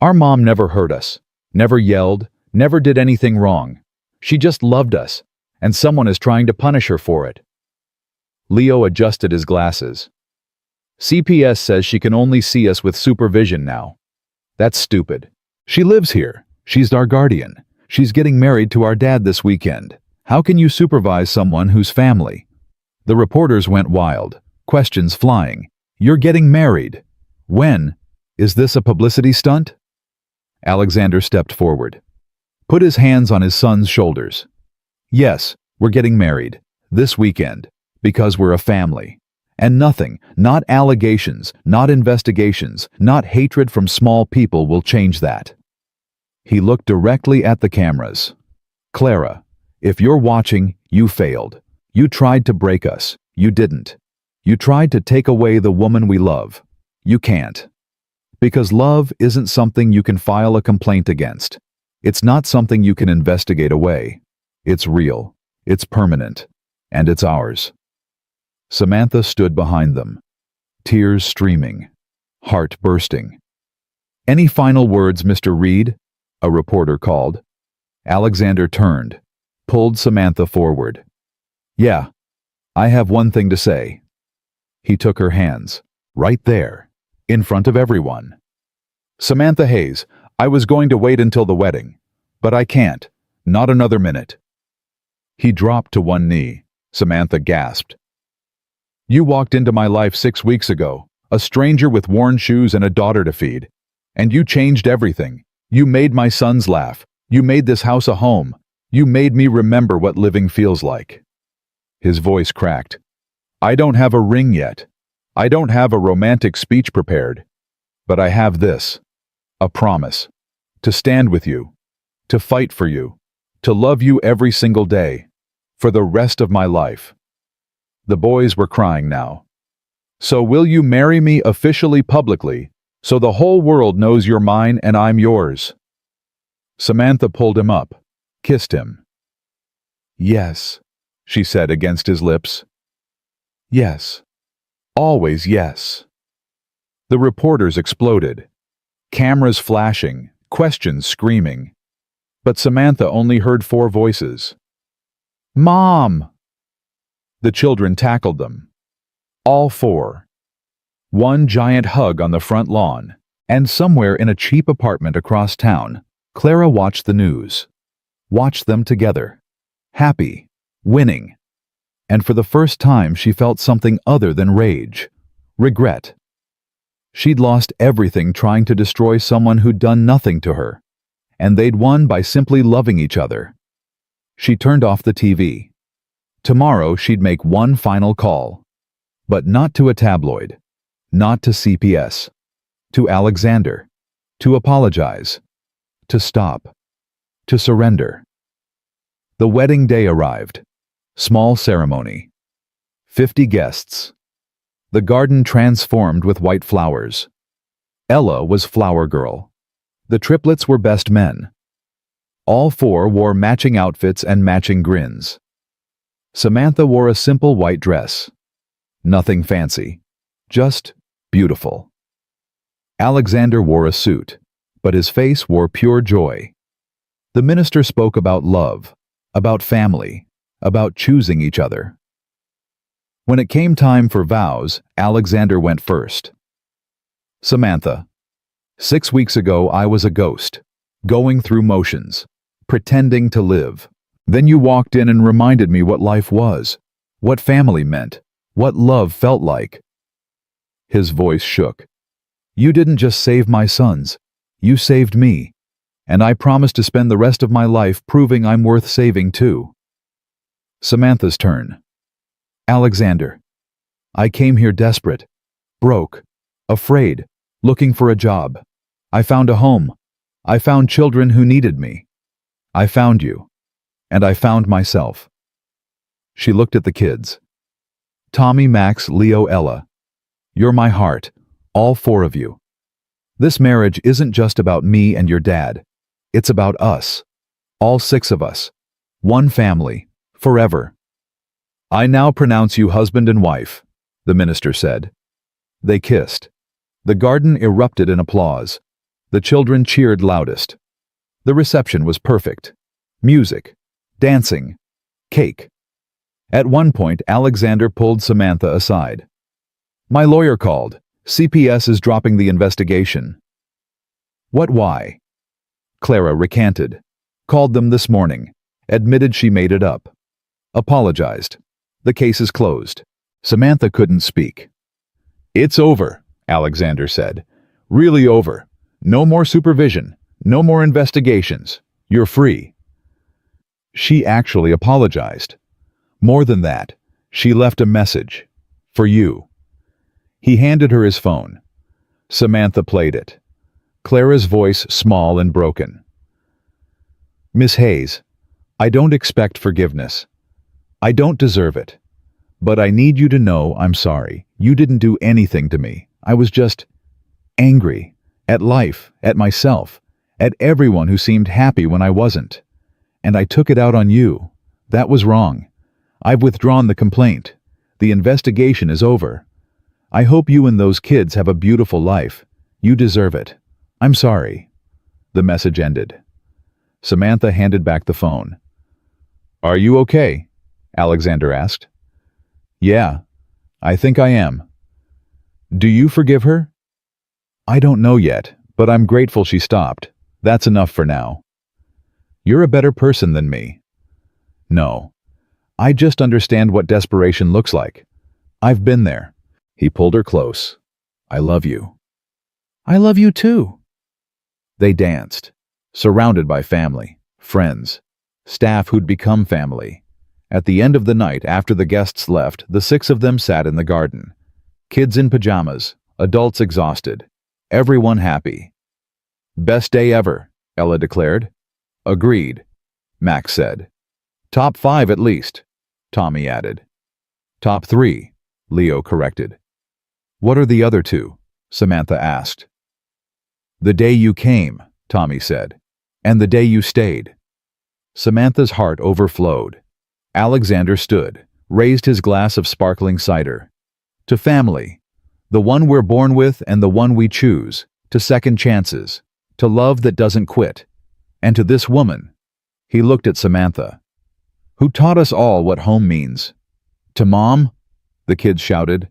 Our mom never hurt us, never yelled, never did anything wrong. She just loved us, and someone is trying to punish her for it. Leo adjusted his glasses. CPS says she can only see us with supervision now. That's stupid. She lives here. She's our guardian. She's getting married to our dad this weekend. How can you supervise someone who's family? The reporters went wild, questions flying. You're getting married. When? Is this a publicity stunt? Alexander stepped forward, put his hands on his son's shoulders. Yes, we're getting married. This weekend. Because we're a family. And nothing, not allegations, not investigations, not hatred from small people will change that. He looked directly at the cameras. Clara, if you're watching, you failed. You tried to break us. You didn't. You tried to take away the woman we love. You can't. Because love isn't something you can file a complaint against. It's not something you can investigate away. It's real. It's permanent. And it's ours. Samantha stood behind them, tears streaming, heart bursting. Any final words, Mr. Reed? A reporter called. Alexander turned, pulled Samantha forward. Yeah, I have one thing to say. He took her hands, right there, in front of everyone. Samantha Hayes, I was going to wait until the wedding, but I can't, not another minute. He dropped to one knee. Samantha gasped. You walked into my life 6 weeks ago, a stranger with worn shoes and a daughter to feed. And you changed everything. You made my sons laugh. You made this house a home. You made me remember what living feels like. His voice cracked. I don't have a ring yet. I don't have a romantic speech prepared. But I have this. A promise. To stand with you. To fight for you. To love you every single day. For the rest of my life. The boys were crying now. So will you marry me officially publicly, so the whole world knows you're mine and I'm yours? Samantha pulled him up, kissed him. Yes, she said against his lips. Yes. Always yes. The reporters exploded. Cameras flashing, questions screaming. But Samantha only heard 4 voices. Mom! The children tackled them. All 4. One giant hug on the front lawn, and somewhere in a cheap apartment across town, Clara watched the news. Watched them together. Happy. Winning. And for the first time she felt something other than rage. Regret. She'd lost everything trying to destroy someone who'd done nothing to her. And they'd won by simply loving each other. She turned off the TV. Tomorrow she'd make one final call. But not to a tabloid. Not to CPS. To Alexander. To apologize. To stop. To surrender. The wedding day arrived. Small ceremony. 50 guests. The garden transformed with white flowers. Ella was flower girl. The triplets were best men. All 4 wore matching outfits and matching grins. Samantha wore a simple white dress. Nothing fancy. Just beautiful. Alexander wore a suit, but his face wore pure joy. The minister spoke about love, about family, about choosing each other. When it came time for vows, Alexander went first. Samantha, 6 weeks ago I was a ghost, going through motions, pretending to live. Then you walked in and reminded me what life was, what family meant, what love felt like. His voice shook. You didn't just save my sons, you saved me, and I promise to spend the rest of my life proving I'm worth saving too. Samantha's turn. Alexander, I came here desperate, broke, afraid, looking for a job. I found a home. I found children who needed me. I found you. And I found myself. She looked at the kids. Tommy, Max, Leo, Ella. You're my heart, all 4 of you. This marriage isn't just about me and your dad. It's about us. All 6 of us. One family. Forever. I now pronounce you husband and wife, the minister said. They kissed. The garden erupted in applause. The children cheered loudest. The reception was perfect. Music. dancing, cake. At one point, Alexander pulled Samantha aside. "My lawyer called. CPS is dropping the investigation." "What, why?" Clara recanted. "Called them this morning. Admitted she made it up. Apologized. The case is closed." Samantha couldn't speak. "It's over," Alexander said. "Really over. No more supervision. No more investigations. You're free." She actually apologized. More than that, she left a message. "For you." He handed her his phone. Samantha played it. Clara's voice small and broken. "Miss Hayes, I don't expect forgiveness. I don't deserve it. But I need you to know I'm sorry. You didn't do anything to me. I was just angry. At life, at myself, at everyone who seemed happy when I wasn't. And I took it out on you. That was wrong. I've withdrawn the complaint. The investigation is over. I hope you and those kids have a beautiful life. You deserve it. I'm sorry." The message ended. Samantha handed back the phone. "Are you okay?" Alexander asked. "Yeah, I think I am." "Do you forgive her?" "I don't know yet, but I'm grateful she stopped. That's enough for now." "You're a better person than me." "No. I just understand what desperation looks like. I've been there." He pulled her close. "I love you." "I love you too." They danced, surrounded by family, friends, staff who'd become family. At the end of the night, after the guests left, the six of them sat in the garden. Kids in pajamas, adults exhausted, everyone happy. "Best day ever," Ella declared. "Agreed," Max said. "Top 5 at least," Tommy added. "Top 3, Leo corrected. "What are the other two?" Samantha asked. "The day you came," Tommy said, "and the day you stayed." Samantha's heart overflowed. Alexander stood, raised his glass of sparkling cider. "To family, the one we're born with and the one we choose, to second chances, to love that doesn't quit, and to this woman," he looked at Samantha, "who taught us all what home means." "To Mom," the kids shouted.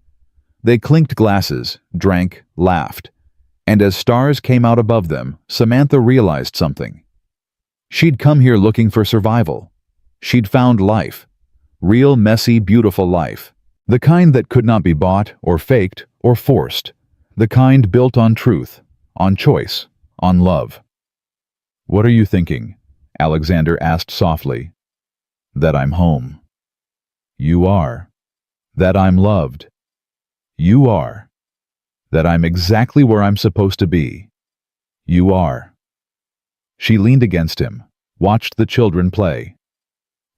They clinked glasses, drank, laughed, and as stars came out above them, Samantha realized something. She'd come here looking for survival. She'd found life. Real, messy, beautiful life. The kind that could not be bought, or faked, or forced. The kind built on truth, on choice, on love. "What are you thinking?" Alexander asked softly. "That I'm home." "You are." "That I'm loved." "You are." "That I'm exactly where I'm supposed to be." "You are." She leaned against him, watched the children play.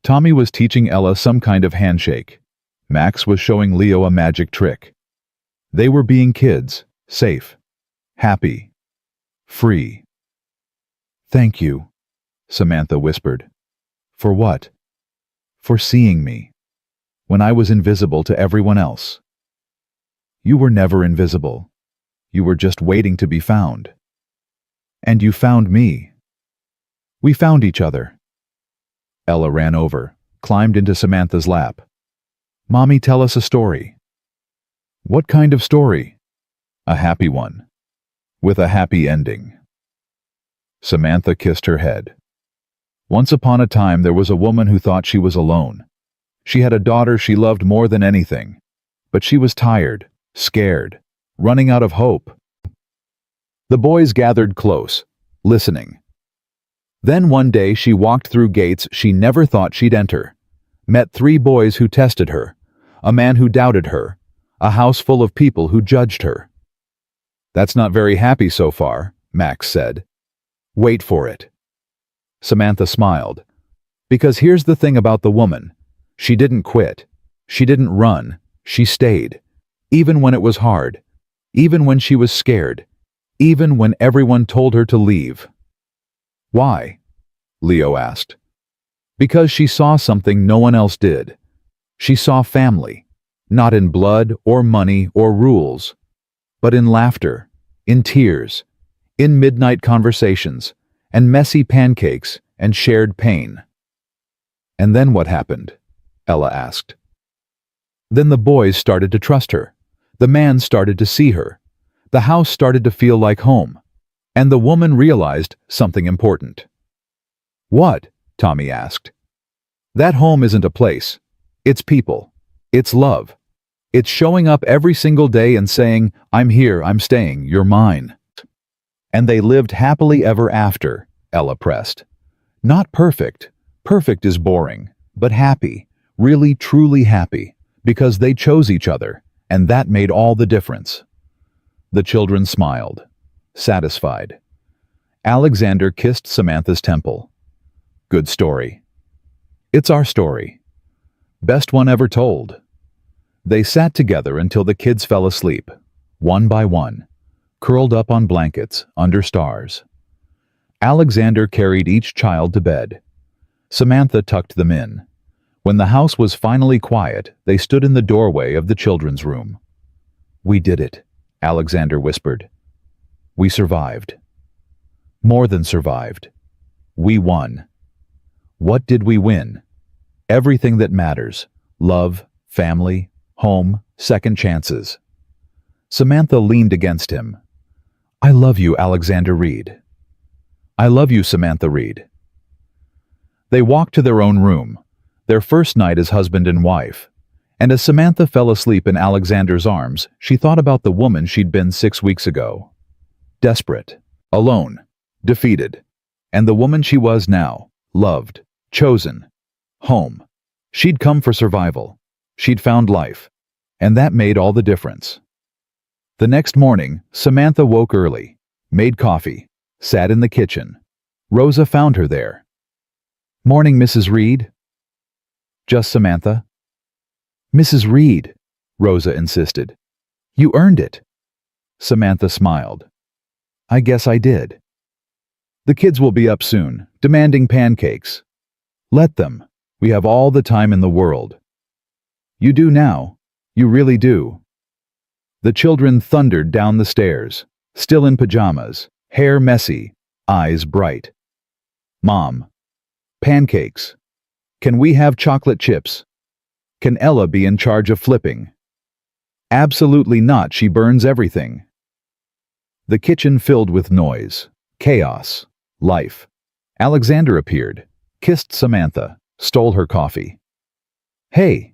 Tommy was teaching Ella some kind of handshake. Max was showing Leo a magic trick. They were being kids, safe, happy, free. "Thank you," Samantha whispered. "For what?" "For seeing me, when I was invisible to everyone else." "You were never invisible. You were just waiting to be found. And you found me. We found each other." Ella ran over, climbed into Samantha's lap. "Mommy, tell us a story." "What kind of story?" "A happy one. With a happy ending." Samantha kissed her head. "Once upon a time there was a woman who thought she was alone. She had a daughter she loved more than anything, but she was tired, scared, running out of hope." The boys gathered close, listening. Then one day she walked through gates she never thought she'd enter, met 3 boys who tested her, a man who doubted her, a house full of people who judged her. "That's not very happy so far," Max said. "Wait for it." Samantha smiled. "Because here's the thing about the woman. She didn't quit. She didn't run. She stayed. Even when it was hard. Even when she was scared. Even when everyone told her to leave." "Why?" Leo asked. "Because she saw something no one else did. She saw family, not in blood or money or rules, but in laughter, in tears, in midnight conversations, and messy pancakes and shared pain." And then what happened? Ella asked. Then the boys started to trust her. The man started to see her. The house started to feel like home. And the woman realized something important. What? Tommy asked. That home isn't a place. It's people. It's love. It's showing up every single day and saying, I'm here, I'm staying, you're mine. And they lived happily ever after, Ella pressed. Not perfect. Perfect is boring. But happy. Really, truly happy. Because they chose each other. And that made all the difference. The children smiled. Satisfied. Alexander kissed Samantha's temple. Good story. It's our story. Best one ever told. They sat together until the kids fell asleep, one by one, curled up on blankets under stars. Alexander carried each child to bed. Samantha tucked them in. When the house was finally quiet, they stood in the doorway of the children's room. We did it, Alexander whispered. We survived. More than survived. We won. What did we win? Everything that matters. Love, family, home, second chances. Samantha leaned against him. I love you, Alexander Reed. I love you, Samantha Reed. They walked to their own room, their first night as husband and wife. And as Samantha fell asleep in Alexander's arms, she thought about the woman she'd been 6 weeks ago. Desperate, alone, defeated. And the woman she was now, loved, chosen, home. She'd come for survival. She'd found life. And that made all the difference. The next morning, Samantha woke early, made coffee, sat in the kitchen. Rosa found her there. Morning, Mrs. Reed. Just Samantha? Mrs. Reed, Rosa insisted. You earned it. Samantha smiled. I guess I did. The kids will be up soon, demanding pancakes. Let them. We have all the time in the world. You do now. You really do. The children thundered down the stairs, still in pajamas, hair messy, eyes bright. Mom. Pancakes. Can we have chocolate chips? Can Ella be in charge of flipping? Absolutely not, she burns everything. The kitchen filled with noise, chaos, life. Alexander appeared, kissed Samantha, stole her coffee. Hey,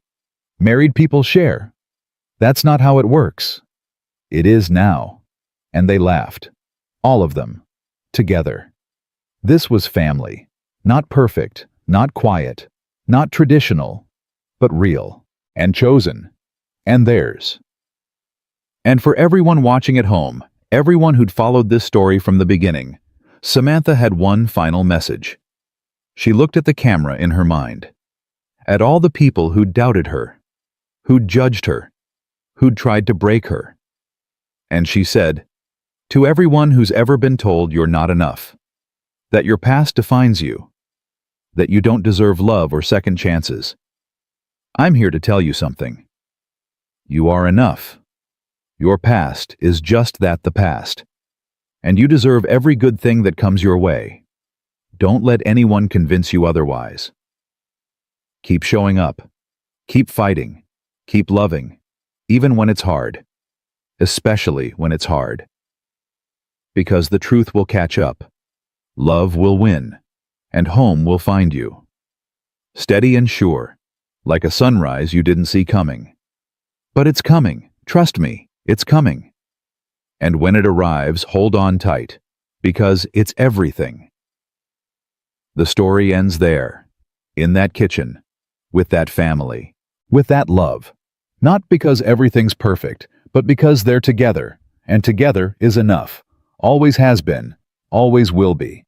married people share. That's not how it works. It is now. And they laughed. All of them. Together. This was family. Not perfect, not quiet, not traditional, but real, and chosen, and theirs. And for everyone watching at home, everyone who'd followed this story from the beginning, Samantha had one final message. She looked at the camera in her mind, at all the people who'd doubted her, who'd judged her, who'd tried to break her. And she said, to everyone who's ever been told you're not enough, that your past defines you, that you don't deserve love or second chances, I'm here to tell you something. You are enough. Your past is just that, the past. And you deserve every good thing that comes your way. Don't let anyone convince you otherwise. Keep showing up. Keep fighting. Keep loving. Even when it's hard. Especially when it's hard. Because the truth will catch up. Love will win. And home will find you. Steady and sure. Like a sunrise you didn't see coming. But it's coming. Trust me. It's coming. And when it arrives, hold on tight. Because it's everything. The story ends there. In that kitchen. With that family. With that love. Not because everything's perfect, but because they're together. And together is enough. Always has been. Always will be.